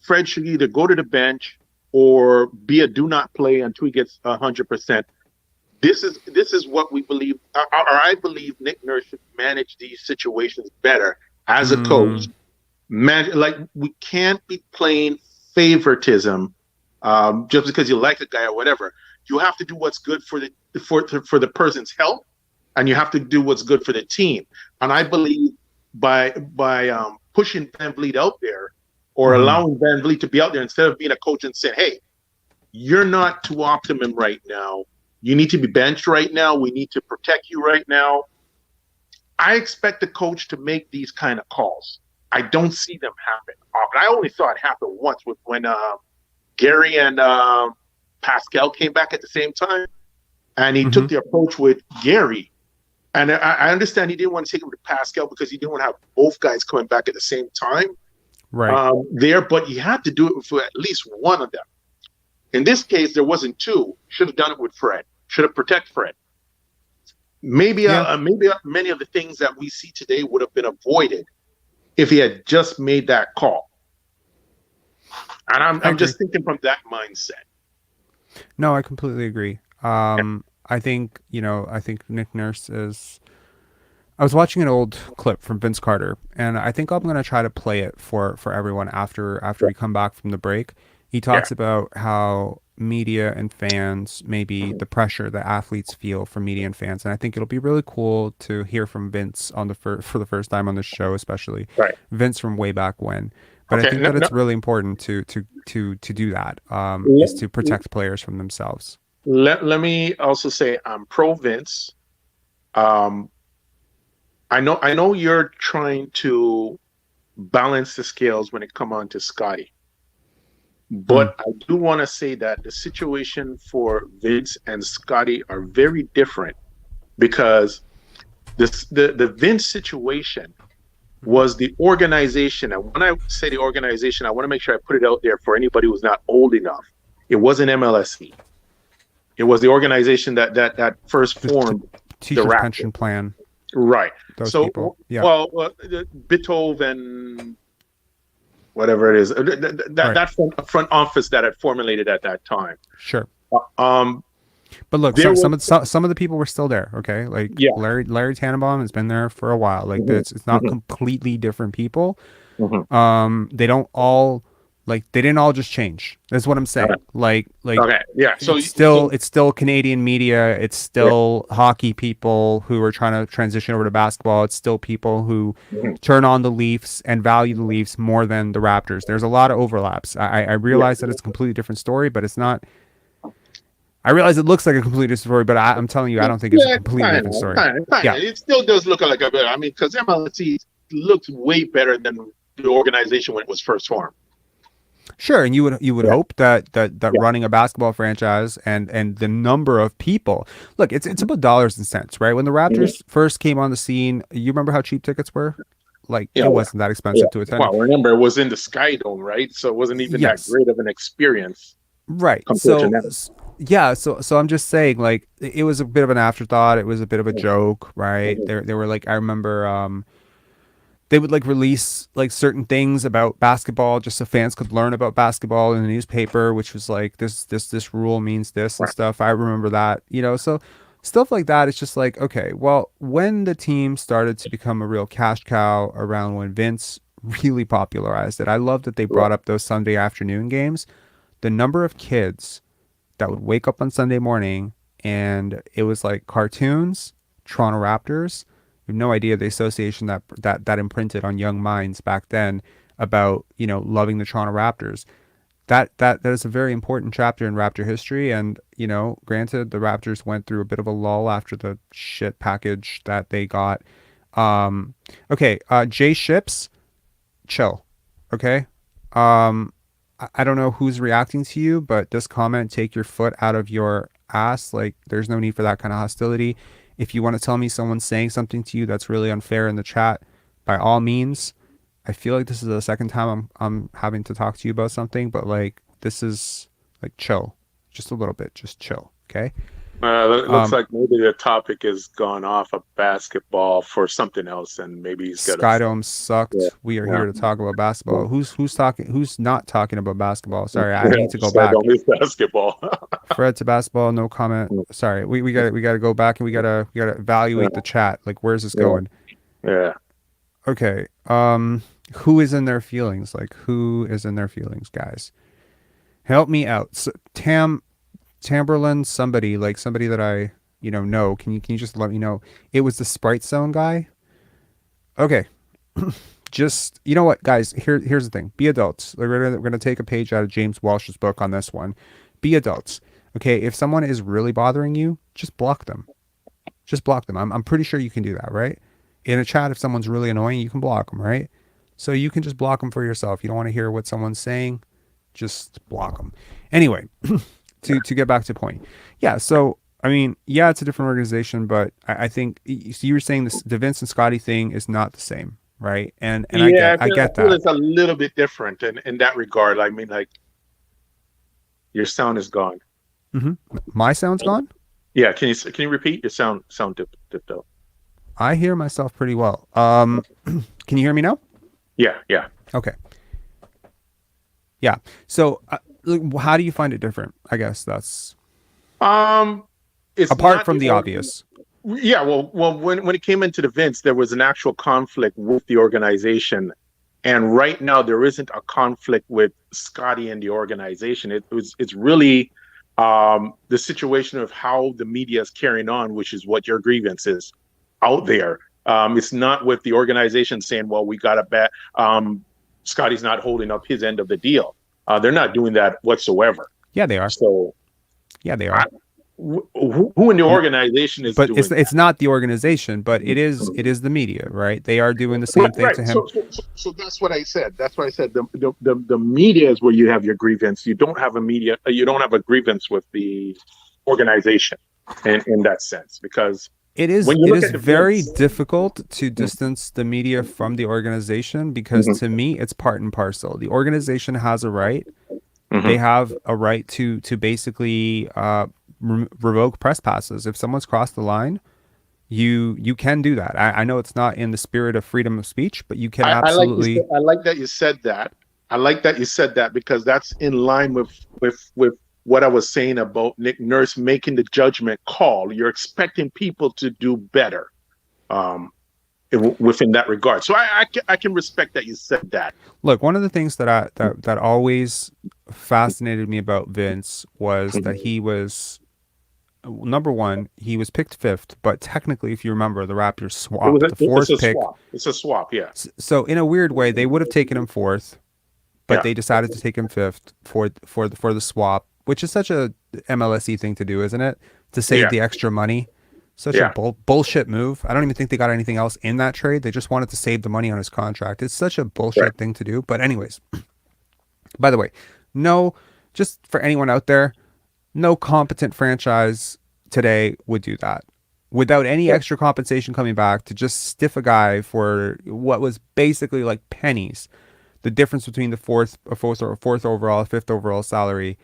Fred should either go to the bench or be a do not play until he gets 100%. This is what we believe, or I believe Nick Nurse should manage these situations better as a coach. Like, we can't be playing favoritism just because you like a guy or whatever. You have to do what's good for the person's health, and you have to do what's good for the team. And I believe by pushing VanVleet out there, or allowing VanVleet to be out there instead of being a coach and saying, hey, you're not to optimum right now. You need to be benched right now. We need to protect you right now. I expect the coach to make these kind of calls. I don't see them happen often. I only saw it happen once when Gary and Pascal came back at the same time, and he took the approach with Gary. And I understand he didn't want to take it with Pascal because he didn't want to have both guys coming back at the same time. Right. But you had to do it for at least one of them. In this case, there wasn't two. Should have done it with Fred. Should have protected Fred. Maybe many of the things that we see today would have been avoided if he had just made that call. And I'm just thinking from that mindset. No, I completely agree. I think Nick Nurse is. I was watching an old clip from Vince Carter, and I think I'm going to try to play it for everyone after we come back from the break. He talks about how media and fans, maybe the pressure that athletes feel from media and fans, and I think it'll be really cool to hear from Vince on for the first time on the show, especially Vince from way back when. But I think that it's really important to do that, is to protect players from themselves. Let me also say I'm pro Vince. I know you're trying to balance the scales when it comes on to Scottie. But I do want to say that the situation for Vince and Scottie are very different, because the Vince situation was the organization. And when I say the organization, I want to make sure I put it out there for anybody who's not old enough. It wasn't MLSE. It was the organization that first formed the Raptors. Pension plan. Right. Those people. Yeah. Well, Bitov and whatever it is, that front office that had formulated at that time. Sure. But look, some of the people were still there. Okay, like Larry Tannenbaum has been there for a while. Like it's not completely different people. They don't all they didn't all just change. That's what I'm saying. Like okay, yeah. So it's still Canadian media. It's still hockey people who are trying to transition over to basketball. It's still people who turn on the Leafs and value the Leafs more than the Raptors. There's a lot of overlaps. I realize that it's a completely different story, but it's not. I realize it looks like a completely different story, but I'm telling you, I don't think it's a completely different story. Yeah, it still does look like a bit. I mean, because MLSE looked way better than the organization when it was first formed. Sure, and you would hope that running a basketball franchise and the number of people. Look, it's about dollars and cents, right? When the Raptors first came on the scene, you remember how cheap tickets were? Like it wasn't that expensive to attend. Well, remember it was in the Sky Dome, right? So it wasn't even that great of an experience. Right. So I'm just saying, like, it was a bit of an afterthought. It was a bit of a joke, right? They were like, I remember they would like release like certain things about basketball just so fans could learn about basketball in the newspaper, which was like this rule means this and stuff. I remember that, so stuff like that. It's just like, okay, well, when the team started to become a real cash cow around when Vince really popularized it, I love that they brought up those Sunday afternoon games. The number of kids that would wake up on Sunday morning and it was like cartoons, Toronto Raptors. You have no idea the association that imprinted on young minds back then about, loving the Toronto Raptors. that is a very important chapter in Raptor history. And, you know, granted, the Raptors went through a bit of a lull after the shit package that they got. Okay, Jay Ships, chill. Okay. I don't know who's reacting to you, but this comment, take your foot out of your ass. Like, there's no need for that kind of hostility. If you want to tell me someone's saying something to you that's really unfair in the chat, by all means. I feel like this is the second time I'm having to talk to you about something, but like, this is like, chill, just a little bit, just chill. Okay. It looks like maybe the topic has gone off of basketball for something else, and maybe he's got Skydome sucked. Yeah. We are here to talk about basketball. Who's talking? Who's not talking about basketball? Sorry, I need to go back. Basketball. Fred to basketball, no comment. Sorry, we gotta go back and we gotta evaluate the chat. Like, where's this going? Yeah. Okay. Who is in their feelings? Like, who is in their feelings, guys? Help me out. So, Tamberlin, somebody that I know. Can you just let me know? It was the Sprite Zone guy. Okay. Just, you know what, guys? Here's the thing. Be adults. We're gonna take a page out of James Walsh's book on this one. Be adults. Okay. If someone is really bothering you, just block them. Just block them. I'm pretty sure you can do that, right? In a chat, if someone's really annoying, you can block them, right? So you can just block them for yourself. You don't want to hear what someone's saying, just block them. Anyway, to get back to the point. Yeah, so, I mean, yeah, it's a different organization, but I think, so you were saying the Vince and Scottie thing is not the same, right? And yeah, I get I feel that. it's a little bit different in that regard. I mean, like, your sound is gone. Mm-hmm. My sound's gone? Yeah, can you repeat? Your sound dipped out. I hear myself pretty well. Can you hear me now? Yeah. Okay. Yeah. So, how do you find it different? I guess that's. It's apart from the obvious. Yeah. Well, when it came into the Vince, there was an actual conflict with the organization, and right now there isn't a conflict with Scottie and the organization. It's really the situation of how the media is carrying on, which is what your grievance is out there. It's not with the organization saying, well, we got a bet. Scottie's not holding up his end of the deal. They're not doing that whatsoever. Yeah, they are. So, yeah, they are. Who in the organization is? But doing it's not the organization, but it is the media, right? They are doing the same thing to him. So that's what I said. That's what I said. The media is where you have your grievance. You don't have a grievance with the organization in that sense, because it is very difficult to distance the media from the organization, because to me it's part and parcel. The organization has a right. They have a right to basically revoke press passes. If someone's crossed the line, you can do that. I know it's not in the spirit of freedom of speech, but you can absolutely. I like that you said that. I like that you said that, because that's in line with what I was saying about Nick Nurse making the judgment call. You're expecting people to do better within that regard. So I can respect that you said that. Look, one of the things that always fascinated me about Vince was that he was, number one, he was picked 5th, but technically, if you remember, the Raptors swapped the 4th pick. It's a swap, yeah. So in a weird way, they would have taken him 4th, but they decided to take him 5th for the swap, which is such a MLSE thing to do, isn't it? To save the extra money. Such a bullshit move. I don't even think they got anything else in that trade. They just wanted to save the money on his contract. It's such a bullshit thing to do. But anyways, by the way, just for anyone out there, no competent franchise today would do that without any extra compensation coming back, to just stiff a guy for what was basically like pennies. The difference between the fourth overall, 5th overall salary.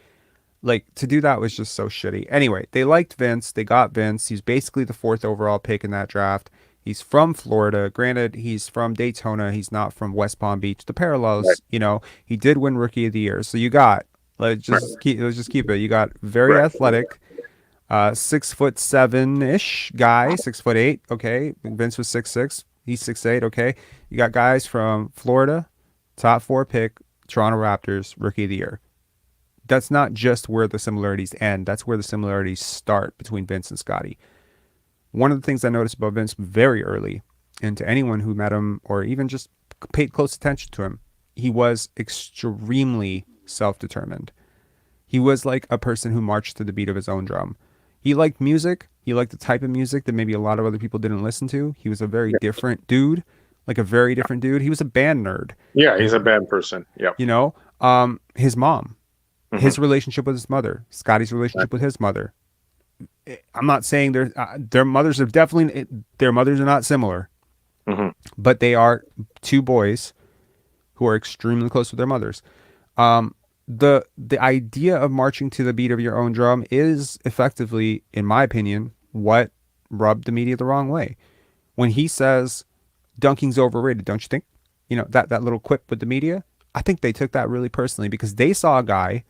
Like, to do that was just so shitty. Anyway, they liked Vince. They got Vince. He's basically the 4th overall pick in that draft. He's from Florida. Granted, he's from Daytona. He's not from West Palm Beach. The parallels, he did win Rookie of the Year. So you got, let's just keep it. You got very athletic, 6'7" guy, 6'8". Okay, Vince was 6'6". He's 6'8". Okay, you got guys from Florida, top 4 pick, Toronto Raptors, Rookie of the Year. That's not just where the similarities end. That's where the similarities start between Vince and Scottie. One of the things I noticed about Vince very early, and to anyone who met him or even just paid close attention to him, he was extremely self-determined. He was like a person who marched to the beat of his own drum. He liked music. He liked the type of music that maybe a lot of other people didn't listen to. He was a very different dude, like a very different dude. He was a band nerd. Yeah, he's a band person. Yeah. You know, his mom, his relationship with his mother, Scottie's relationship with his mother. I'm not saying their mothers are definitely, their mothers are not similar, but they are two boys who are extremely close with their mothers. The idea of marching to the beat of your own drum is effectively, in my opinion, what rubbed the media the wrong way. When he says dunking's overrated, don't you think? You know, that little quip with the media, I think they took that really personally because they saw a guy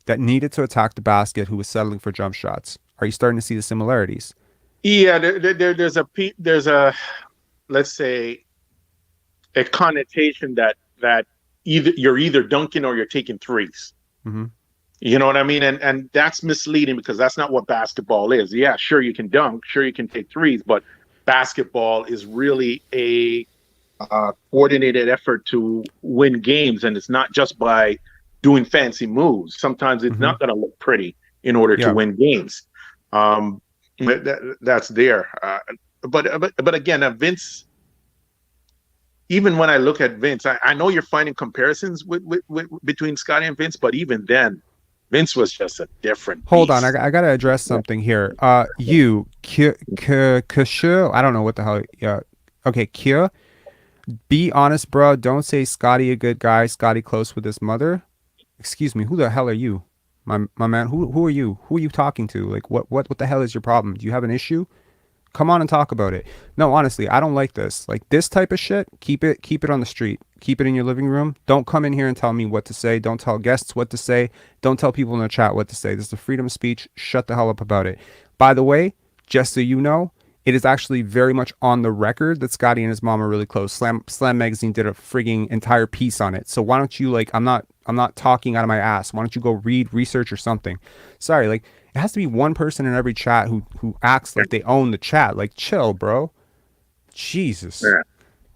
that needed to attack the basket who was settling for jump shots. Are you starting to see the similarities? Yeah, there's a let's say a connotation that you're either dunking or you're taking threes. You know what I mean? And that's misleading because that's not what basketball is. Yeah, sure you can dunk, sure you can take threes, but basketball is really a coordinated effort to win games, and it's not just by doing fancy moves. Sometimes it's not going to look pretty in order to win games. That's there. But again, Vince. Even when I look at Vince, I know you're finding comparisons with between Scottie and Vince, but even then, Vince was just a different beast. Hold on, I got to address something here. I don't know what the hell. Okay, Kyo. Be honest, bro. Don't say Scottie a good guy. Scottie close with his mother. Excuse me. Who the hell are you, my man? Who are you? Who are you talking to? Like, what the hell is your problem? Do you have an issue? Come on and talk about it. No, honestly, I don't like this. Like this type of shit, keep it on the street. Keep it in your living room. Don't come in here and tell me what to say. Don't tell guests what to say. Don't tell people in the chat what to say. This is the freedom of speech. Shut the hell up about it. By the way, just so you know, it is actually very much on the record that Scottie and his mom are really close. Slam Magazine did a frigging entire piece on it. So why don't you, like, I'm not talking out of my ass. Why don't you go read, research or something? Sorry, like, it has to be one person in every chat who acts like they own the chat. Like, chill, bro. Jesus. Yeah.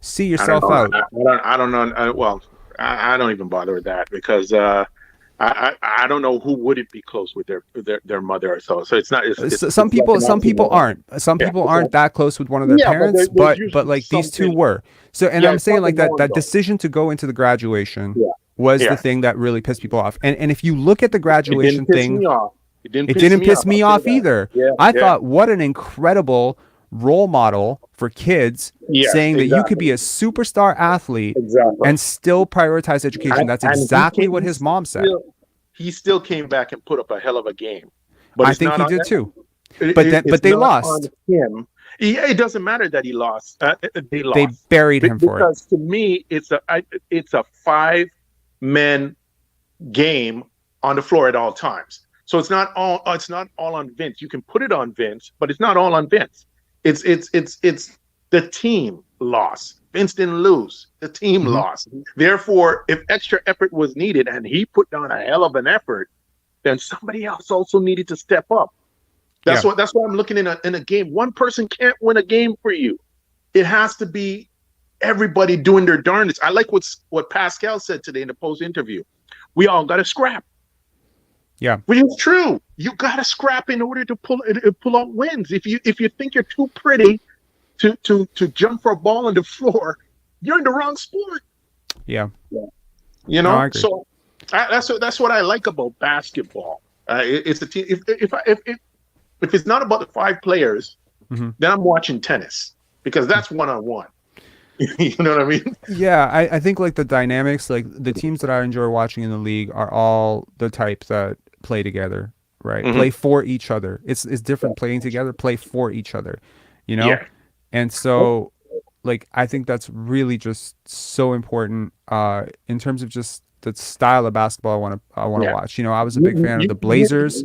See yourself out. I don't know. Well, I don't even bother with that because I don't know who wouldn't be close with their mother or so. So it's not. Some people aren't. Some people aren't that close with one of their parents, but like these two were. So, and I'm saying like that decision to go into the graduation was the thing that really pissed people off. And if you look at the graduation thing. It didn't piss me off either. I thought, what an incredible role model for kids, saying that you could be a superstar athlete and still prioritize education. That's exactly what his mom said. He still came back and put up a hell of a game. But I think he did too. But they lost. Him. Yeah, it doesn't matter that he lost. They lost. They buried him for it. Because to me, it's a 5-man game on the floor at all times. So it's not all on Vince. You can put it on Vince, but it's not all on Vince. It's the team lost. Vince didn't lose. The team lost. Therefore, if extra effort was needed and he put down a hell of an effort, then somebody else also needed to step up. That's what I'm looking in a game. One person can't win a game for you. It has to be everybody doing their darndest. I like what Pascal said today in the post interview. We all got to scrap. Yeah, which is true. You got to scrap in order to pull out wins. If you think you're too pretty to jump for a ball on the floor, you're in the wrong sport. Yeah. You know. No, so that's what I like about basketball. It's the team. If it's not about the 5 players, then I'm watching tennis because that's 1-on-1. You know what I mean? Yeah, I think like the dynamics, like the teams that I enjoy watching in the league are all the type that play together, right? Play for each other. It's different playing together, play for each other, you know? Yeah. And so like I think that's really just so important in terms of just the style of basketball I want to watch. You know, I was a big fan of the Blazers.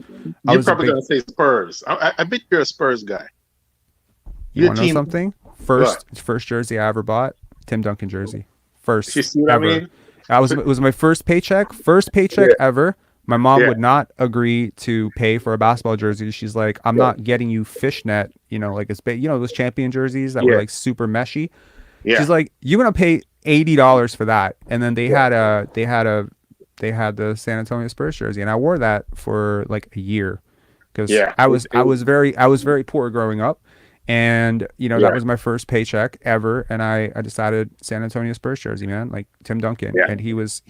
You're probably gonna say Spurs. I bet you're a Spurs guy. You want to know something? First jersey I ever bought, Tim Duncan jersey. First you see what ever. I mean? It was my first paycheck ever. My mom would not agree to pay for a basketball jersey. She's like, I'm not getting you fishnet, you know, like those champion jerseys that were like super meshy. Yeah. She's like, you're gonna pay $80 for that. And then they had a they had the San Antonio Spurs jersey, and I wore that for like a year because Yeah, I was very poor growing up, and Yeah. that was my first paycheck ever, and I decided San Antonio Spurs jersey, man, like Tim Duncan, Yeah. and he was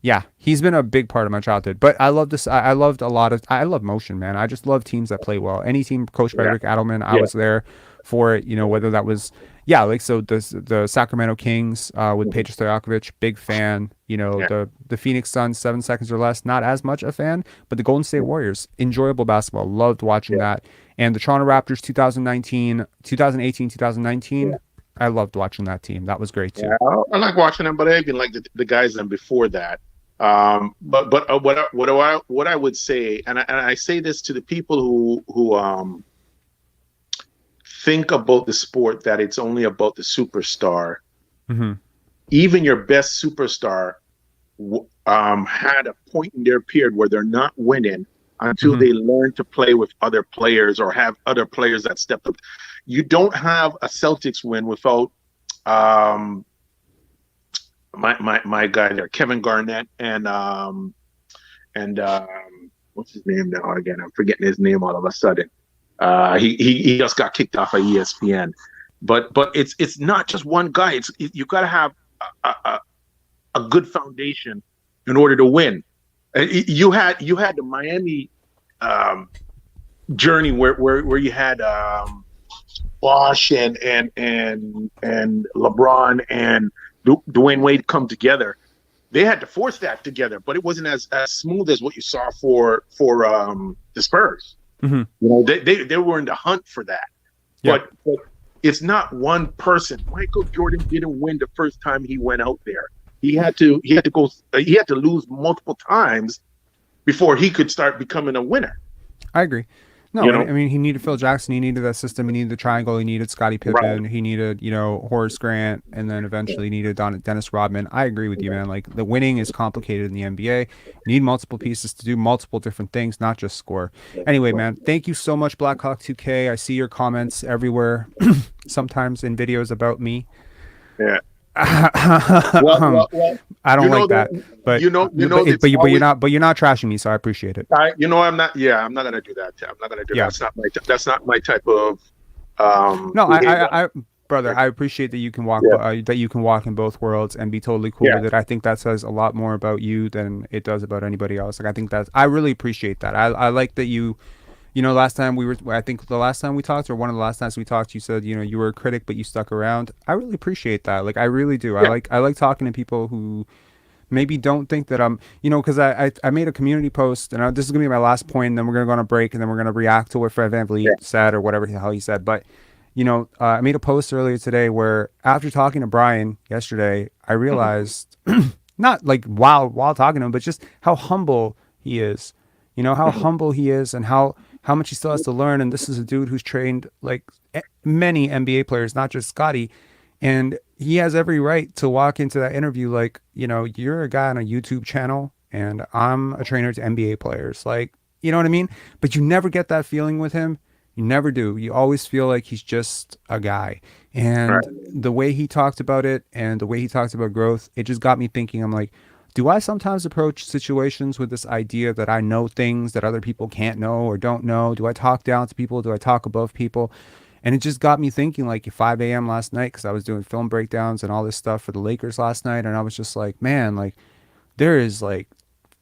yeah, he's been a big part of my childhood. But I love this. I loved I love motion, man. I just love teams that play well. Any team coached by Yeah. Rick Adelman, I Yeah. was there for it. Whether that was like so the Sacramento Kings with Peja Stojakovic, big fan. Yeah. The Phoenix Suns, 7 seconds or less, not as much a fan. But the Golden State Warriors, enjoyable basketball, loved watching that. And the Toronto Raptors, 2018, 2019. I loved watching that team. That was great too. Yeah, I like watching them, but I even like the guys then before that. But what I would say, and I say this to the people who think about the sport that it's only about the superstar. Mm-hmm. Even your best superstar had a point in their period where they're not winning until they learn to play with other players or have other players that step up. You don't have a Celtics win without my guy there, Kevin Garnett, and what's his name now? Again, I'm forgetting his name all of a sudden. He just got kicked off of ESPN. But it's not just one guy. You got to have a good foundation in order to win. You had the Miami journey where you had Bosh and LeBron and Dwayne Wade come together. They had to force that together, but it wasn't as smooth as what you saw for the Spurs. Mm-hmm. They were in the hunt for that. Yeah. But it's not one person. Michael Jordan didn't win the first time he went out there. He had to lose multiple times before he could start becoming a winner. I agree. No, I mean, he needed Phil Jackson. He needed that system. He needed the triangle. He needed Scottie Pippen. Right. He needed, Horace Grant, and then eventually needed Dennis Rodman. I agree with you, man. Like, the winning is complicated in the NBA. You need multiple pieces to do multiple different things, not just score. Anyway, man, thank you so much, Blackhawk 2K. I see your comments everywhere, sometimes in videos about me. Yeah. Well, I don't like that, but you're not trashing me, so I appreciate it. I'm not. Yeah, I'm not gonna do that. I'm not gonna do that. That's not my type of. No, I brother, I appreciate that you can walk in both worlds and be totally cool with it. I think that says a lot more about you than it does about anybody else. Like, I really appreciate that. I like that you. Last time I think the last time we talked, or one of the last times we talked, you said, you were a critic, but you stuck around. I really appreciate that. Like, I really do. Yeah. I like talking to people who maybe don't think that I'm, because I made a community post, and this is going to be my last point, and then we're going to go on a break, and then we're going to react to what Fred VanVleet said or whatever the hell he said. But, I made a post earlier today where after talking to Brian yesterday, I realized, not like while talking to him, but just how humble he is. How humble he is, and how much he still has to learn. And this is a dude who's trained like many NBA players, not just Scottie. And he has every right to walk into that interview like, you're a guy on a YouTube channel and I'm a trainer to NBA players. Like, you know what I mean? But you never get that feeling with him. You never do. You always feel like he's just a guy. And the way he talked about it and the way he talks about growth, it just got me thinking. I'm like, do I sometimes approach situations with this idea that I know things that other people can't know or don't know? Do I talk down to people? Do I talk above people? And it just got me thinking, like, at 5 a.m. last night, because I was doing film breakdowns and all this stuff for the Lakers last night. And I was just like, man, like, there is like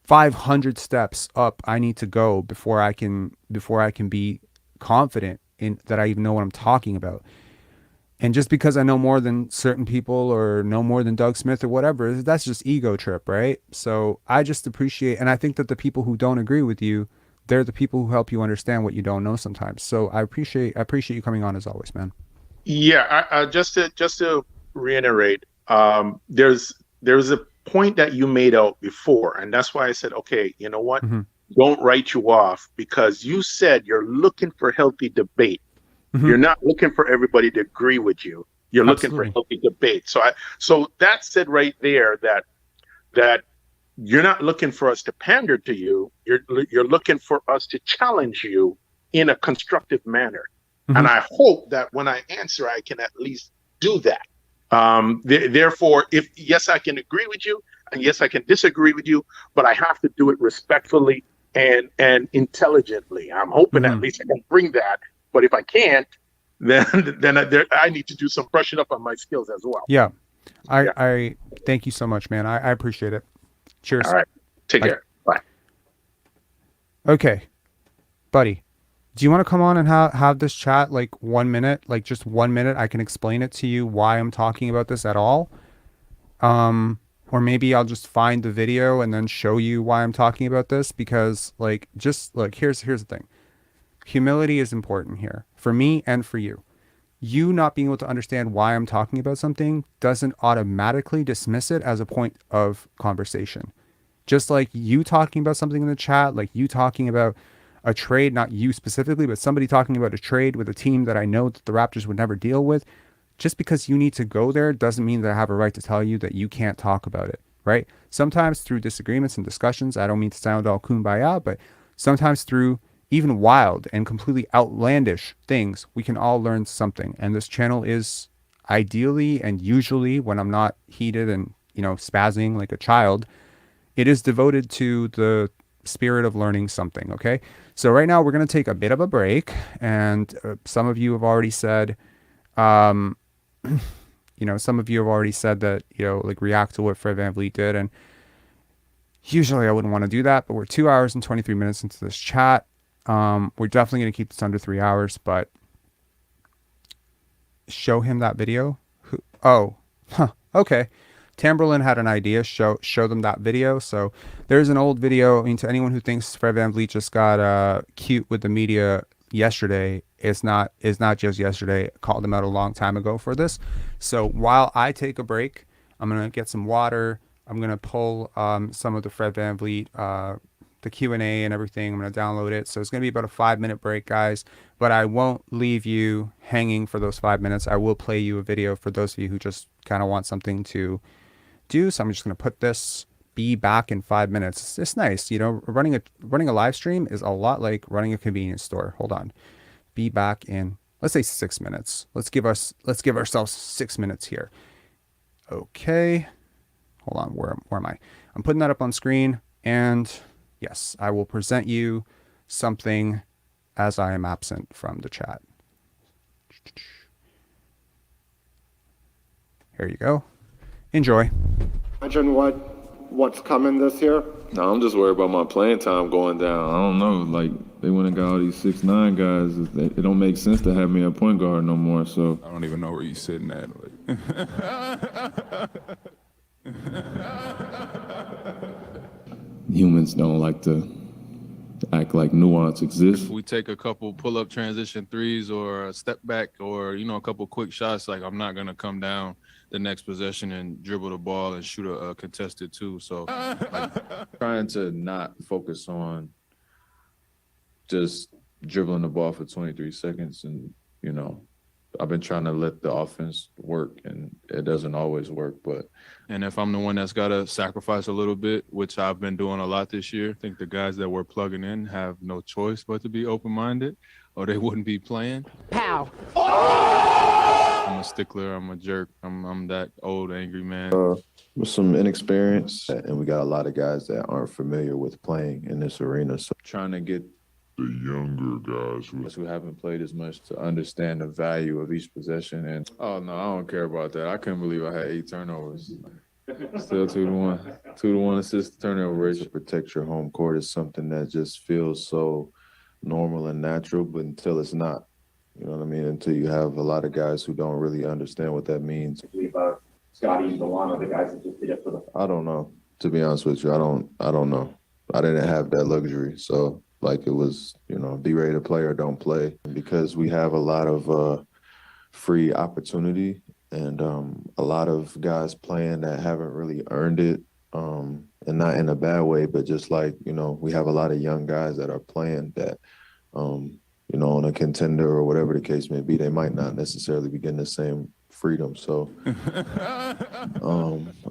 500 steps up I need to go before I can be confident in that I even know what I'm talking about. And just because I know more than certain people or know more than Doug Smith or whatever, that's just ego trip, right? So I just appreciate, and I think that the people who don't agree with you, they're the people who help you understand what you don't know sometimes. So I appreciate you coming on as always, man. Yeah, just to reiterate, there's a point that you made out before, and that's why I said, okay, you know what? Mm-hmm. Don't write you off, because you said you're looking for healthy debate. Mm-hmm. You're not looking for everybody to agree with you. You're looking for healthy debate. So that said right there that you're not looking for us to pander to you. You're looking for us to challenge you in a constructive manner. Mm-hmm. And I hope that when I answer, I can at least do that. Therefore, if yes, I can agree with you, and yes, I can disagree with you, but I have to do it respectfully and intelligently. I'm hoping at least I can bring that. But if I can't, then I need to do some brushing up on my skills as well. Yeah. I thank you so much, man. I appreciate it. Cheers. All right. Take care. Bye. Okay. Buddy, do you want to come on and have this chat like 1 minute, like just 1 minute? I can explain it to you why I'm talking about this at all. Or maybe I'll just find the video and then show you why I'm talking about this, because like, just look, here's the thing. Humility is important here for me and for you. You not being able to understand why I'm talking about something doesn't automatically dismiss it as a point of conversation. Just like you talking about something in the chat, like you talking about a trade, not you specifically, but somebody talking about a trade with a team that I know that the Raptors would never deal with. Just because you need to go there doesn't mean that I have a right to tell you that you can't talk about it, right? Sometimes through disagreements and discussions, I don't mean to sound all kumbaya, but sometimes through even wild and completely outlandish things, we can all learn something. And this channel is ideally and usually, when I'm not heated and, spazzing like a child, it is devoted to the spirit of learning something. Okay. So right now we're going to take a bit of a break, and some of you have already said, some of you have already said that, like react to what Fred VanVleet did. And usually I wouldn't want to do that, but we're 2 hours and 23 minutes into this chat. We're definitely going to keep this under 3 hours, but show him that video. Okay. Tamberlin had an idea. Show them that video. So there's an old video. I mean, to anyone who thinks Fred VanVleet just got cute with the media yesterday, it's not just yesterday. I called him out a long time ago for this. So while I take a break, I'm gonna get some water. I'm gonna pull some of the Fred VanVleet the Q&A and everything. I'm going to download it. So it's going to be about a 5-minute break, guys, but I won't leave you hanging for those 5 minutes. I will play you a video for those of you who just kind of want something to do. So I'm just going to put this, be back in 5 minutes. It's nice. Running a live stream is a lot like running a convenience store. Hold on. Be back in, let's say 6 minutes. Let's give ourselves 6 minutes here. Okay. Hold on. Where am I? I'm putting that up on screen, and yes, I will present you something as I am absent from the chat. Here you go. Enjoy. Imagine what's coming this year. No, I'm just worried about my playing time going down. I don't know. Like, they went and got all these 6'9" guys. It don't make sense to have me a point guard no more. So I don't even know where you're sitting at. Humans don't like to act like nuance exists. If we take a couple pull-up transition threes or a step back or, a couple quick shots, like I'm not going to come down the next possession and dribble the ball and shoot a contested two. So trying to not focus on just dribbling the ball for 23 seconds and, I've been trying to let the offense work, and it doesn't always work. And if I'm the one that's got to sacrifice a little bit, which I've been doing a lot this year, I think the guys that we're plugging in have no choice but to be open-minded, or they wouldn't be playing. Pow! I'm a stickler. I'm a jerk. I'm that old angry man. With some inexperience, and we got a lot of guys that aren't familiar with playing in this arena. So trying to get the younger guys who haven't played as much to understand the value of each possession. And oh no, I don't care about that. I couldn't believe I had 8 turnovers. Still 2-1, 2-1 assist turnover ratio. Protect your home court is something that just feels so normal and natural, but until it's not, you know what I mean? Until you have a lot of guys who don't really understand what that means. Scottie and Delano, the guys that just did it for the. I don't know. To be honest with you, I don't know. I didn't have that luxury, so. Like it was, be ready to play or don't play, because we have a lot of free opportunity and a lot of guys playing that haven't really earned it, and not in a bad way, but just like, we have a lot of young guys that are playing that, on a contender or whatever the case may be, they might not necessarily be getting the same freedom. So,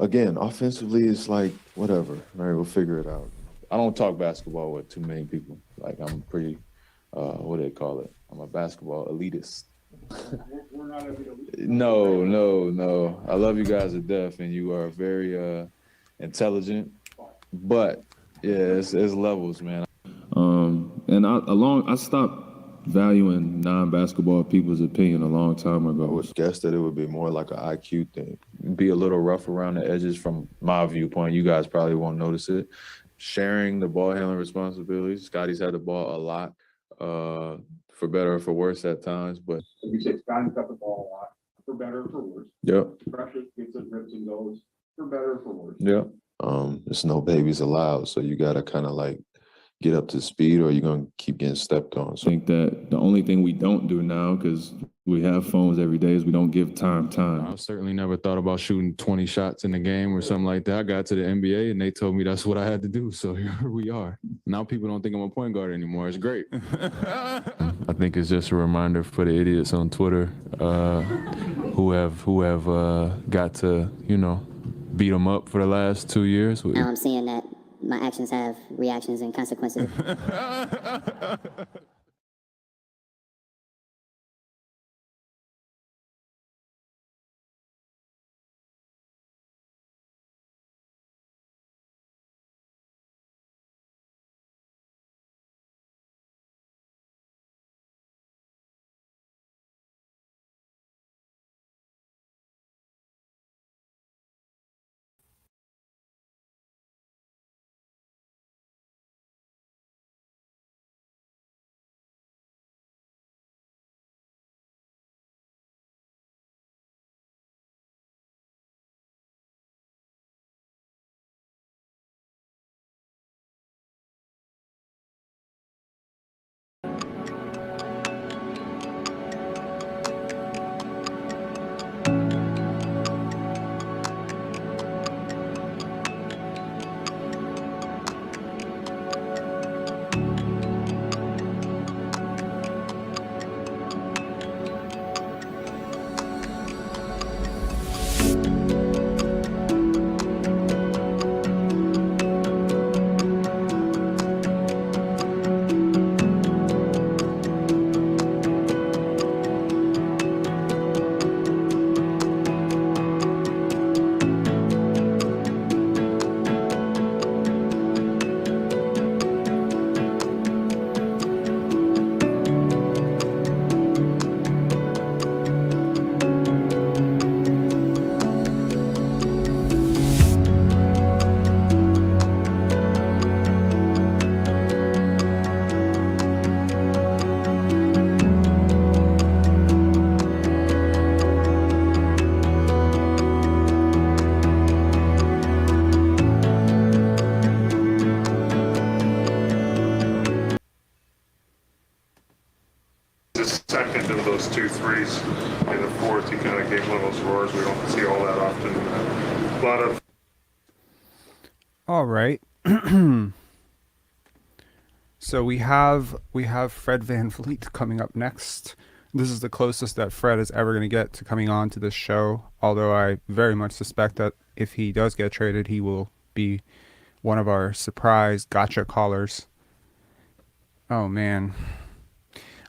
again, offensively, it's like, whatever, all right, we'll figure it out. I don't talk basketball with too many people. Like I'm pretty, what do they call it? I'm a basketball elitist. No. I love you guys to death, and you are very intelligent. But yeah, it's levels, man. And I stopped valuing non-basketball people's opinion a long time ago. I would guess that it would be more like an IQ thing. Be a little rough around the edges from my viewpoint. You guys probably won't notice it. Sharing the ball handling responsibilities. Scottie's had the ball a lot, for better or for worse at times. But You say Scottie's got the ball a lot, for better or for worse. yep, Precious gets it, rips and goes, for better or for worse. yep. There's no babies allowed, so you gotta kind of like get up to speed, or you're gonna keep getting stepped on. So I think that the only thing we don't do now, because we have phones every day, is we don't give time. I've certainly never thought about shooting 20 shots in a game or something like that. I got to the NBA and they told me that's what I had to do. So here we are. Now people don't think I'm a point guard anymore. It's great. I think it's just a reminder for the idiots on Twitter who have got to, beat them up for the last 2 years. Now I'm seeing that my actions have reactions and consequences. Second of those 2 threes in the fourth, he kind of gave one of those roars we don't see all that often. A lot of. All right. So we have Fred VanVleet coming up next. This is the closest that Fred is ever going to get to coming on to this show, although I very much suspect that if he does get traded, he will be one of our surprise gotcha callers. Oh, man.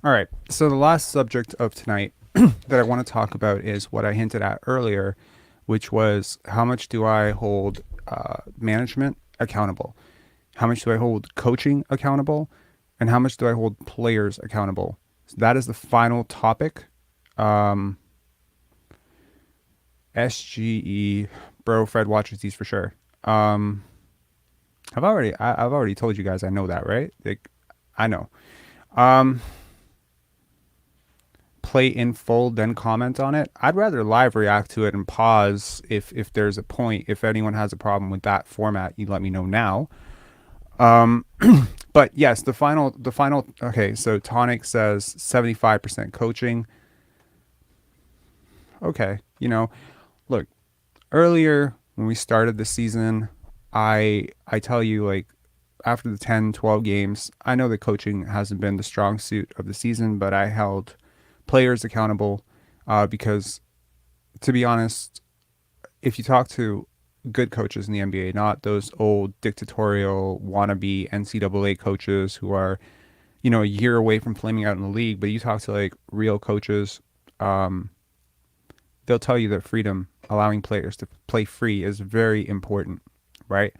All right, so the last subject of tonight that I want to talk about is what I hinted at earlier, which was how much do I hold management accountable? How much do I hold coaching accountable? And how much do I hold players accountable? So that is the final topic. SGE, bro, Fred watches these for sure. I've already told you guys I know that, right? Like, I know. Play in full, then comment on it. I'd rather live react to it and pause if there's a point. If anyone has a problem with that format, you let me know now. But yes, the final. Okay, so Tonic says 75% coaching. Okay, look, earlier when we started the season, I tell you, like, after the 10, 12 games, I know that coaching hasn't been the strong suit of the season, but I held players accountable because, to be honest, if you talk to good coaches in the NBA, not those old dictatorial wannabe NCAA coaches who are, a year away from flaming out in the league, but you talk to like real coaches, they'll tell you that freedom, allowing players to play free, is very important, right?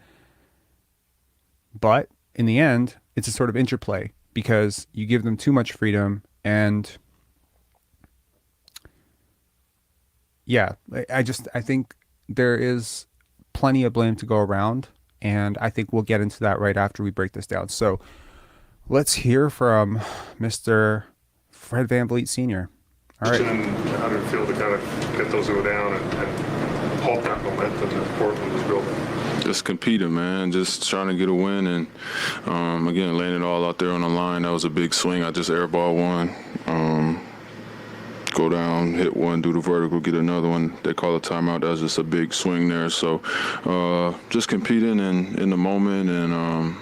But in the end, it's a sort of interplay because you give them too much freedom, and yeah, I think there is plenty of blame to go around, and I think we'll get into that right after we break this down. So let's hear from Mr. Fred VanVleet Sr. All right. How did it feel to kind of get those go down and halt that momentum that Portland was building? Just competing, man. Just trying to get a win, and again, laying it all out there on the line. That was a big swing. I just airball one, go down, hit one, do the vertical, get another one. They call a timeout. That was just a big swing there. So just competing in the moment, and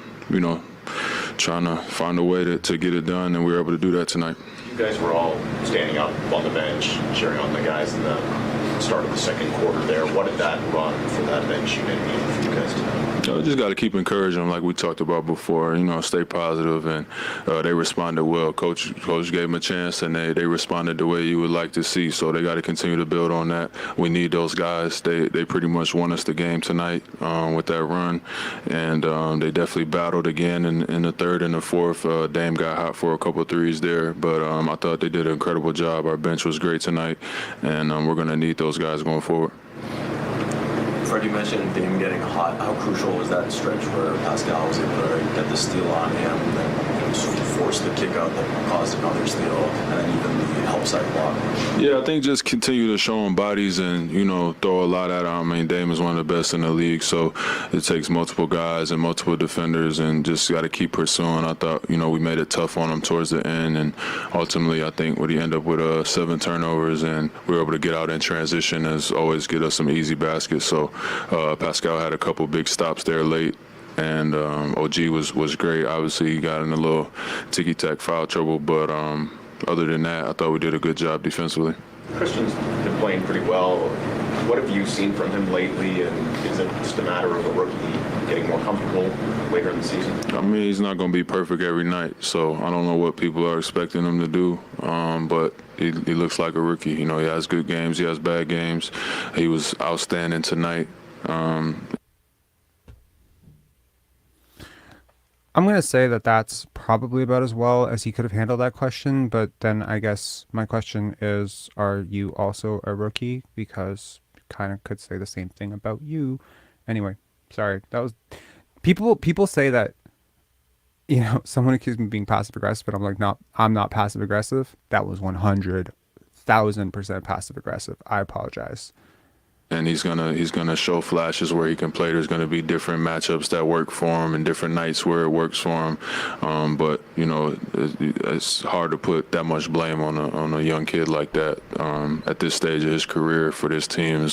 trying to find a way to get it done, and we were able to do that tonight. You guys were all standing up on the bench, cheering on the guys in the start of the second quarter there. What did that run for that bench unit mean for you guys tonight? Just got to keep encouraging them like we talked about before, stay positive, and they responded well. Coach gave them a chance, and they responded the way you would like to see, so they got to continue to build on that. We need those guys. They pretty much won us the game tonight with that run, and they definitely battled again in the third and the fourth. Dame got hot for a couple threes there, but I thought they did an incredible job. Our bench was great tonight, and we're going to need those guys going forward. Fred, you mentioned Dame getting hot. How crucial was that stretch where Pascal was able to get the steal on him, and then sort of force the kick out that caused another steal, and then even the help side block? Yeah, I think just continue to show him bodies and, throw a lot at him. I mean, Dame is one of the best in the league, so it takes multiple guys and multiple defenders, and just got to keep pursuing. I thought, we made it tough on him towards the end, and ultimately I think he ended up with 7 turnovers, and we were able to get out in transition, as always, get us some easy baskets. So Pascal had a couple big stops there late, and OG was great. Obviously, he got in a little ticky-tack foul trouble, but other than that, I thought we did a good job defensively. Christian's been playing pretty well. What have you seen from him lately, and is it just a matter of a rookie getting more comfortable later in the season? I mean, he's not going to be perfect every night, so I don't know what people are expecting him to do, but he looks like a rookie. He has good games, he has bad games. He was outstanding tonight. I'm going to say that that's probably about as well as he could have handled that question, but then I guess my question is, are you also a rookie? Because you kind of could say the same thing about you. Anyway, sorry. That was people say that, someone accused me of being passive aggressive, but I'm like, no, I'm not passive aggressive. That was 100,000% passive aggressive. I apologize. And he's gonna show flashes where he can play. There's gonna be different matchups that work for him and different nights where it works for him. But it's hard to put that much blame on a young kid like that at this stage of his career for this team.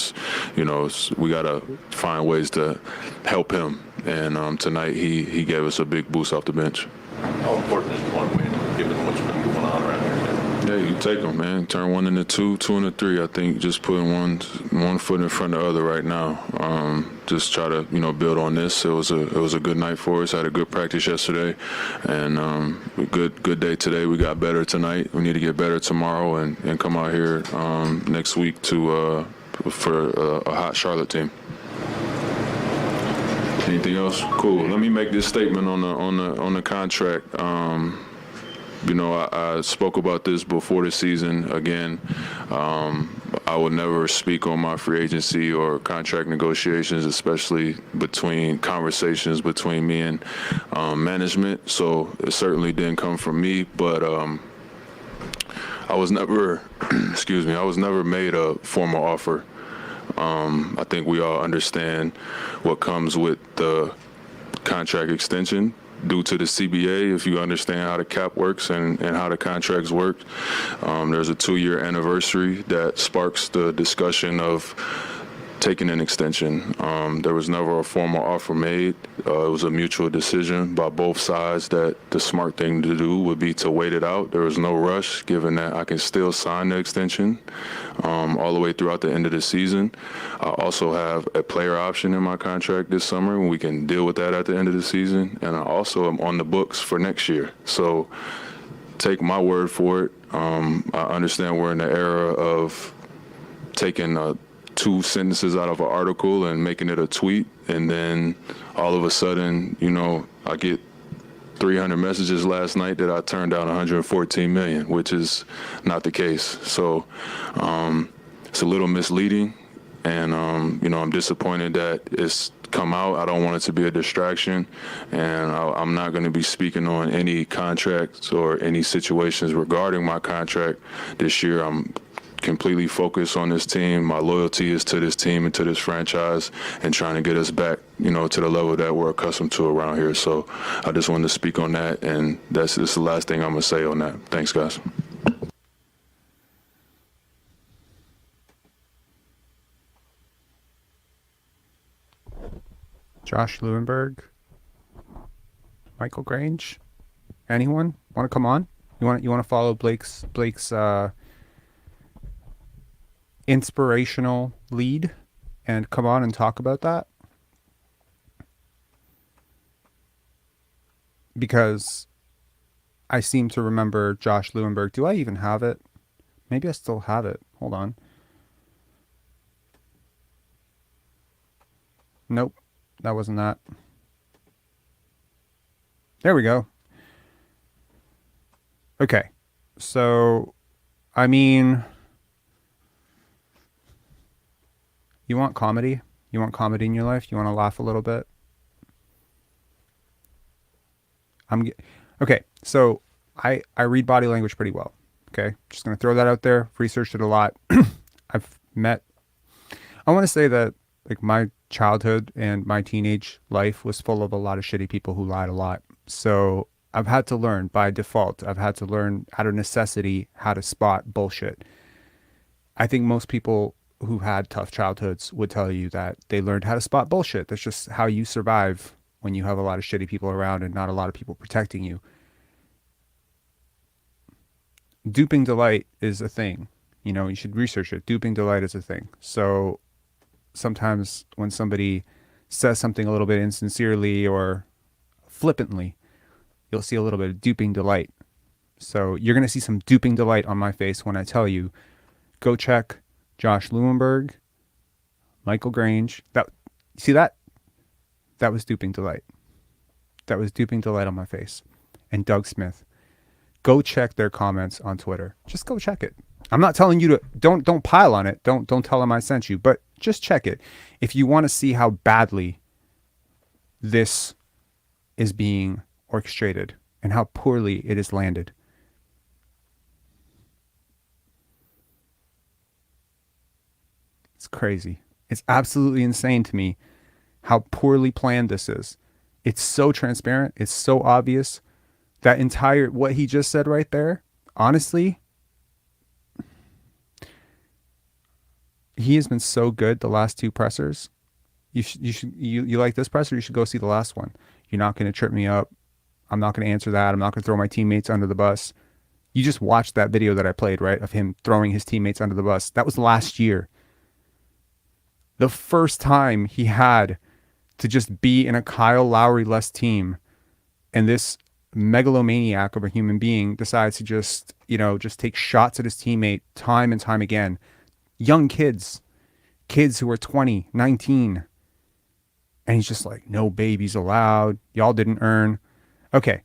We gotta find ways to help him. And tonight he gave us a big boost off the bench. How important is one win given what's been going on around here? Yeah, you take them, man. Turn one into two, two into three. I think just putting one foot in front of the other right now. Just try to build on this. It was a good night for us. Had a good practice yesterday, and good day today. We got better tonight. We need to get better tomorrow and come out here next week for a hot Charlotte team. Anything else? Cool. Let me make this statement on the contract. I spoke about this before the season. Again, I would never speak on my free agency or contract negotiations, especially conversations between me and management. So it certainly didn't come from me, but I was never, I was never made a formal offer. I think we all understand what comes with the contract extension. Due to the CBA, if you understand how the cap works and how the contracts work, there's a 2-year anniversary that sparks the discussion of taking an extension. There was never a formal offer made. It was a mutual decision by both sides that the smart thing to do would be to wait it out. There was no rush, given that I can still sign the extension all the way throughout the end of the season. I also have a player option in my contract this summer, and we can deal with that at the end of the season. And I also am on the books for next year. So take my word for it. I understand we're in the era of taking 2 sentences out of an article and making it a tweet, and then all of a sudden, I get 300 messages last night that I turned down 114 million, which is not the case. So it's a little misleading, and I'm disappointed that it's come out. I don't want it to be a distraction, and I'm not going to be speaking on any contracts or any situations regarding my contract this year. I'm completely focused on this team. My loyalty is to this team and to this franchise, and trying to get us back, to the level that we're accustomed to around here. So I just wanted to speak on that, and this is the last thing I'm going to say on that. Thanks, guys. Josh Lewenberg, Michael Grange, anyone want to come on? You want to follow Blake's inspirational lead and come on and talk about that? Because I seem to remember Josh Lewenberg. Do I even have it? Maybe I still have it. Hold on. Nope. That wasn't that. There we go. Okay. So, I mean, you want comedy? You want comedy in your life? You want to laugh a little bit? Okay. So, I read body language pretty well. Okay. Just going to throw that out there. Researched it a lot. I want to say that like my childhood and my teenage life was full of a lot of shitty people who lied a lot. So I've had to learn by default. I've had to learn out of necessity how to spot bullshit. I think most people who had tough childhoods would tell you that they learned how to spot bullshit. That's just how you survive when you have a lot of shitty people around and not a lot of people protecting you. Duping delight is a thing. You should research it. Duping delight is a thing. So sometimes when somebody says something a little bit insincerely or flippantly, you'll see a little bit of duping delight. So you're going to see some duping delight on my face when I tell you, go check Josh Lewenberg, Michael Grange. See that? That was duping delight. That was duping delight on my face. And Doug Smith. Go check their comments on Twitter. Just go check it. I'm not telling you to don't pile on it. Don't tell them I sent you, but just check it. If you want to see how badly this is being orchestrated and how poorly it is landed. It's crazy. It's absolutely insane to me how poorly planned this is. It's so transparent. It's so obvious. That entire, what he just said right there, honestly, he has been so good the last 2 pressers. You like this presser? You should go see the last one. You're not going to trip me up. I'm not going to answer that. I'm not going to throw my teammates under the bus. You just watched that video that I played, right? Of him throwing his teammates under the bus. That was last year. The first time he had to just be in a Kyle Lowry-less team, and this megalomaniac of a human being decides to just take shots at his teammate time and time again. Young kids who are 20, 19. And he's just like, no babies allowed. Y'all didn't earn. Okay.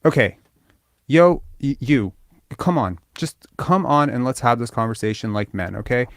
Okay. Yo, you, come on. Just come on and let's have this conversation like men, okay?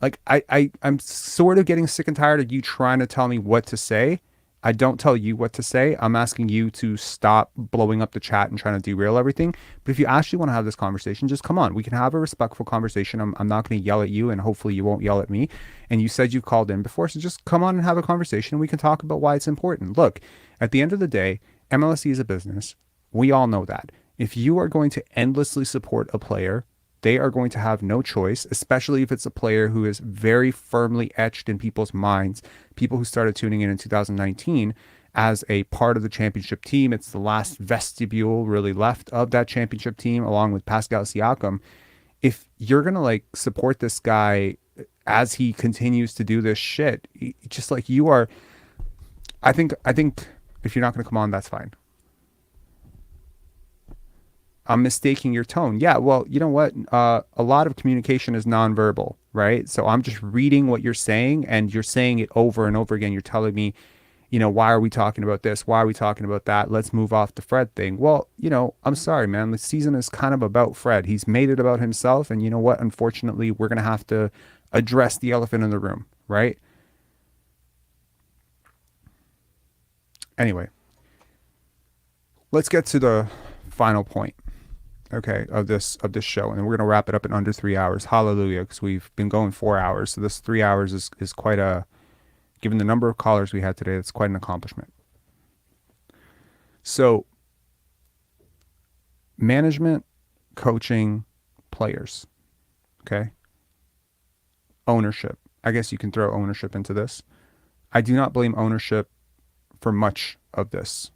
Like, I'm sort of getting sick and tired of you trying to tell me what to say. I don't tell you what to say. I'm asking you to stop blowing up the chat and trying to derail everything. But if you actually want to have this conversation, just come on. We can have a respectful conversation. I'm not going to yell at you, and hopefully you won't yell at me. And you said you called in before, so just come on and have a conversation. We can talk about why it's important. Look, at the end of the day, MLSE is a business. We all know that. If you are going to endlessly support a player, they are going to have no choice, especially if it's a player who is very firmly etched in people's minds. People who started tuning in 2019 as a part of the championship team. It's the last vestibule really left of that championship team, along with Pascal Siakam. If you're going to support this guy as he continues to do this shit, just like you are, I think If you're not going to come on, that's fine. I'm mistaking your tone. Yeah, well, you know what? A lot of communication is nonverbal, right? So I'm just reading what you're saying, and you're saying it over and over again. You're telling me, why are we talking about this? Why are we talking about that? Let's move off the Fred thing. Well, I'm sorry, man. The season is kind of about Fred. He's made it about himself, and you know what? Unfortunately, we're going to have to address the elephant in the room, right? Anyway, let's get to the final point, okay, of this show, and we're going to wrap it up in under 3 hours. Hallelujah, because we've been going 4 hours, so this 3 hours is quite a, given the number of callers we had today, it's quite an accomplishment. So, management, coaching, players, okay, ownership. I guess you can throw ownership into this. I do not blame ownership for much of this.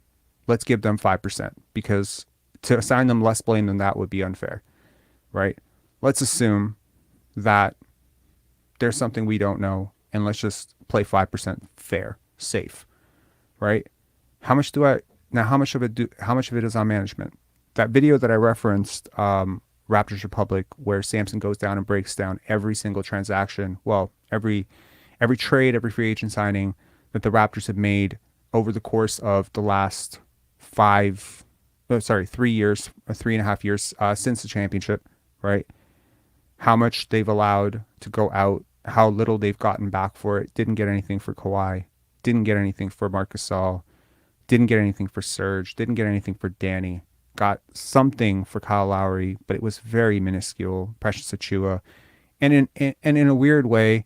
Let's give them 5%, because to assign them less blame than that would be unfair, right? Let's assume that there's something we don't know, and let's just play 5% fair, safe, right? How much of it is on management? That video that I referenced, Raptors Republic, where Samson goes down and breaks down every single transaction, well, every trade, every free agent signing that the Raptors have made over the course of the last 3 years, or 3.5 years since the championship, right? How much they've allowed to go out, how little they've gotten back for it. Didn't get anything for Kawhi, didn't get anything for Marc Gasol, didn't get anything for Serge, didn't get anything for Danny. Got something for Kyle Lowry, but it was very minuscule. Precious Achiuwa, and in a weird way,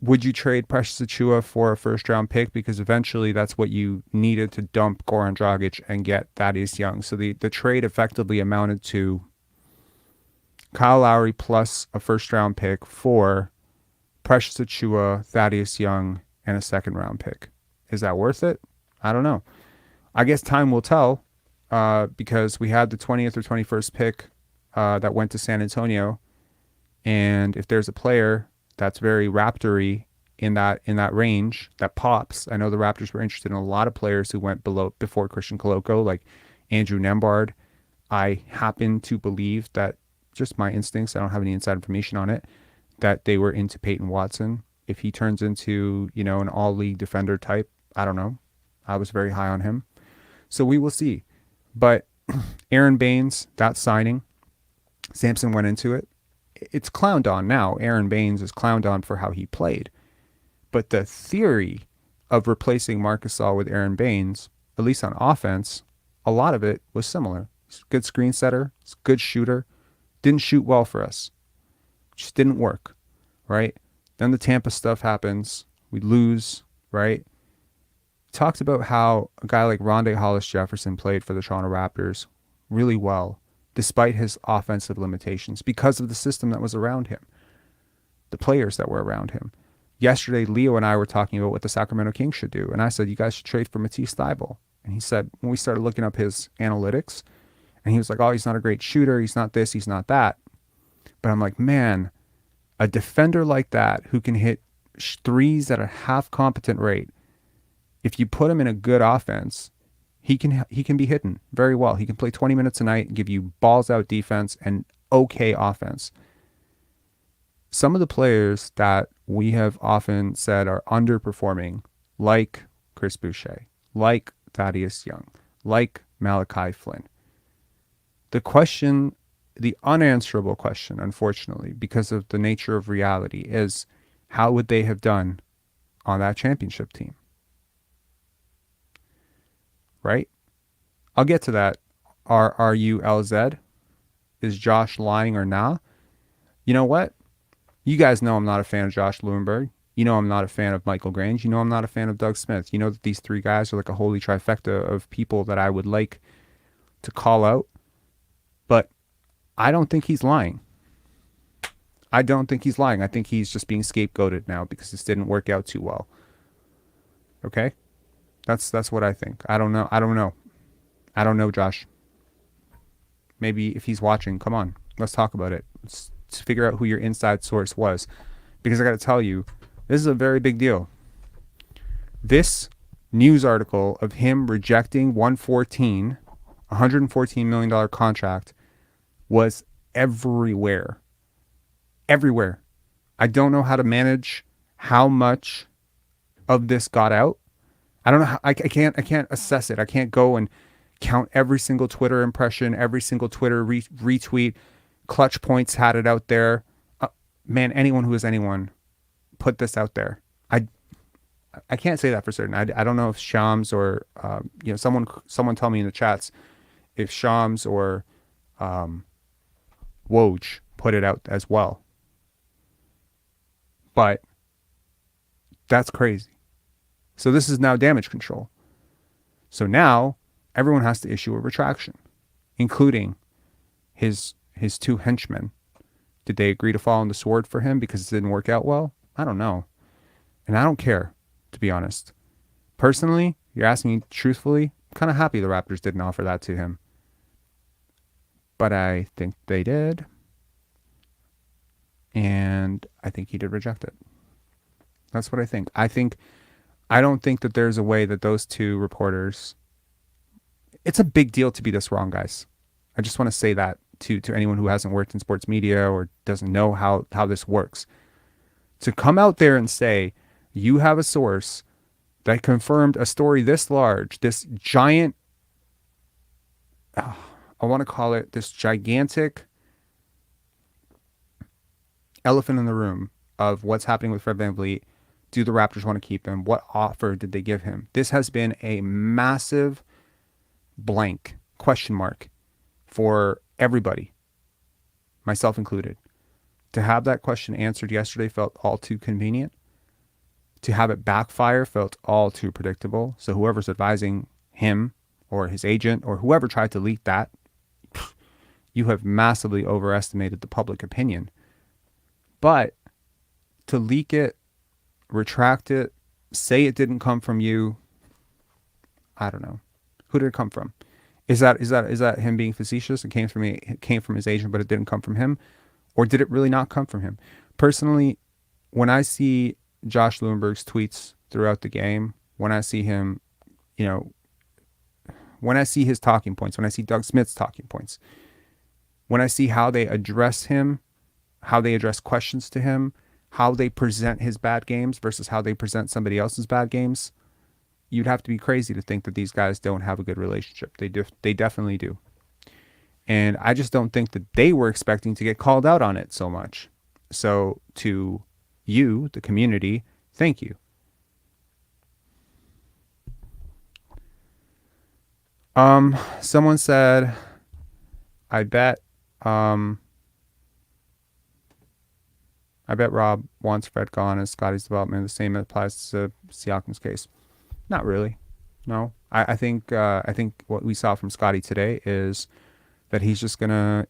would you trade Precious Achiuwa for a first-round pick? Because eventually that's what you needed to dump Goran Dragic and get Thaddeus Young. So the trade effectively amounted to Kyle Lowry plus a first-round pick for Precious Achiuwa, Thaddeus Young, and a second-round pick. Is that worth it? I don't know. I guess time will tell, because we had the 20th or 21st pick that went to San Antonio, and if there's a player that's very Raptor-y in that range that pops. I know the Raptors were interested in a lot of players who went before Christian Koloko, like Andrew Nembhard. I happen to believe that, just my instincts, I don't have any inside information on it, that they were into Peyton Watson. If he turns into, an all-league defender type, I don't know. I was very high on him. So we will see. But Aaron Baines, that signing, Samson went into it. It's clowned on now. Aaron Baines is clowned on for how he played. But the theory of replacing Marc Gasol with Aaron Baines, at least on offense, a lot of it was similar. He's a good screen setter. He's a good shooter. Didn't shoot well for us. Just didn't work, right? Then the Tampa stuff happens. We lose, right? Talked about how a guy like Rondae Hollis-Jefferson played for the Toronto Raptors really well, despite his offensive limitations, because of the system that was around him, the players that were around him. Yesterday, Leo and I were talking about what the Sacramento Kings should do, and I said, you guys should trade for Matisse Thybulle. And he said, when we started looking up his analytics, and he was like, oh, he's not a great shooter, he's not this, he's not that. But I'm like, man, a defender like that who can hit threes at a half-competent rate, if you put him in a good offense, he can be hitting very well. He can play 20 minutes a night and give you balls out defense and okay offense. Some of the players that we have often said are underperforming, like Chris Boucher, like Thaddeus Young, like Malachi Flynn. The unanswerable question, unfortunately, because of the nature of reality, is how would they have done on that championship team? Right? I'll get to that. Are you LZ? Is Josh lying or nah? You know what? You guys know I'm not a fan of Josh Lewenberg. You know I'm not a fan of Michael Grange. You know I'm not a fan of Doug Smith. You know that these three guys are like a holy trifecta of people that I would like to call out. But I don't think he's lying. I don't think he's lying. I think he's just being scapegoated now because this didn't work out too well. Okay? That's what I think. I don't know. I don't know, Josh. Maybe if he's watching, come on. Let's talk about it. Let's figure out who your inside source was. Because I got to tell you, this is a very big deal. This news article of him rejecting $114 million contract was everywhere. Everywhere. I don't know how to manage how much of this got out. I don't know how, I can't assess it. I can't go and count every single Twitter impression, every single Twitter retweet. Clutch Points had it out there. Man, anyone who is anyone put this out there. I can't say that for certain. I don't know if Shams or someone tell me in the chats if Shams or Woj put it out as well. But that's crazy. So this is now damage control. So now everyone has to issue a retraction, including his two henchmen. Did they agree to fall on the sword for him because it didn't work out well? I don't know. And I don't care, to be honest. Personally, you're asking me truthfully, I'm kind of happy the Raptors didn't offer that to him. But I think they did. And I think he did reject it. That's what I think. I don't think that there's a way that those two reporters... It's a big deal to be this wrong, guys. I just want to say that to anyone who hasn't worked in sports media or doesn't know how this works. To come out there and say, you have a source that confirmed a story this large, this giant... I want to call it this gigantic elephant in the room of what's happening with Fred VanVleet. Do the Raptors want to keep him? What offer did they give him? This has been a massive blank question mark for everybody, myself included. To have that question answered yesterday felt all too convenient. To have it backfire felt all too predictable. So whoever's advising him or his agent or whoever tried to leak that, you have massively overestimated the public opinion. But to leak it, retract it, say it didn't come from you, I don't know. Who did it come from? Is that him being facetious? It came from me. It came from his agent, but it didn't come from him, or did it really not come from him? Personally, when I see Josh Lewenberg's tweets throughout the game, when I see him, when I see his talking points, when I see Doug Smith's talking points, when I see how they address him, how they address questions to him, how they present his bad games versus how they present somebody else's bad games, you'd have to be crazy to think that these guys don't have a good relationship. They definitely do. And I just don't think that they were expecting to get called out on it so much. So to you, the community, thank you. Someone said, I bet Rob wants Fred gone as Scottie's development. The same applies to Siakam's case. Not really. No. I think what we saw from Scottie today is that he's just gonna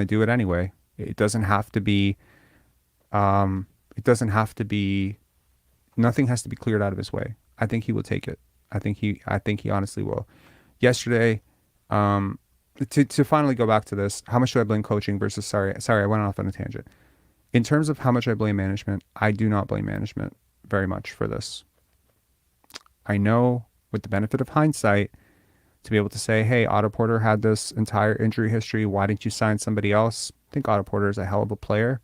do it anyway. It doesn't have to be nothing has to be cleared out of his way. I think he will take it. I think he honestly will. Yesterday, to finally go back to this, how much do I blame coaching versus sorry, I went off on a tangent. In terms of how much I blame management, I do not blame management very much for this. I know with the benefit of hindsight to be able to say, hey, Otto Porter had this entire injury history. Why didn't you sign somebody else? I think Otto Porter is a hell of a player.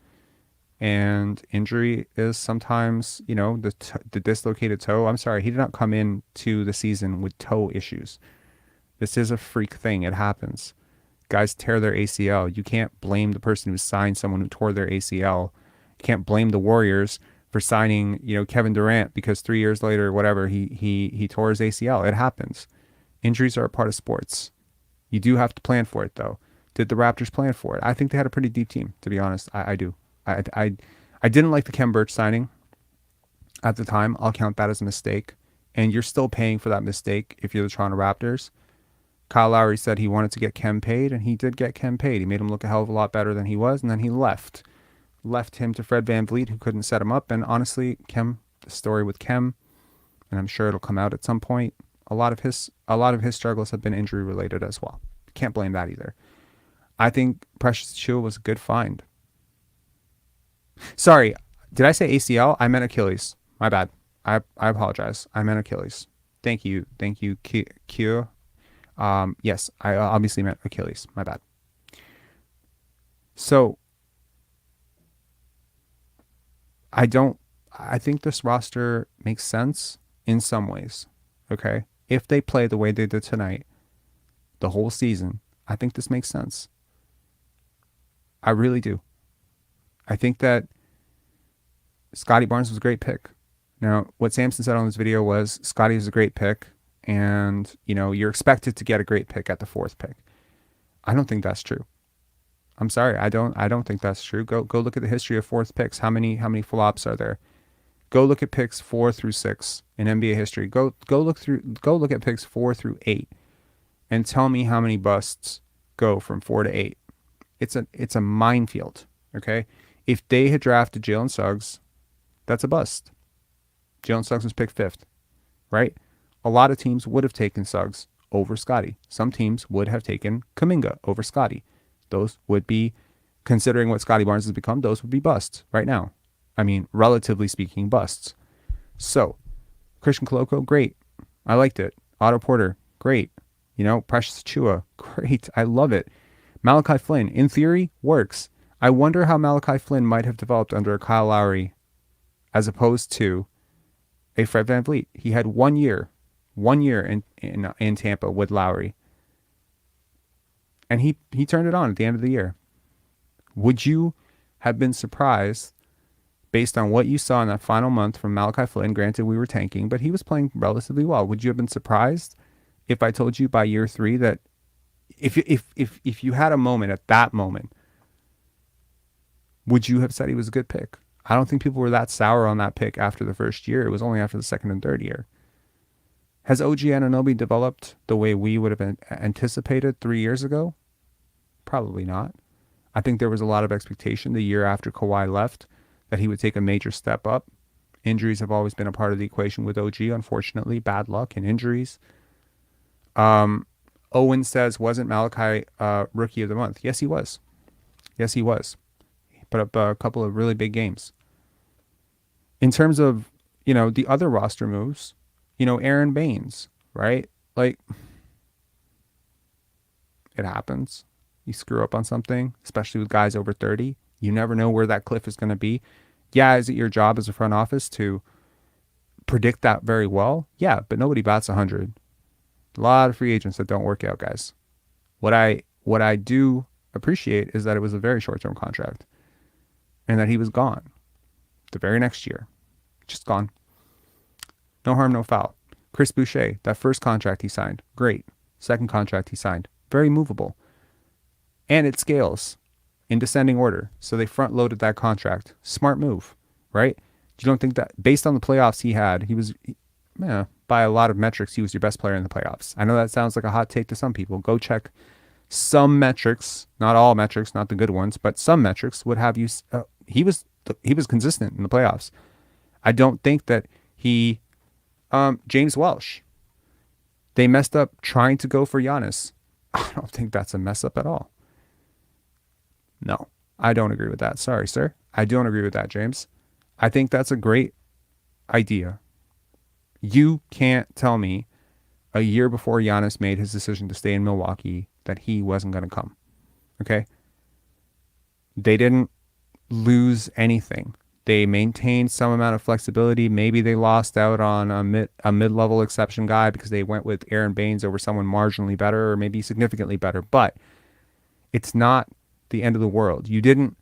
And injury is sometimes, the dislocated toe. I'm sorry, he did not come into the season with toe issues. This is a freak thing. It happens. Guys tear their ACL. You can't blame the person who signed someone who tore their ACL. You can't blame the Warriors for signing, Kevin Durant because 3 years later, whatever, he tore his ACL. It happens. Injuries are a part of sports. You do have to plan for it, though. Did the Raptors plan for it? I think they had a pretty deep team, to be honest. I do. I didn't like the Kem Birch signing at the time. I'll count that as a mistake. And you're still paying for that mistake if you're the Toronto Raptors. Kyle Lowry said he wanted to get Kem paid, and he did get Kem paid. He made him look a hell of a lot better than he was, and then he left him to Fred VanVleet, who couldn't set him up. And honestly, the story with Kem, and I'm sure it'll come out at some point, a lot of his struggles have been injury related as well. Can't blame that either. I think Precious Achiuwa was a good find. Sorry, did I say ACL? I meant Achilles. My bad. I apologize. I meant Achilles. Thank you, Q. Yes, I obviously meant Achilles. My bad. So I think this roster makes sense in some ways. Okay, if they play the way they did tonight, the whole season, I think this makes sense. I really do. I think that Scottie Barnes was a great pick. Now, what Samson said on this video was Scottie was a great pick, and you're expected to get a great pick at the 4th pick. I don't think that's true. I'm sorry, I don't think that's true. Go look at the history of 4th picks. How many flops are there? Go look at picks 4 through 6 in NBA history. Go look at picks 4 through 8, and tell me how many busts go from 4 to 8. It's a minefield. Okay, if they had drafted Jalen Suggs, that's a bust. Jalen Suggs was picked 5th, right? A lot of teams would have taken Suggs over Scottie. Some teams would have taken Kuminga over Scottie. Those would be, considering what Scottie Barnes has become, those would be busts right now. I mean, relatively speaking, busts. So, Christian Koloko, great. I liked it. Otto Porter, great. Precious Achiuwa, great. I love it. Malachi Flynn, in theory, works. I wonder how Malachi Flynn might have developed under Kyle Lowry as opposed to a Fred VanVleet. He had 1 year in Tampa with Lowry. And he turned it on at the end of the year. Would you have been surprised based on what you saw in that final month from Malachi Flynn? Granted, we were tanking, but he was playing relatively well. Would you have been surprised if I told you by year 3 that if you had a moment at that moment, would you have said he was a good pick? I don't think people were that sour on that pick after the first year. It was only after the 2nd and 3rd year. Has OG Anunoby developed the way we would have anticipated 3 years ago? Probably not. I think there was a lot of expectation the year after Kawhi left that he would take a major step up. Injuries have always been a part of the equation with OG, unfortunately. Bad luck and injuries. Owen says, wasn't Malachi Rookie of the Month? Yes, he was. Yes, he was. He put up a couple of really big games. In terms of, the other roster moves, Aaron Baines, right? Like, it happens. You screw up on something, especially with guys over 30. You never know where that cliff is going to be. Yeah, is it your job as a front office to predict that very well? Yeah, but nobody bats 100. A lot of free agents that don't work out, guys. What I do appreciate is that it was a very short-term contract and that he was gone the very next year. Just gone. No harm, no foul. Chris Boucher, that first contract he signed, great. Second contract he signed, very movable. And it scales in descending order. So they front-loaded that contract. Smart move, right? You don't think that, based on the playoffs he had, by a lot of metrics, he was your best player in the playoffs. I know that sounds like a hot take to some people. Go check some metrics, not all metrics, not the good ones, but some metrics would have you. He was consistent in the playoffs. I don't think that James Welsh, they messed up trying to go for Giannis. I don't think that's a mess up at all. No, I don't agree with that. Sorry, sir. I don't agree with that, James. I think that's a great idea. You can't tell me a year before Giannis made his decision to stay in Milwaukee that he wasn't going to come. Okay? They didn't lose anything. They maintained some amount of flexibility. Maybe they lost out on a mid-level exception guy because they went with Aaron Baines over someone marginally better or maybe significantly better. But it's not the end of the world. You didn't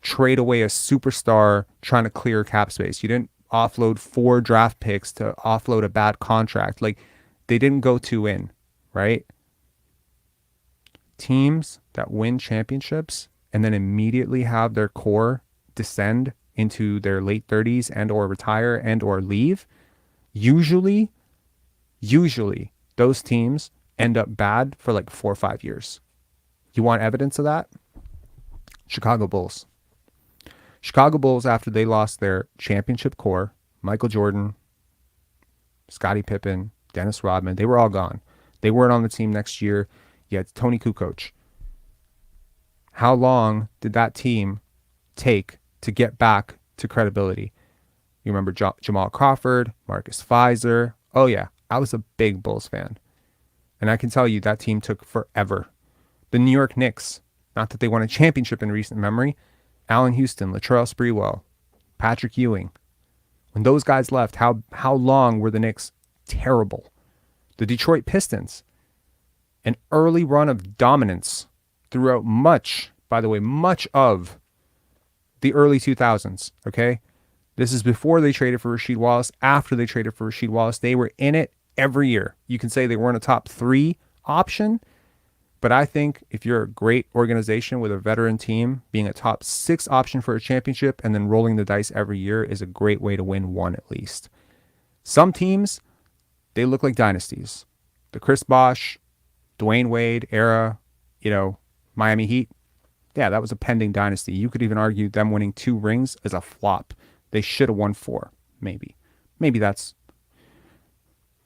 trade away a superstar trying to clear cap space. You didn't offload 4 draft picks to offload a bad contract. Like, they didn't go 2 in, right? Teams that win championships and then immediately have their core descend into their late 30s and or retire and or leave, usually those teams end up bad for like 4 or 5 years. You want evidence of that? Chicago Bulls. Chicago Bulls, after they lost their championship core, Michael Jordan, Scottie Pippen, Dennis Rodman, they were all gone. They weren't on the team next year. You had Tony Kukoc. How long did that team take to get back to credibility? You remember Jamal Crawford, Marcus Fizer. Oh yeah, I was a big Bulls fan. And I can tell you that team took forever. The New York Knicks, not that they won a championship in recent memory, Allen Houston, Latrell Sprewell, Patrick Ewing. When those guys left, how long were the Knicks terrible? The Detroit Pistons, an early run of dominance throughout much of the early 2000s, okay? This is before they traded for Rasheed Wallace. After they traded for Rasheed Wallace, they were in it every year. You can say they weren't a top 3 option, but I think if you're a great organization with a veteran team, being a top 6 option for a championship and then rolling the dice every year is a great way to win one at least. Some teams, they look like dynasties. The Chris Bosh, Dwayne Wade era, Miami Heat. Yeah, that was a pending dynasty. You could even argue them winning 2 rings is a flop. They should have won 4, maybe. Maybe that's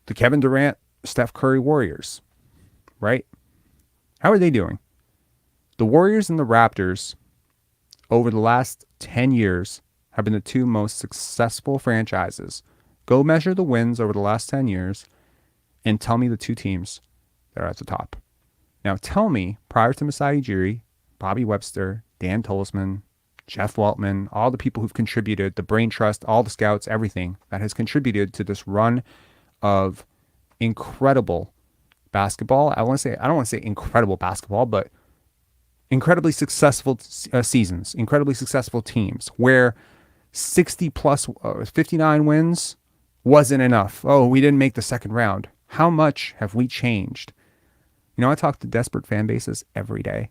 the Kevin Durant, Steph Curry Warriors, right? How are they doing? The Warriors and the Raptors over the last 10 years have been the 2 most successful franchises. Go measure the wins over the last 10 years and tell me the 2 teams that are at the top. Now tell me, prior to Masai Ujiri, Bobby Webster, Dan Tolzman, Jeff Waltman, all the people who've contributed, the brain trust, all the scouts, everything that has contributed to this run of incredible basketball. I don't want to say incredible basketball, but incredibly successful seasons, incredibly successful teams where 60 plus 59 wins wasn't enough. Oh, we didn't make the second round. How much have we changed? I talk to desperate fan bases every day.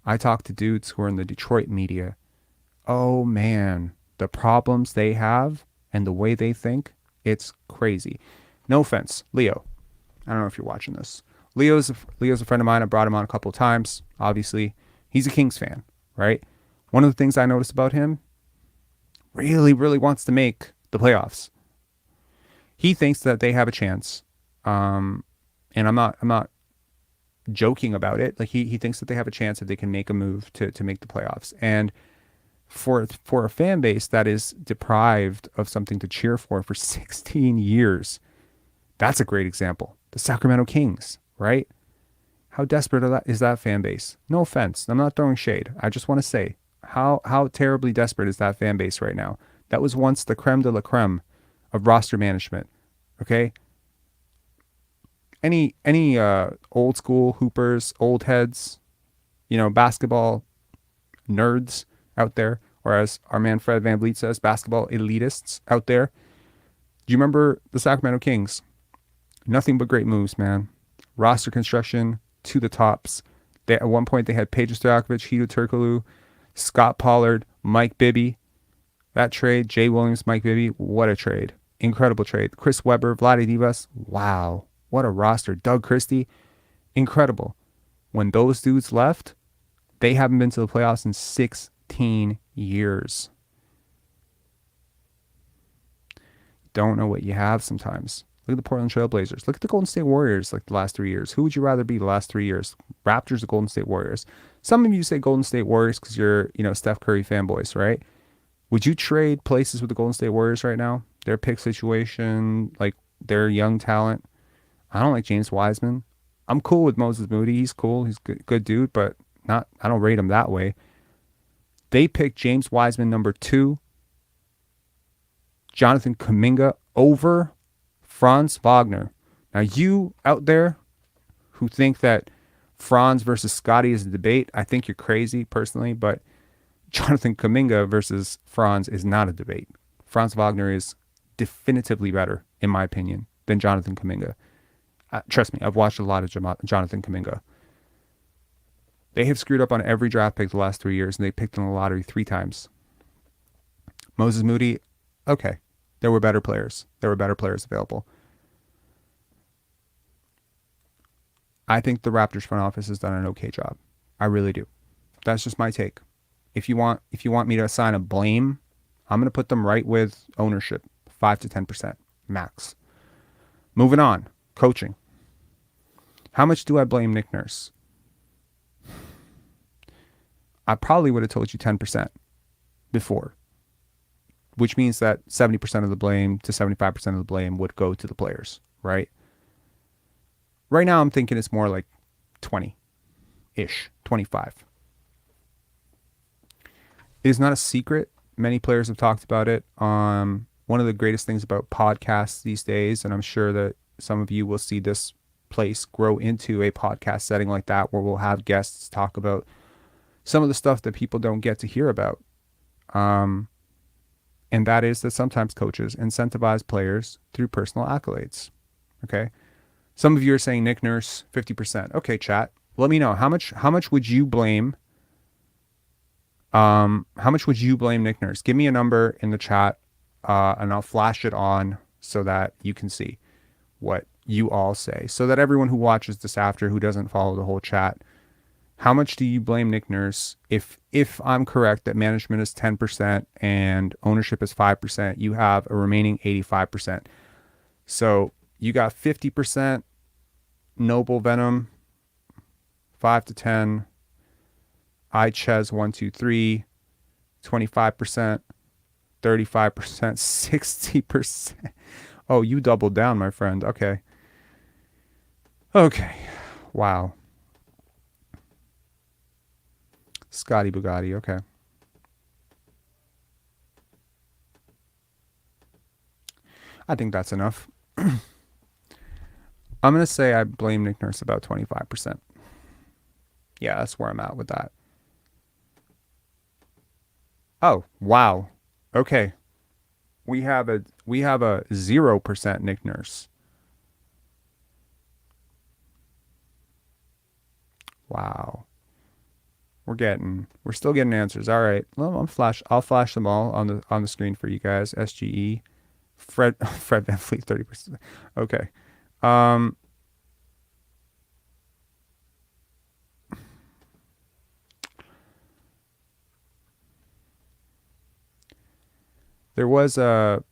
I talk to dudes who are in the Detroit media. Oh man, the problems they have and the way they think, it's crazy. No offense, Leo. I don't know if you're watching this. Leo's a friend of mine. I brought him on a couple of times. Obviously, he's a Kings fan, right? One of the things I noticed about him, really, really wants to make the playoffs. He thinks that they have a chance, and I'm not joking about it. Like he thinks that they have a chance that they can make a move to make the playoffs. And for a fan base that is deprived of something to cheer for 16 years, that's a great example. The Sacramento Kings, right? How desperate is that fan base? No offense. I'm not throwing shade. I just want to say how terribly desperate is that fan base right now? That was once the creme de la creme of roster management. Okay? Any old school hoopers, old heads, basketball nerds out there, or as our man Fred VanVleet says, basketball elitists out there. Do you remember the Sacramento Kings? Nothing but great moves, man. Roster construction to the tops. At one point, they had Peja Stojakovic, Hedo Turkoglu, Scott Pollard, Mike Bibby. That trade, Jay Williams, Mike Bibby, what a trade. Incredible trade. Chris Webber, Vlade Divac, wow. What a roster. Doug Christie, incredible. When those dudes left, they haven't been to the playoffs in 16 years. Don't know what you have sometimes. Look at the Portland Trail Blazers. Look at the Golden State Warriors like the last 3 years. Who would you rather be the last 3 years? Raptors or Golden State Warriors? Some of you say Golden State Warriors because you're, Steph Curry fanboys, right? Would you trade places with the Golden State Warriors right now? Their pick situation, like their young talent. I don't like James Wiseman. I'm cool with Moses Moody. He's cool. He's a good dude, but I don't rate him that way. They picked James Wiseman number 2, Jonathan Kuminga over Franz Wagner. Now, you out there who think that Franz versus Scottie is a debate, I think you're crazy personally, but Jonathan Kuminga versus Franz is not a debate. Franz Wagner is definitively better, in my opinion, than Jonathan Kuminga. Trust me, I've watched a lot of Jonathan Kuminga. They have screwed up on every draft pick the last 3 years, and they picked in the lottery 3 times. Moses Moody, okay. There were better players. There were better players available. I think the Raptors front office has done an okay job. I really do. That's just my take. If you want me to assign a blame, I'm going to put them right with ownership, 5 to 10% max. Moving on, coaching. How much do I blame Nick Nurse? I probably would have told you 10% before, which means that 70% of the blame to 75% of the blame would go to the players, right? Right now, I'm thinking it's more like 20-ish, 25. It is not a secret. Many players have talked about it. One of the greatest things about podcasts these days, and I'm sure that some of you will see this place grow into a podcast setting like that, where we'll have guests talk about some of the stuff that people don't get to hear about. And that is that sometimes coaches incentivize players through personal accolades. Okay. Some of you are saying Nick Nurse 50%. Okay, chat. Let me know how much would you blame Nick Nurse? Give me a number in the chat, and I'll flash it on so that you can see what you all say, so that everyone who watches this after, who doesn't follow the whole chat, how much do you blame Nick Nurse? If I'm correct that management is 10% and ownership is 5%, you have a remaining 85%. So you got 50% Noble Venom, 5 to 10, iChez 1, 2, 3, 25%, 35%, 60%. Oh, you doubled down, my friend. Okay. Okay. Wow. Scottie Bugatti. Okay. I think that's enough. I'm going to say I blame Nick Nurse about 25%. Yeah, that's where I'm at with that. Oh, wow. Okay. We have a 0% Nick Nurse. Wow. We're still getting answers. All right. Well, I'll flash them all on the screen for you guys. SGE. Fred VanVleet 30%. Okay. There was a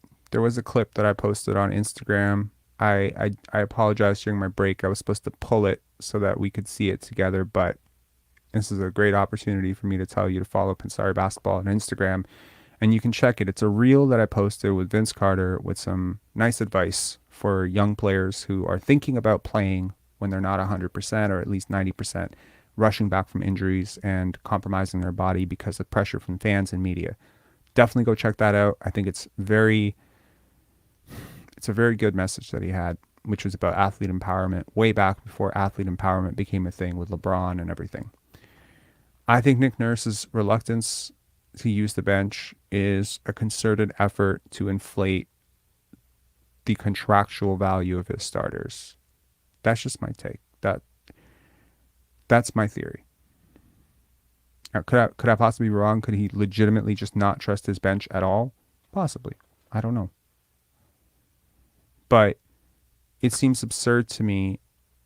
clip that I posted on Instagram. I apologize during my break. I was supposed to pull it so that we could see it together, but this is a great opportunity for me to tell you to follow Pinsari Basketball on Instagram, and you can check it. It's a reel that I posted with Vince Carter with some nice advice for young players who are thinking about playing when they're not 100% or at least 90%, rushing back from injuries and compromising their body because of pressure from fans and media. Definitely go check that out. I think it's a very good message that he had, which was about athlete empowerment way back before athlete empowerment became a thing with LeBron and everything. I think Nick Nurse's reluctance to use the bench is a concerted effort to inflate the contractual value of his starters. That's just my take. That's my theory. Now, could I possibly be wrong? Could he legitimately just not trust his bench at all? Possibly. I don't know. But it seems absurd to me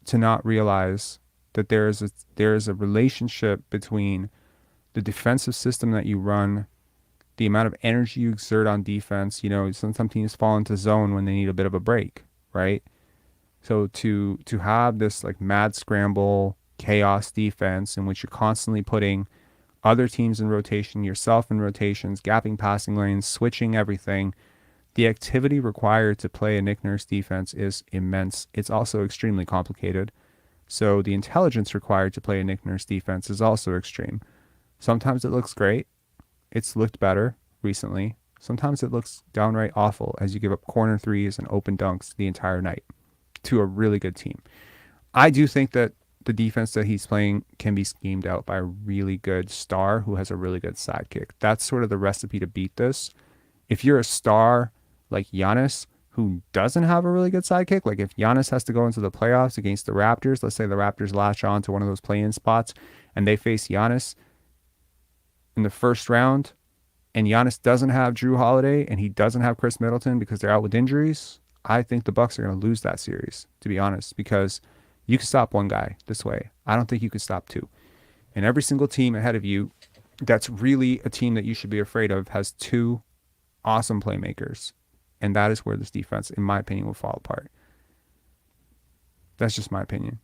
to not realize that there is a relationship between the defensive system that you run, the amount of energy you exert on defense. You know, some teams fall into zone when they need a bit of a break, right? So to have this like mad scramble, chaos defense in which you're constantly putting other teams in rotation, yourself in rotations, gapping passing lanes, switching everything, the activity required to play a Nick Nurse defense is immense. It's also extremely complicated. So the intelligence required to play a Nick Nurse defense is also extreme. Sometimes it looks great. It's looked better recently. Sometimes it looks downright awful as you give up corner threes and open dunks the entire night to a really good team. I do think that the defense that he's playing can be schemed out by a really good star who has a really good sidekick. That's sort of the recipe to beat this. If you're a star like Giannis who doesn't have a really good sidekick, like if Giannis has to go into the playoffs against the Raptors, let's say the Raptors latch on to one of those play-in spots and they face Giannis in the first round, and Giannis doesn't have Drew Holiday and he doesn't have Chris Middleton because they're out with injuries, I think the Bucks are going to lose that series, to be honest, because you can stop one guy this way. I don't think you can stop two. And every single team ahead of you that's really a team that you should be afraid of has two awesome playmakers. And that is where this defense, in my opinion, will fall apart. That's just my opinion.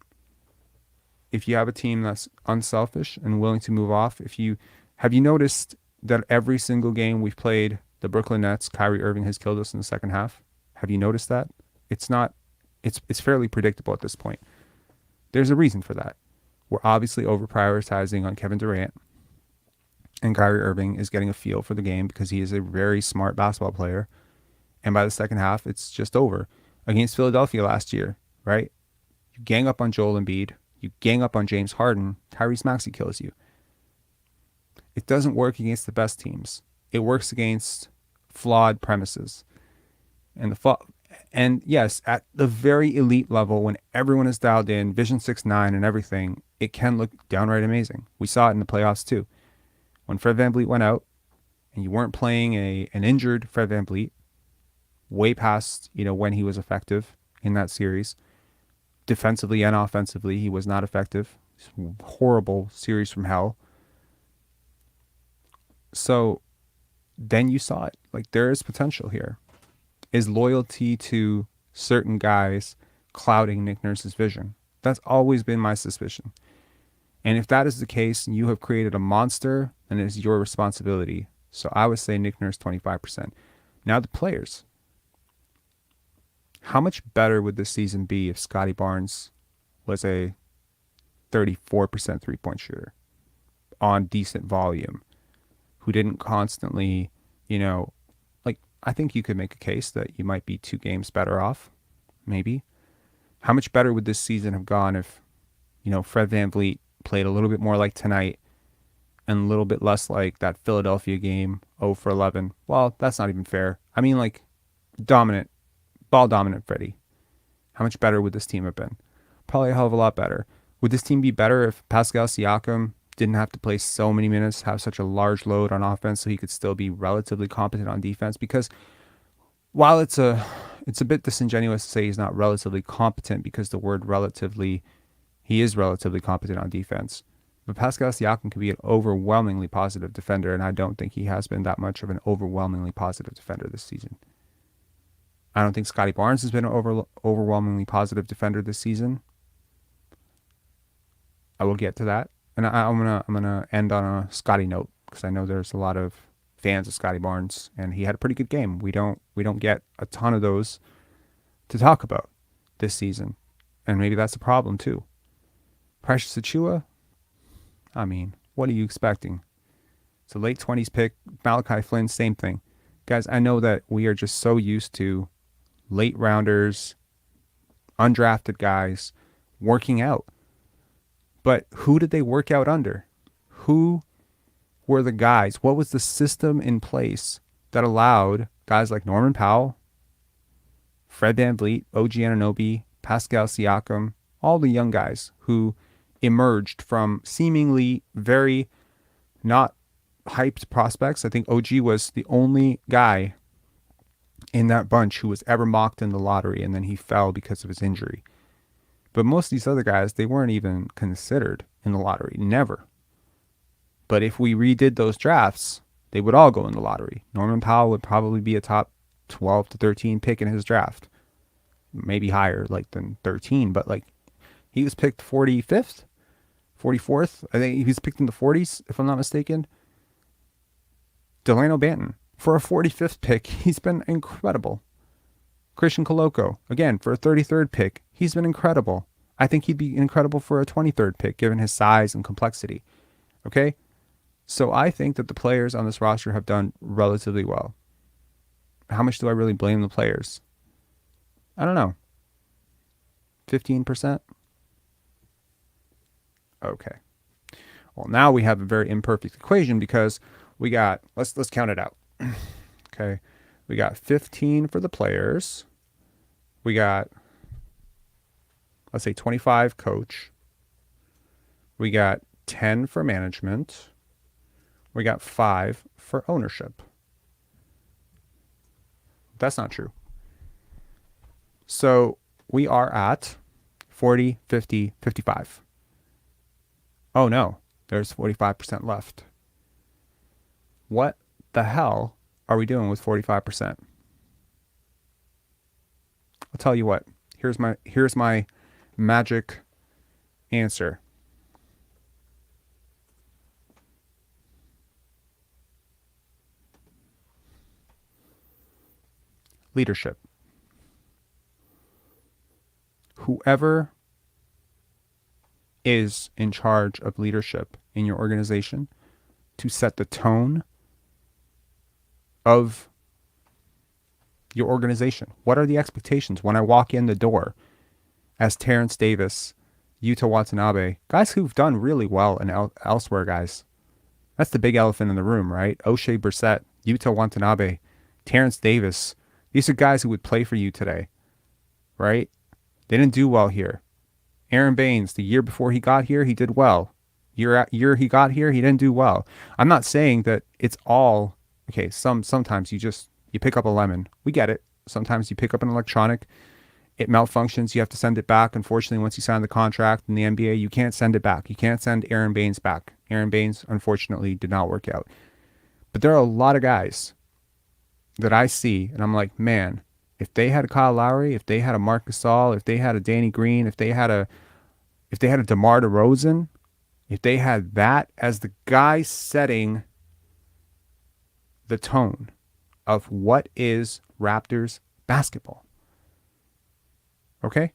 If you have a team that's unselfish and willing to move off, have you noticed that every single game we've played the Brooklyn Nets, Kyrie Irving has killed us in the second half? Have you noticed that? It's fairly predictable at this point. There's a reason for that. We're obviously over prioritizing on Kevin Durant, and Kyrie Irving is getting a feel for the game because he is a very smart basketball player. And by the second half, it's just over. Against Philadelphia last year, right? You gang up on Joel Embiid, you gang up on James Harden, Tyrese Maxey kills you. It doesn't work against the best teams. It works against flawed premises. And yes, at the very elite level, when everyone is dialed in, Vision 6-9 and everything, it can look downright amazing. We saw it in the playoffs too. When Fred VanVleet went out, and you weren't playing an injured Fred VanVleet, way past when he was effective in that series, defensively and offensively, he was not effective. Horrible series from hell. So then you saw it. Like, there is potential here. Is loyalty to certain guys clouding Nick Nurse's vision? That's always been my suspicion. And if that is the case, and you have created a monster, then it is your responsibility. So I would say Nick Nurse 25%. Now the players. How much better would this season be if Scottie Barnes was a 34% three-point shooter on decent volume, who didn't constantly, I think you could make a case that you might be 2 games better off, maybe. How much better would this season have gone if, Fred VanVleet played a little bit more like tonight and a little bit less like that Philadelphia game, 0 for 11. Well, that's not even fair. I mean, like, ball dominant Freddie. How much better would this team have been? Probably a hell of a lot better. Would this team be better if Pascal Siakam didn't have to play so many minutes, have such a large load on offense so he could still be relatively competent on defense? Because while it's a bit disingenuous to say he's not relatively competent, because the word relatively, he is relatively competent on defense. But Pascal Siakam can be an overwhelmingly positive defender, and I don't think he has been that much of an overwhelmingly positive defender this season. I don't think Scottie Barnes has been an overwhelmingly positive defender this season. I will get to that. And I'm gonna end on a Scottie note, because I know there's a lot of fans of Scottie Barnes, and he had a pretty good game. We don't get a ton of those to talk about this season, and maybe that's a problem too. Precious Achiuwa, I mean, what are you expecting? It's a late 20s pick. Malachi Flynn, same thing. Guys, I know that we are just so used to late rounders, undrafted guys working out. But who did they work out under? Who were the guys? What was the system in place that allowed guys like Norman Powell, Fred VanVleet, OG Anunoby, Pascal Siakam, all the young guys who emerged from seemingly very not hyped prospects? I think OG was the only guy in that bunch who was ever mocked in the lottery, and then he fell because of his injury. But most of these other guys, they weren't even considered in the lottery. Never. But if we redid those drafts, they would all go in the lottery. Norman Powell would probably be a top 12 to 13 pick in his draft. Maybe higher than 13, but he was picked 45th, 44th. I think he was picked in the 40s, if I'm not mistaken. Delano Banton, for a 45th pick, he's been incredible. Christian Koloko, again, for a 33rd pick, he's been incredible. I think he'd be incredible for a 23rd pick, given his size and complexity. Okay? So I think that the players on this roster have done relatively well. How much do I really blame the players? I don't know. 15%? Okay. Well, now we have a very imperfect equation, because we got, let's count it out. Okay. We got 15 for the players. We got, let's say, 25 coach. We got 10 for management. We got 5 for ownership. That's not true. So we are at 40, 50, 55. Oh no, there's 45% left. What the hell are we doing with 45%? I'll tell you what. Here's my magic answer. Leadership. Whoever is in charge of leadership in your organization to set the tone of your organization. What are the expectations when I walk in the door as Terrence Davis, Yuta Watanabe, guys who've done really well and elsewhere, guys. That's the big elephant in the room, right? O'Shea Brissett, Yuta Watanabe, Terrence Davis. These are guys who would play for you today, right? They didn't do well here. Aaron Baines, the year before he got here, he did well. Year he got here, he didn't do well. I'm not saying that it's all okay. Sometimes you pick up a lemon. We get it. Sometimes you pick up an electronic, it malfunctions. You have to send it back. Unfortunately, once you sign the contract in the NBA, you can't send it back. You can't send Aaron Baines back. Aaron Baines, unfortunately, did not work out. But there are a lot of guys that I see, and I'm like, man, if they had a Kyle Lowry, if they had a Marc Gasol, if they had a Danny Green, if they had a DeMar DeRozan, if they had that as the guy setting the tone of what is Raptors basketball. Okay?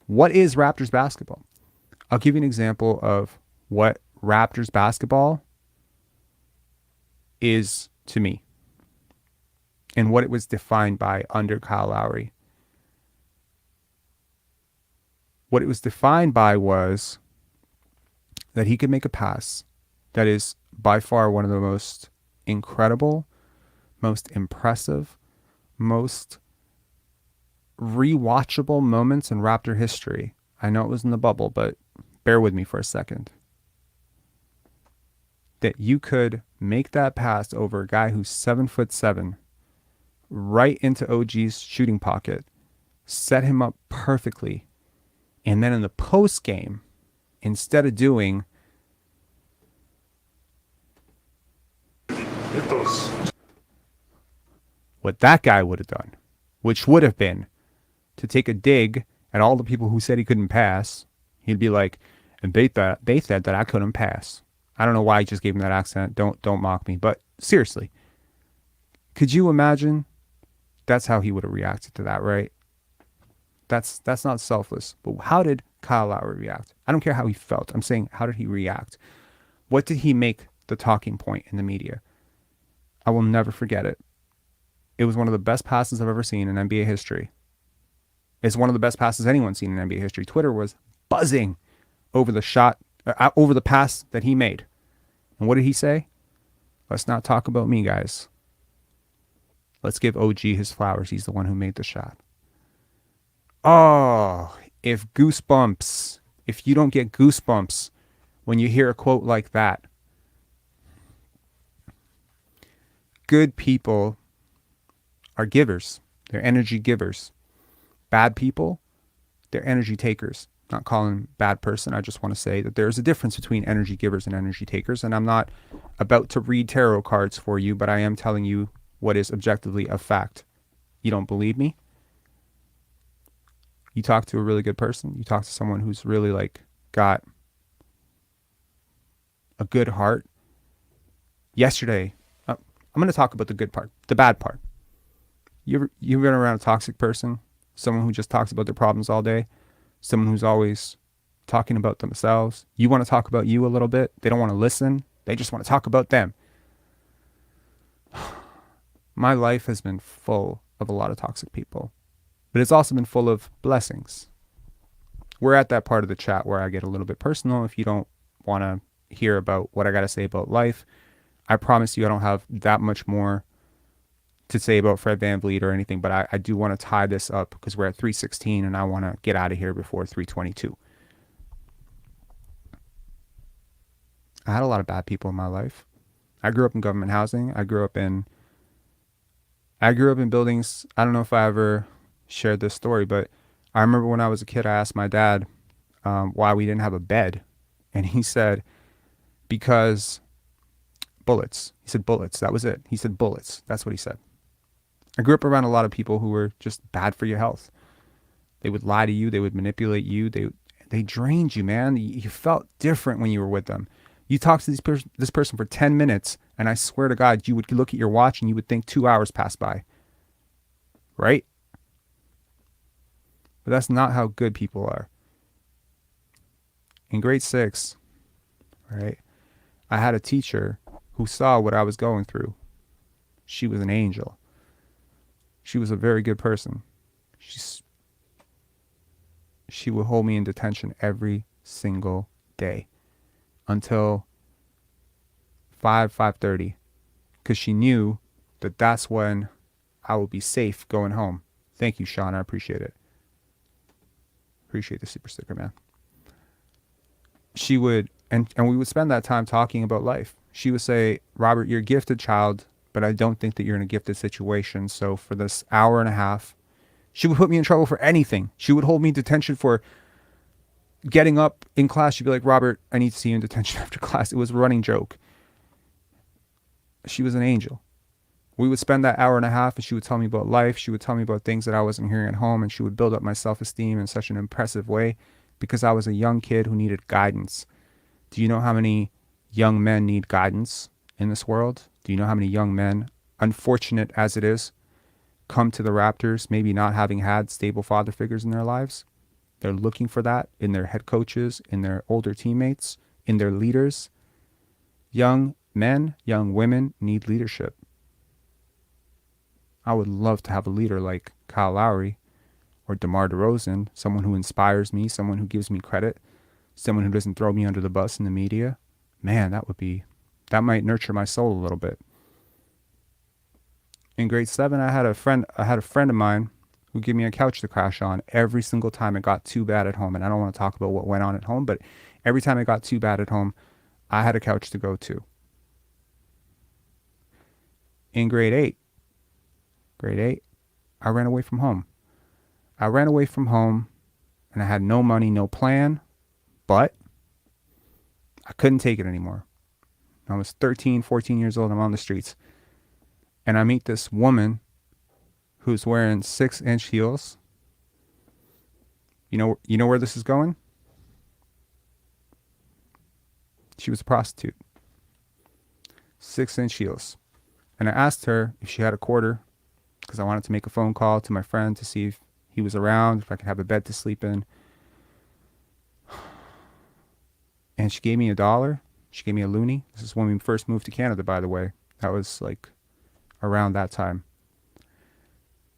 What is Raptors basketball? I'll give you an example of what Raptors basketball is to me and what it was defined by under Kyle Lowry. What it was defined by was that he could make a pass that is by far one of the most incredible, most impressive, most rewatchable moments in Raptor history. I know it was in the bubble, but bear with me for a second. That you could make that pass over a guy who's 7'7", right into OG's shooting pocket, set him up perfectly, and then in the post game, instead of doing what that guy would have done, which would have been to take a dig at all the people who said he couldn't pass, he'd be like, and they said that I couldn't pass. I don't know why I just gave him that accent. Don't mock me. But seriously, could you imagine? That's how he would have reacted to that, right? That's not selfless. But how did Kyle Lowry react? I don't care how he felt. I'm saying, how did he react? What did he make the talking point in the media? I will never forget it. It was one of the best passes I've ever seen in NBA history. It's one of the best passes anyone's seen in NBA history. Twitter was buzzing over the shot, over the pass that he made. And what did he say? Let's not talk about me, guys. Let's give OG his flowers. He's the one who made the shot. Oh, if you don't get goosebumps when you hear a quote like that. Good people are givers. They're energy givers. Bad people, they're energy takers. Not calling bad person. I just want to say that there's a difference between energy givers and energy takers. And I'm not about to read tarot cards for you, but I am telling you what is objectively a fact. You don't believe me? You talk to a really good person. You talk to someone who's really got a good heart. Yesterday, I'm going to talk about the good part, the bad part. You've been around a toxic person, someone who just talks about their problems all day, someone who's always talking about themselves. You want to talk about you a little bit. They don't want to listen. They just want to talk about them. My life has been full of a lot of toxic people, but it's also been full of blessings. We're at that part of the chat where I get a little bit personal. If you don't want to hear about what I got to say about life, I promise you I don't have that much more to say about Fred VanVleet or anything, but I do want to tie this up because we're at 3:16 and I want to get out of here before 3:22. I had a lot of bad people in my life. I grew up in government housing. I grew up in buildings. I don't know if I ever shared this story, but I remember when I was a kid, I asked my dad why we didn't have a bed. And he said, because bullets. He said bullets. That was it. He said bullets. That's what he said. I grew up around a lot of people who were just bad for your health. They would lie to you. They would manipulate you. They drained you, man. You felt different when you were with them. You talked to this person for 10 minutes, and I swear to God, you would look at your watch and you would think 2 hours passed by. Right? But that's not how good people are. In grade 6, right, I had a teacher who saw what I was going through. She was an angel. She was a very good person. She would hold me in detention every single day until 5:30, because she knew that that's when I would be safe going home. Thank you, Sean. I appreciate it. Appreciate the super sticker, man. She would, and we would spend that time talking about life. She would say, Robert, you're a gifted child, but I don't think that you're in a gifted situation. So for this hour and a half, she would put me in trouble for anything. She would hold me in detention for getting up in class. She'd be like, Robert, I need to see you in detention after class. It was a running joke. She was an angel. We would spend that hour and a half and she would tell me about life. She would tell me about things that I wasn't hearing at home, and she would build up my self-esteem in such an impressive way because I was a young kid who needed guidance. Do you know how many young men need guidance in this world? Do you know how many young men, unfortunate as it is, come to the Raptors maybe not having had stable father figures in their lives? They're looking for that in their head coaches, in their older teammates, in their leaders. Young men, young women need leadership. I would love to have a leader like Kyle Lowry or DeMar DeRozan, someone who inspires me, someone who gives me credit, someone who doesn't throw me under the bus in the media. Man, that might nurture my soul a little bit. In grade 7, I had a friend of mine who gave me a couch to crash on every single time it got too bad at home. And I don't want to talk about what went on at home, but every time it got too bad at home, I had a couch to go to. In grade 8, I ran away from home. I ran away from home and I had no money, no plan, but I couldn't take it anymore. I was 13, 14 years old. I'm on the streets. And I meet this woman who's wearing 6-inch heels. You know where this is going? She was a prostitute. 6-inch heels. And I asked her if she had a quarter because I wanted to make a phone call to my friend to see if he was around, if I could have a bed to sleep in. And she gave me $1. She gave me a loonie. This is when we first moved to Canada, by the way. That was like around that time.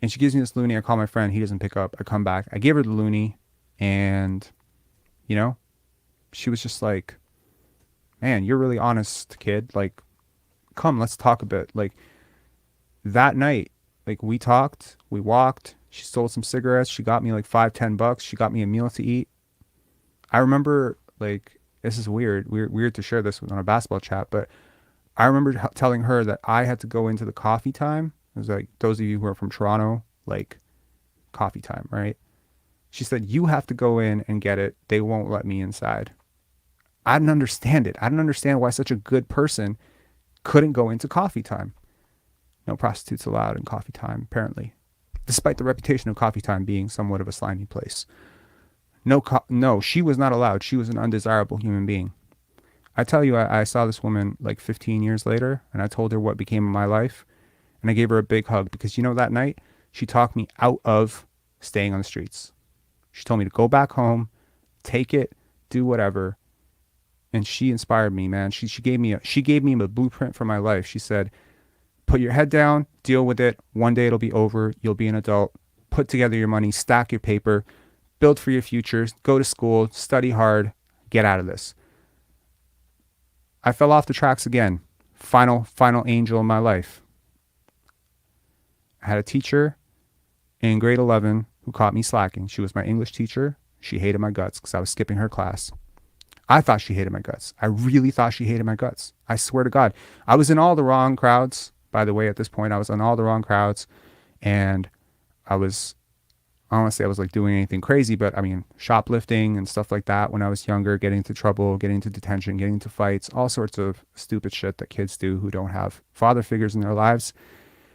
And she gives me this loonie. I call my friend. He doesn't pick up. I come back. I give her the loonie. And, she was just like, man, you're really honest, kid. Like, come, let's talk a bit. Like, that night, like, we talked. We walked. She sold some cigarettes. She got me like $5-10. She got me a meal to eat. I remember, like, this is weird to share this on a basketball chat, but I remember telling her that I had to go into the coffee time. It was like, those of you who are from Toronto, like, coffee time, right? She said, you have to go in and get it. They won't let me inside. I didn't understand it. I didn't understand why such a good person couldn't go into coffee time. No prostitutes allowed in coffee time, apparently, despite the reputation of coffee time being somewhat of a slimy place. No, she was not allowed. She was an undesirable human being. I tell you, I saw this woman like 15 years later, and I told her what became of my life, and I gave her a big hug because, that night, she talked me out of staying on the streets. She told me to go back home, take it, do whatever, and she inspired me, man. She gave me a blueprint for my life. She said, put your head down, deal with it. One day it'll be over. You'll be an adult. Put together your money, stack your paper, build for your future, go to school, study hard, get out of this. I fell off the tracks again. Final angel in my life. I had a teacher in grade 11 who caught me slacking. She was my English teacher. She hated my guts because I was skipping her class. I thought she hated my guts. I really thought she hated my guts. I swear to God. I was in all the wrong crowds. By the way, at this point, I was in all the wrong crowds. And I don't want to say I was like doing anything crazy, but I mean, shoplifting and stuff like that when I was younger, getting into trouble, getting into detention, getting into fights, all sorts of stupid shit that kids do who don't have father figures in their lives.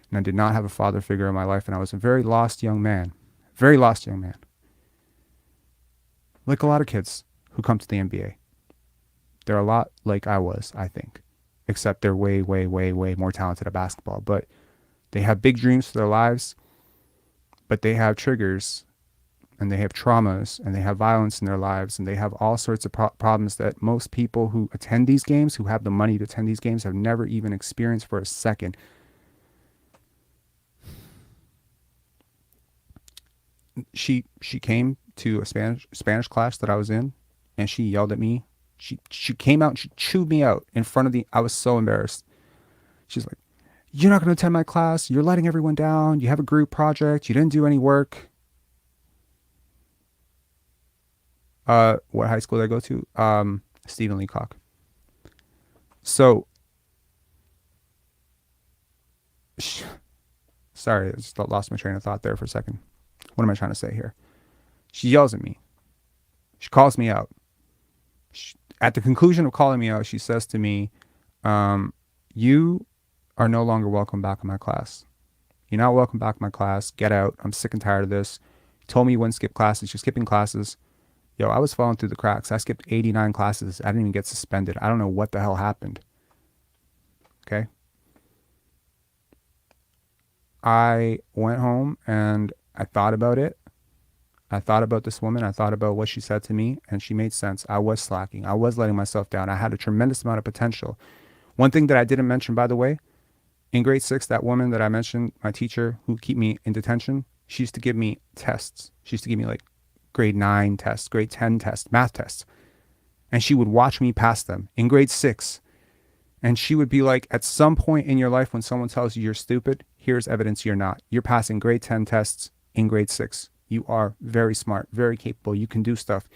And I did not have a father figure in my life. And I was a very lost young man. Very lost young man. Like a lot of kids who come to the NBA. They're a lot like I was, I think. Except they're way, way, way, way more talented at basketball. But they have big dreams for their lives. But they have triggers and they have traumas, and they have violence in their lives, and they have all sorts of problems that most people who attend these games, who have the money to attend these games, have never even experienced for a second. She came to a Spanish class that I was in, and she yelled at me. She came out and she chewed me out in front of the. I was so embarrassed. She's like, "You're not going to attend my class. You're letting everyone down. You have a group project. You didn't do any work." What high school did I go to? Stephen Leacock. So, sorry, I just lost my train of thought there for a second. What am I trying to say here? She yells at me. She calls me out. At the conclusion of calling me out, she says to me, "You are no longer welcome back in my class. You're not welcome back in my class. Get out. I'm sick and tired of this." Told me you wouldn't skip classes. You're skipping classes. Yo, I was falling through the cracks. I skipped 89 classes. I didn't even get suspended. I don't know what the hell happened. Okay? I went home and I thought about it. I thought about this woman. I thought about what she said to me, and she made sense. I was slacking. I was letting myself down. I had a tremendous amount of potential. One thing that I didn't mention, by the way, in grade 6, that woman that I mentioned, my teacher who kept me in detention, she used to give me tests. She used to give me like grade 9 tests, grade 10 tests, math tests. And she would watch me pass them in grade 6. And she would be like, at some point in your life when someone tells you you're stupid, here's evidence you're not. You're passing grade 10 tests in grade 6. You are very smart, very capable. You can do stuff.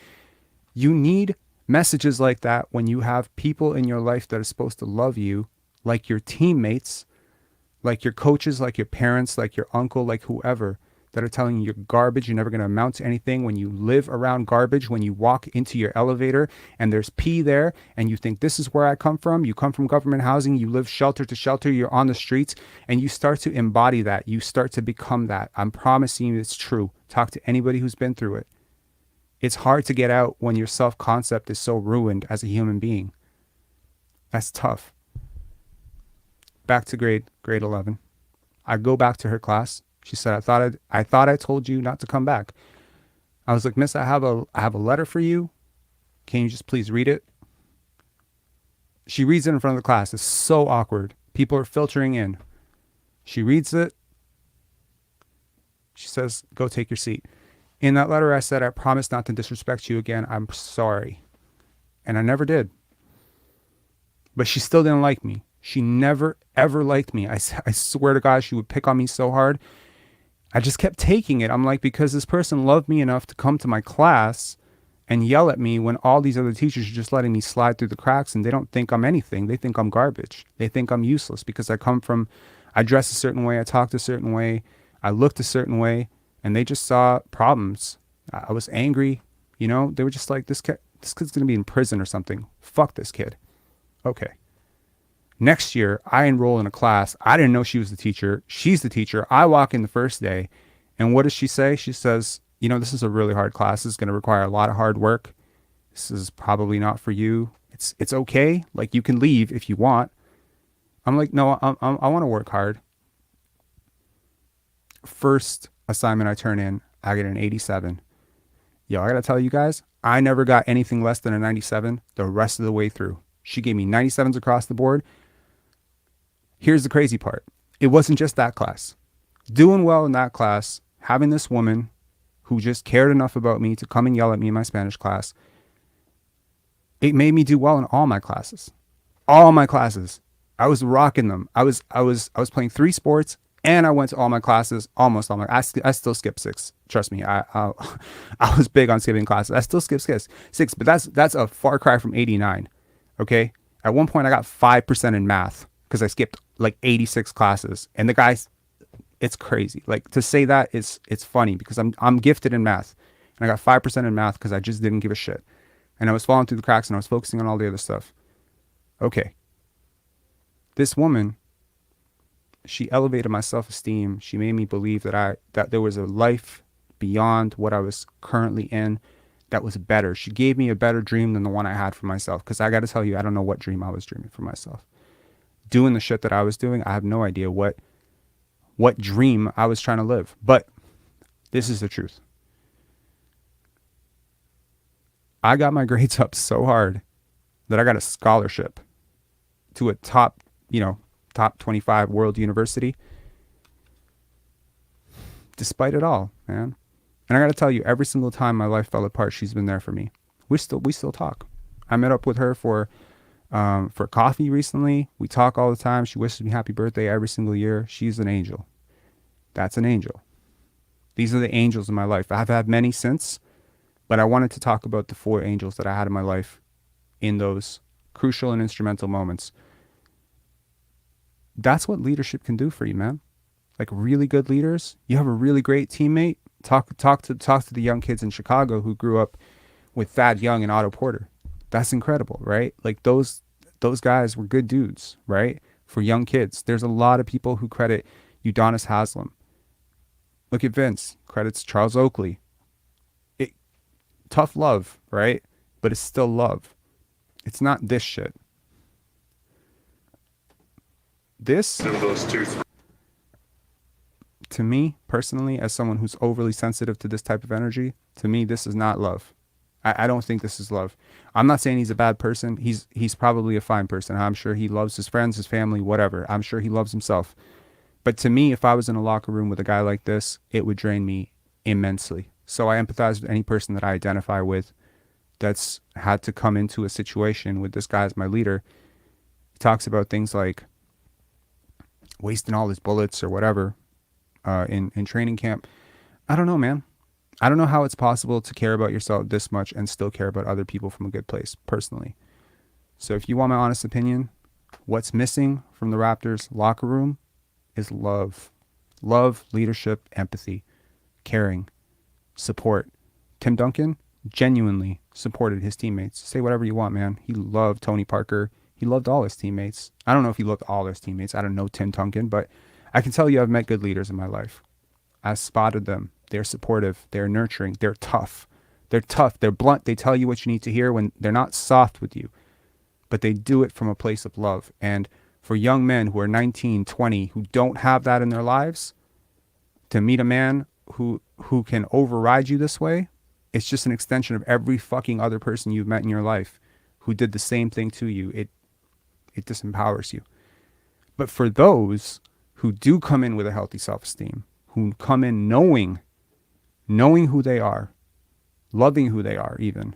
You need messages like that when you have people in your life that are supposed to love you, like your teammates, like your coaches, like your parents, like your uncle, like whoever, that are telling you you're garbage, you're never going to amount to anything. When you live around garbage, when you walk into your elevator and there's pee there and you think, this is where I come from. You come from government housing, you live shelter to shelter, you're on the streets, and you start to embody that. You start to become that. I'm promising you it's true. Talk to anybody who's been through it. It's hard to get out when your self-concept is so ruined as a human being. That's tough. Back to grade 11. I go back to her class. She said, I thought I told you not to come back. I was like, "Miss, I have a letter for you. Can you just please read it?" She reads it in front of the class. It's so awkward. People are filtering in. She reads it. She says, "Go take your seat." In that letter, I said, "I promise not to disrespect you again. I'm sorry." And I never did. But she still didn't like me. She never, ever liked me. I swear to God, she would pick on me so hard. I just kept taking it. I'm like, because this person loved me enough to come to my class and yell at me when all these other teachers are just letting me slide through the cracks, and they don't think I'm anything. They think I'm garbage. They think I'm useless because I dress a certain way, I talked a certain way, I looked a certain way, and they just saw problems. I was angry. They were just like, this kid's going to be in prison or something. Fuck this kid. Okay. Next year, I enroll in a class. I didn't know she was the teacher. She's the teacher. I walk in the first day, and what does she say? She says, "This is a really hard class. It's going to require a lot of hard work. This is probably not for you. It's okay. Like, you can leave if you want." I'm like, "No, I want to work hard." First assignment I turn in, I get an 87. Yo, I got to tell you guys, I never got anything less than a 97 the rest of the way through. She gave me 97s across the board. Here's the crazy part. It wasn't just that class. Doing well in that class, having this woman who just cared enough about me to come and yell at me in my Spanish class, it made me do well in all my classes. All my classes. I was rocking them. I was playing 3 sports, and I went to all my classes, almost all my. I still skipped 6. Trust me. I was big on skipping classes. I still skip 6, but that's a far cry from 89. Okay. At one point, I got 5% in math because I skipped like 86 classes, and the guys, it's crazy. Like, to say that it's funny because I'm gifted in math, and I got 5% in math because I just didn't give a shit, and I was falling through the cracks, and I was focusing on all the other stuff. Okay. This woman, she elevated my self-esteem. She made me believe that there was a life beyond what I was currently in that was better. She gave me a better dream than the one I had for myself. Because I got to tell you, I don't know what dream I was dreaming for myself. Doing the shit that I was doing, I have no idea what dream I was trying to live. But this is the truth. I got my grades up so hard that I got a scholarship to a top 25 world university. Despite it all, man. And I got to tell you, every single time my life fell apart, she's been there for me. We still talk. I met up with her for coffee recently. We talk all the time. She wishes me happy birthday every single year. She's an angel. That's an angel. These are the angels in my life. I've had many since, but I wanted to talk about the 4 angels that I had in my life in those crucial and instrumental moments. That's what leadership can do for you, man. Like really good leaders. You have a really great teammate. Talk to the young kids in Chicago who grew up with Thad Young and Otto Porter. That's incredible, right? Like those guys were good dudes, right? For young kids. There's a lot of people who credit Udonis Haslem. Look at Vince. Credits Charles Oakley. Tough love, right? But it's still love. It's not this shit. This, to me, personally, as someone who's overly sensitive to this type of energy, to me, this is not love. I don't think this is love. I'm not saying he's a bad person. He's probably a fine person. I'm sure he loves his friends, his family, whatever. I'm sure he loves himself. But to me, if I was in a locker room with a guy like this, it would drain me immensely. So I empathize with any person that I identify with that's had to come into a situation with this guy as my leader. He talks about things like wasting all his bullets or whatever in training camp. I don't know, man. I don't know how it's possible to care about yourself this much and still care about other people from a good place, personally. So if you want my honest opinion, what's missing from the Raptors locker room is love. Love, leadership, empathy, caring, support. Tim Duncan genuinely supported his teammates. Say whatever you want, man. He loved Tony Parker. He loved all his teammates. I don't know if he loved all his teammates. I don't know Tim Duncan, but I can tell you I've met good leaders in my life. I've spotted them. They're supportive. They're nurturing. They're tough. They're tough. They're blunt. They tell you what you need to hear when they're not soft with you, but they do it from a place of love. And for young men who are 19, 20, who don't have that in their lives, to meet a man who can override you this way, it's just an extension of every fucking other person you've met in your life who did the same thing to you. It disempowers you. But for those who do come in with a healthy self-esteem, who come in knowing who they are, loving who they are even,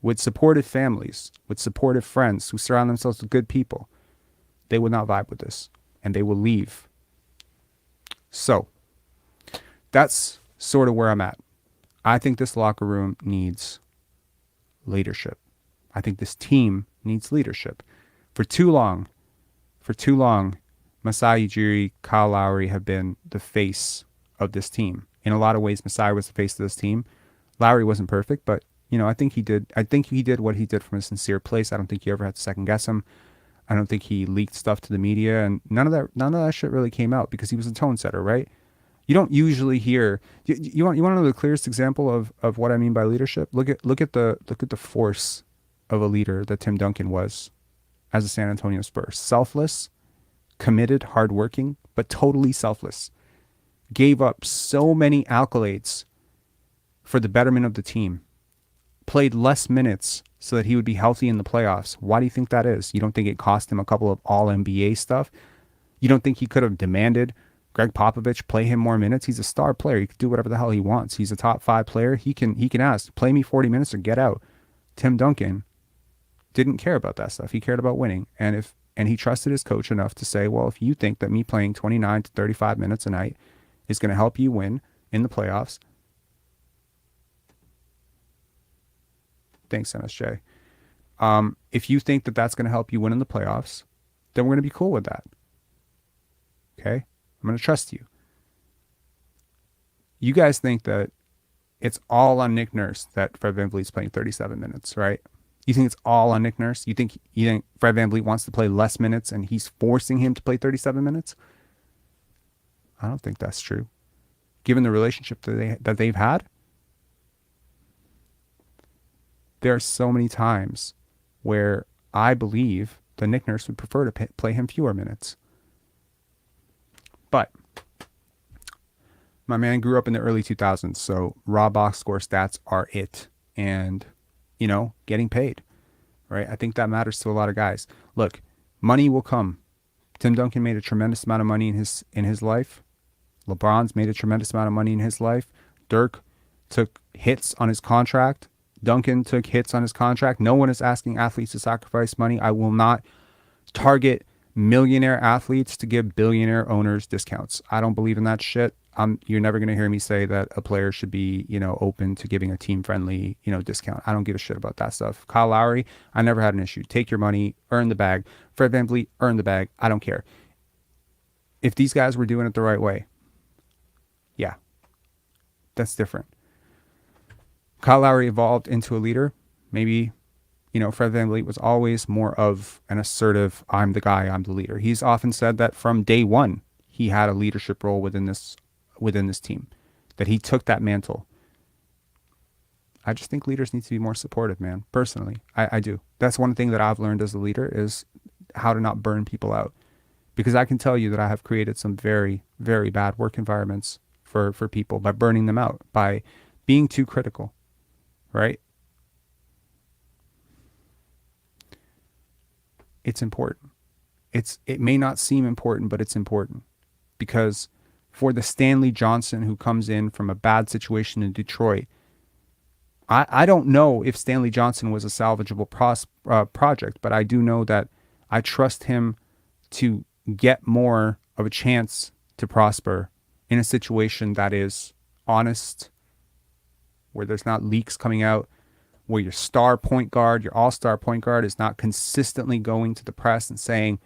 with supportive families, with supportive friends who surround themselves with good people, they will not vibe with this and they will leave. So that's sort of where I'm at. I think this locker room needs leadership. I think this team needs leadership. For too long, Masai Ujiri, Kyle Lowry have been the face of this team. In a lot of ways, Masai was the face of this team. Lowry wasn't perfect, but I think he did what he did from a sincere place. I don't think you ever had to second guess him. I don't think he leaked stuff to the media, and none of that shit really came out because he was a tone setter, right? You don't usually hear. You want to know the clearest example of what I mean by leadership? Look at the force of a leader that Tim Duncan was as a San Antonio Spurs. Selfless, committed, hardworking, but totally selfless. Gave up so many accolades for the betterment of the team. Played less minutes so that he would be healthy in the playoffs. Why do you think that is? You don't think it cost him a couple of all-NBA stuff? You don't think he could have demanded Greg Popovich play him more minutes? He's a star player. He can do whatever the hell he wants. He's a top 5 player. He can ask, play me 40 minutes or get out. Tim Duncan didn't care about that stuff. He cared about winning. And he trusted his coach enough to say, well, if you think that me playing 29 to 35 minutes a night is going to help you win in the playoffs, thanks, MSJ. If you think that that's going to help you win in the playoffs, then we're going to be cool with that. Okay? I'm going to trust you. You guys think that it's all on Nick Nurse that Fred VanVleet's playing 37 minutes, right? You think it's all on Nick Nurse? You think Fred VanVleet wants to play less minutes and he's forcing him to play 37 minutes? I don't think that's true. Given the relationship that they've had, there are so many times where I believe that Nick Nurse would prefer to play him fewer minutes. But my man grew up in the early 2000s, so raw box score stats are it. And getting paid, right? I think that matters to a lot of guys. Look, money will come. Tim Duncan made a tremendous amount of money in his life. LeBron's made a tremendous amount of money in his life. Dirk took hits on his contract. Duncan took hits on his contract. No one is asking athletes to sacrifice money. I will not target millionaire athletes to give billionaire owners discounts. I don't believe in that shit. You're never going to hear me say that a player should be, open to giving a team-friendly, discount. I don't give a shit about that stuff. Kyle Lowry, I never had an issue. Take your money, earn the bag. Fred VanVleet, earn the bag. I don't care. If these guys were doing it the right way, yeah, that's different. Kyle Lowry evolved into a leader. Maybe, Fred VanVleet was always more of an assertive, I'm the guy, I'm the leader. He's often said that from day one, he had a leadership role within this team, that he took that mantle. I just think leaders need to be more supportive, man. Personally, I do. That's one thing that I've learned as a leader is how to not burn people out. Because I can tell you that I have created some very, very bad work environments for people by burning them out, by being too critical, right? It's important. It may not seem important, but it's important. Because for the Stanley Johnson who comes in from a bad situation in Detroit, I don't know if Stanley Johnson was a salvageable project, but I do know that I trust him to get more of a chance to prosper in a situation that is honest, where there's not leaks coming out, where your star point guard, your all-star point guard is not consistently going to the press and saying,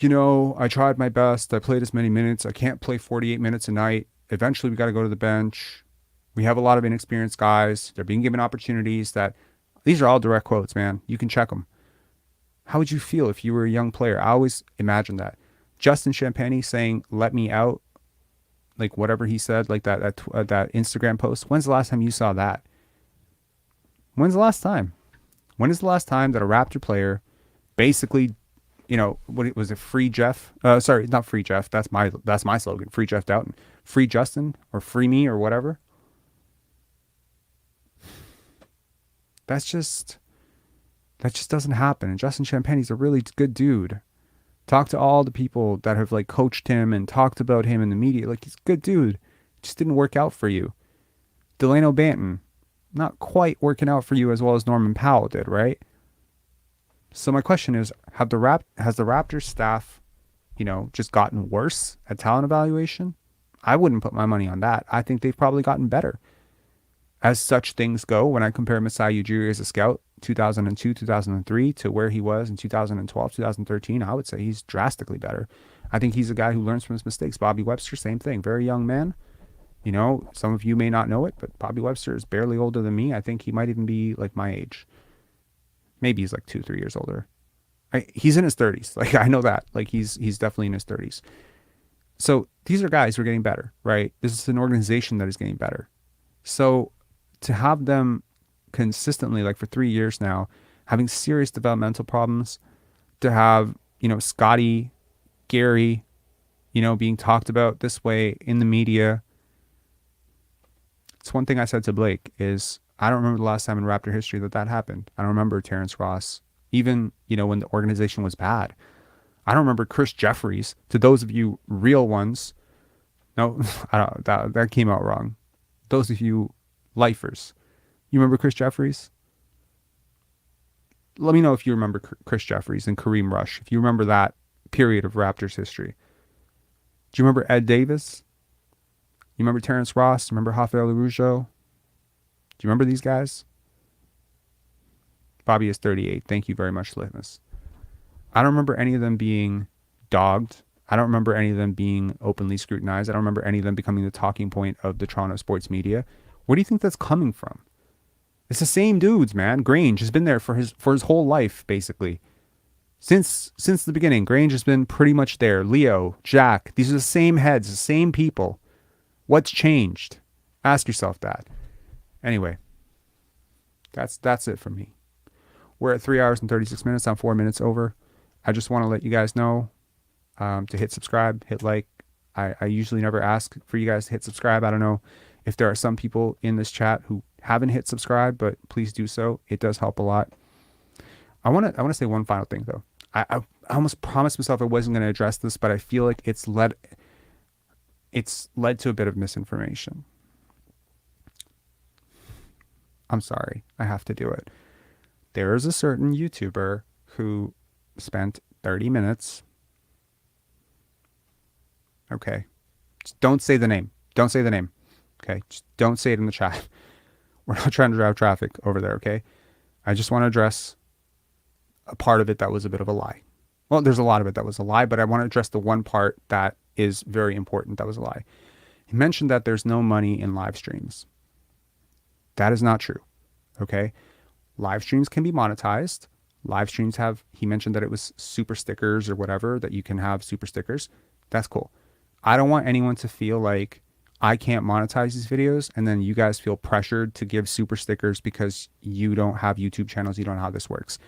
I tried my best. I played as many minutes. I can't play 48 minutes a night. Eventually, we got to go to the bench. We have a lot of inexperienced guys. They're being given opportunities these are all direct quotes, man. You can check them. How would you feel if you were a young player? I always imagine that. Justin Champagny saying, let me out, like whatever he said, like that Instagram post. When's the last time you saw that? When's the last time? When is the last time that a Raptor player basically, what was it, free Jeff? Sorry, not free Jeff. That's my slogan. Free Jeff Doughton. Free Justin or free me or whatever. That just doesn't happen. And Justin Champagny's a really good dude. Talk to all the people that have coached him and talked about him in the media. He's a good dude. Just didn't work out for you. Delano Banton, not quite working out for you as well as Norman Powell did, right? So my question is, has the Raptors staff, just gotten worse at talent evaluation? I wouldn't put my money on that. I think they've probably gotten better. As such things go, when I compare Masai Ujiri as a scout, 2002, 2003, to where he was in 2012, 2013, I would say he's drastically better. I think he's a guy who learns from his mistakes. Bobby Webster, same thing. Very young man. Some of you may not know it, but Bobby Webster is barely older than me. I think he might even be my age. Maybe he's 2-3 years older. He's in his 30s. I know that. He's definitely in his 30s. So these are guys who are getting better, right? This is an organization that is getting better. So to have them consistently, for 3 years now, having serious developmental problems, to have, Scottie, Gary, being talked about this way in the media. It's one thing I said to Blake is, I don't remember the last time in Raptor history that happened. I don't remember Terrence Ross, even, when the organization was bad. I don't remember Chris Jeffries. To those of you real ones, no, that came out wrong. Those of you lifers, you remember Chris Jeffries? Let me know if you remember Chris Jeffries and Kareem Rush. If you remember that period of Raptors history. Do you remember Ed Davis? You remember Terrence Ross? Remember Rafael Arujo? Do you remember these guys? Bobby is 38. Thank you very much, Litmus. I don't remember any of them being dogged. I don't remember any of them being openly scrutinized. I don't remember any of them becoming the talking point of the Toronto sports media. Where do you think that's coming from? It's the same dudes, man. Grange has been there for his whole life, basically. Since the beginning, Grange has been pretty much there. Leo, Jack, these are the same heads, the same people. What's changed? Ask yourself that. Anyway, that's it from me. We're at 3 hours and 36 minutes. I'm 4 minutes over. I just want to let you guys know to hit subscribe, hit like. I usually never ask for you guys to hit subscribe. I don't know If there are some people in this chat who haven't hit subscribe, but please do so. It does help a lot. I want to say one final thing though. I almost promised myself I wasn't going to address this, but I feel like it's led to a bit of misinformation. I'm sorry. I have to do it. There is a certain YouTuber who spent 30 minutes. Okay. Just don't say the name. Don't say the name. Okay. Just don't say it in the chat. We're not trying to drive traffic over there. Okay. I just want to address a part of it that was a bit of a lie. Well, there's a lot of it that was a lie, but I want to address the one part that is very important that was a lie. He mentioned that there's no money in live streams. That is not true. Okay. Live streams can be monetized. Live streams have, he mentioned that it was super stickers or whatever, that you can have super stickers. That's cool. I don't want anyone to feel like I can't monetize these videos and then you guys feel pressured to give super stickers because you don't have YouTube channels. You don't know how this works.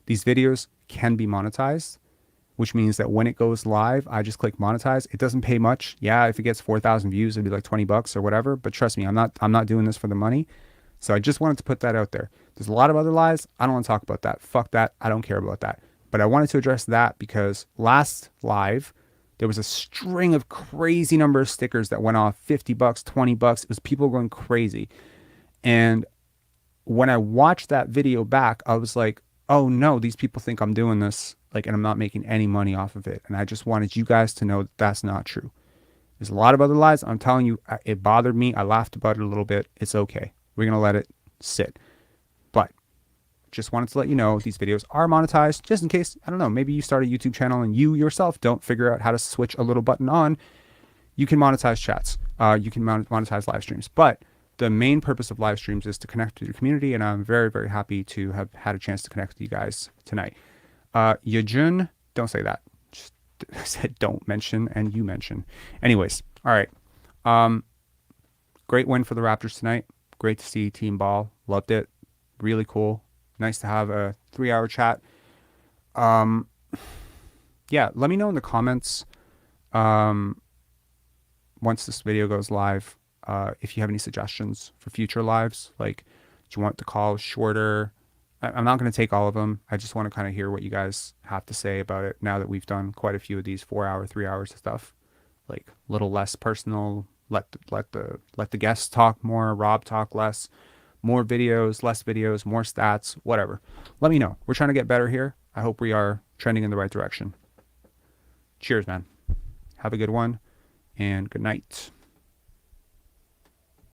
These videos can be monetized, which means that when it goes live, I just click monetize. It doesn't pay much. Yeah, if it gets 4,000 views, it'd be like $20 or whatever. But trust me, I'm not doing this for the money. So I just wanted to put that out there. There's a lot of other lies. I don't want to talk about that. Fuck that. I don't care about that. But I wanted to address that because last live, there was a string of crazy number of stickers that went off, $50, $20. It was people going crazy. And when I watched that video back, I was like, oh no, these people think I'm doing this, like, and I'm not making any money off of it. And I just wanted you guys to know that that's not true. There's a lot of other lies. I'm telling you, it bothered me. I laughed about it a little bit. It's okay. We're going to let it sit. But just wanted to let you know these videos are monetized just in case, I don't know, maybe you start a YouTube channel and you yourself don't figure out how to switch a little button on. You can monetize chats. You can monetize live streams. But the main purpose of live streams is to connect with your community. And I'm very, very happy to have had a chance to connect with you guys tonight. Yejun, don't say that. Just I said don't mention and you mention. Anyways, all right. Great win for the Raptors tonight. Great to see team ball. Loved it. Really cool. Nice to have a 3-hour chat. Yeah, let me know in the comments once this video goes live if you have any suggestions for future lives. Like, do you want the call shorter? I'm not going to take all of them. I just want to kind of hear what you guys have to say about it now that we've done quite a few of these 4-hour, 3 hours of stuff. Like a little less personal. Let the guests talk more. Rob talk less. More videos, less videos, more stats, whatever. Let me know. We're trying to get better here. I hope we are trending in the right direction. Cheers, man. Have a good one and good night.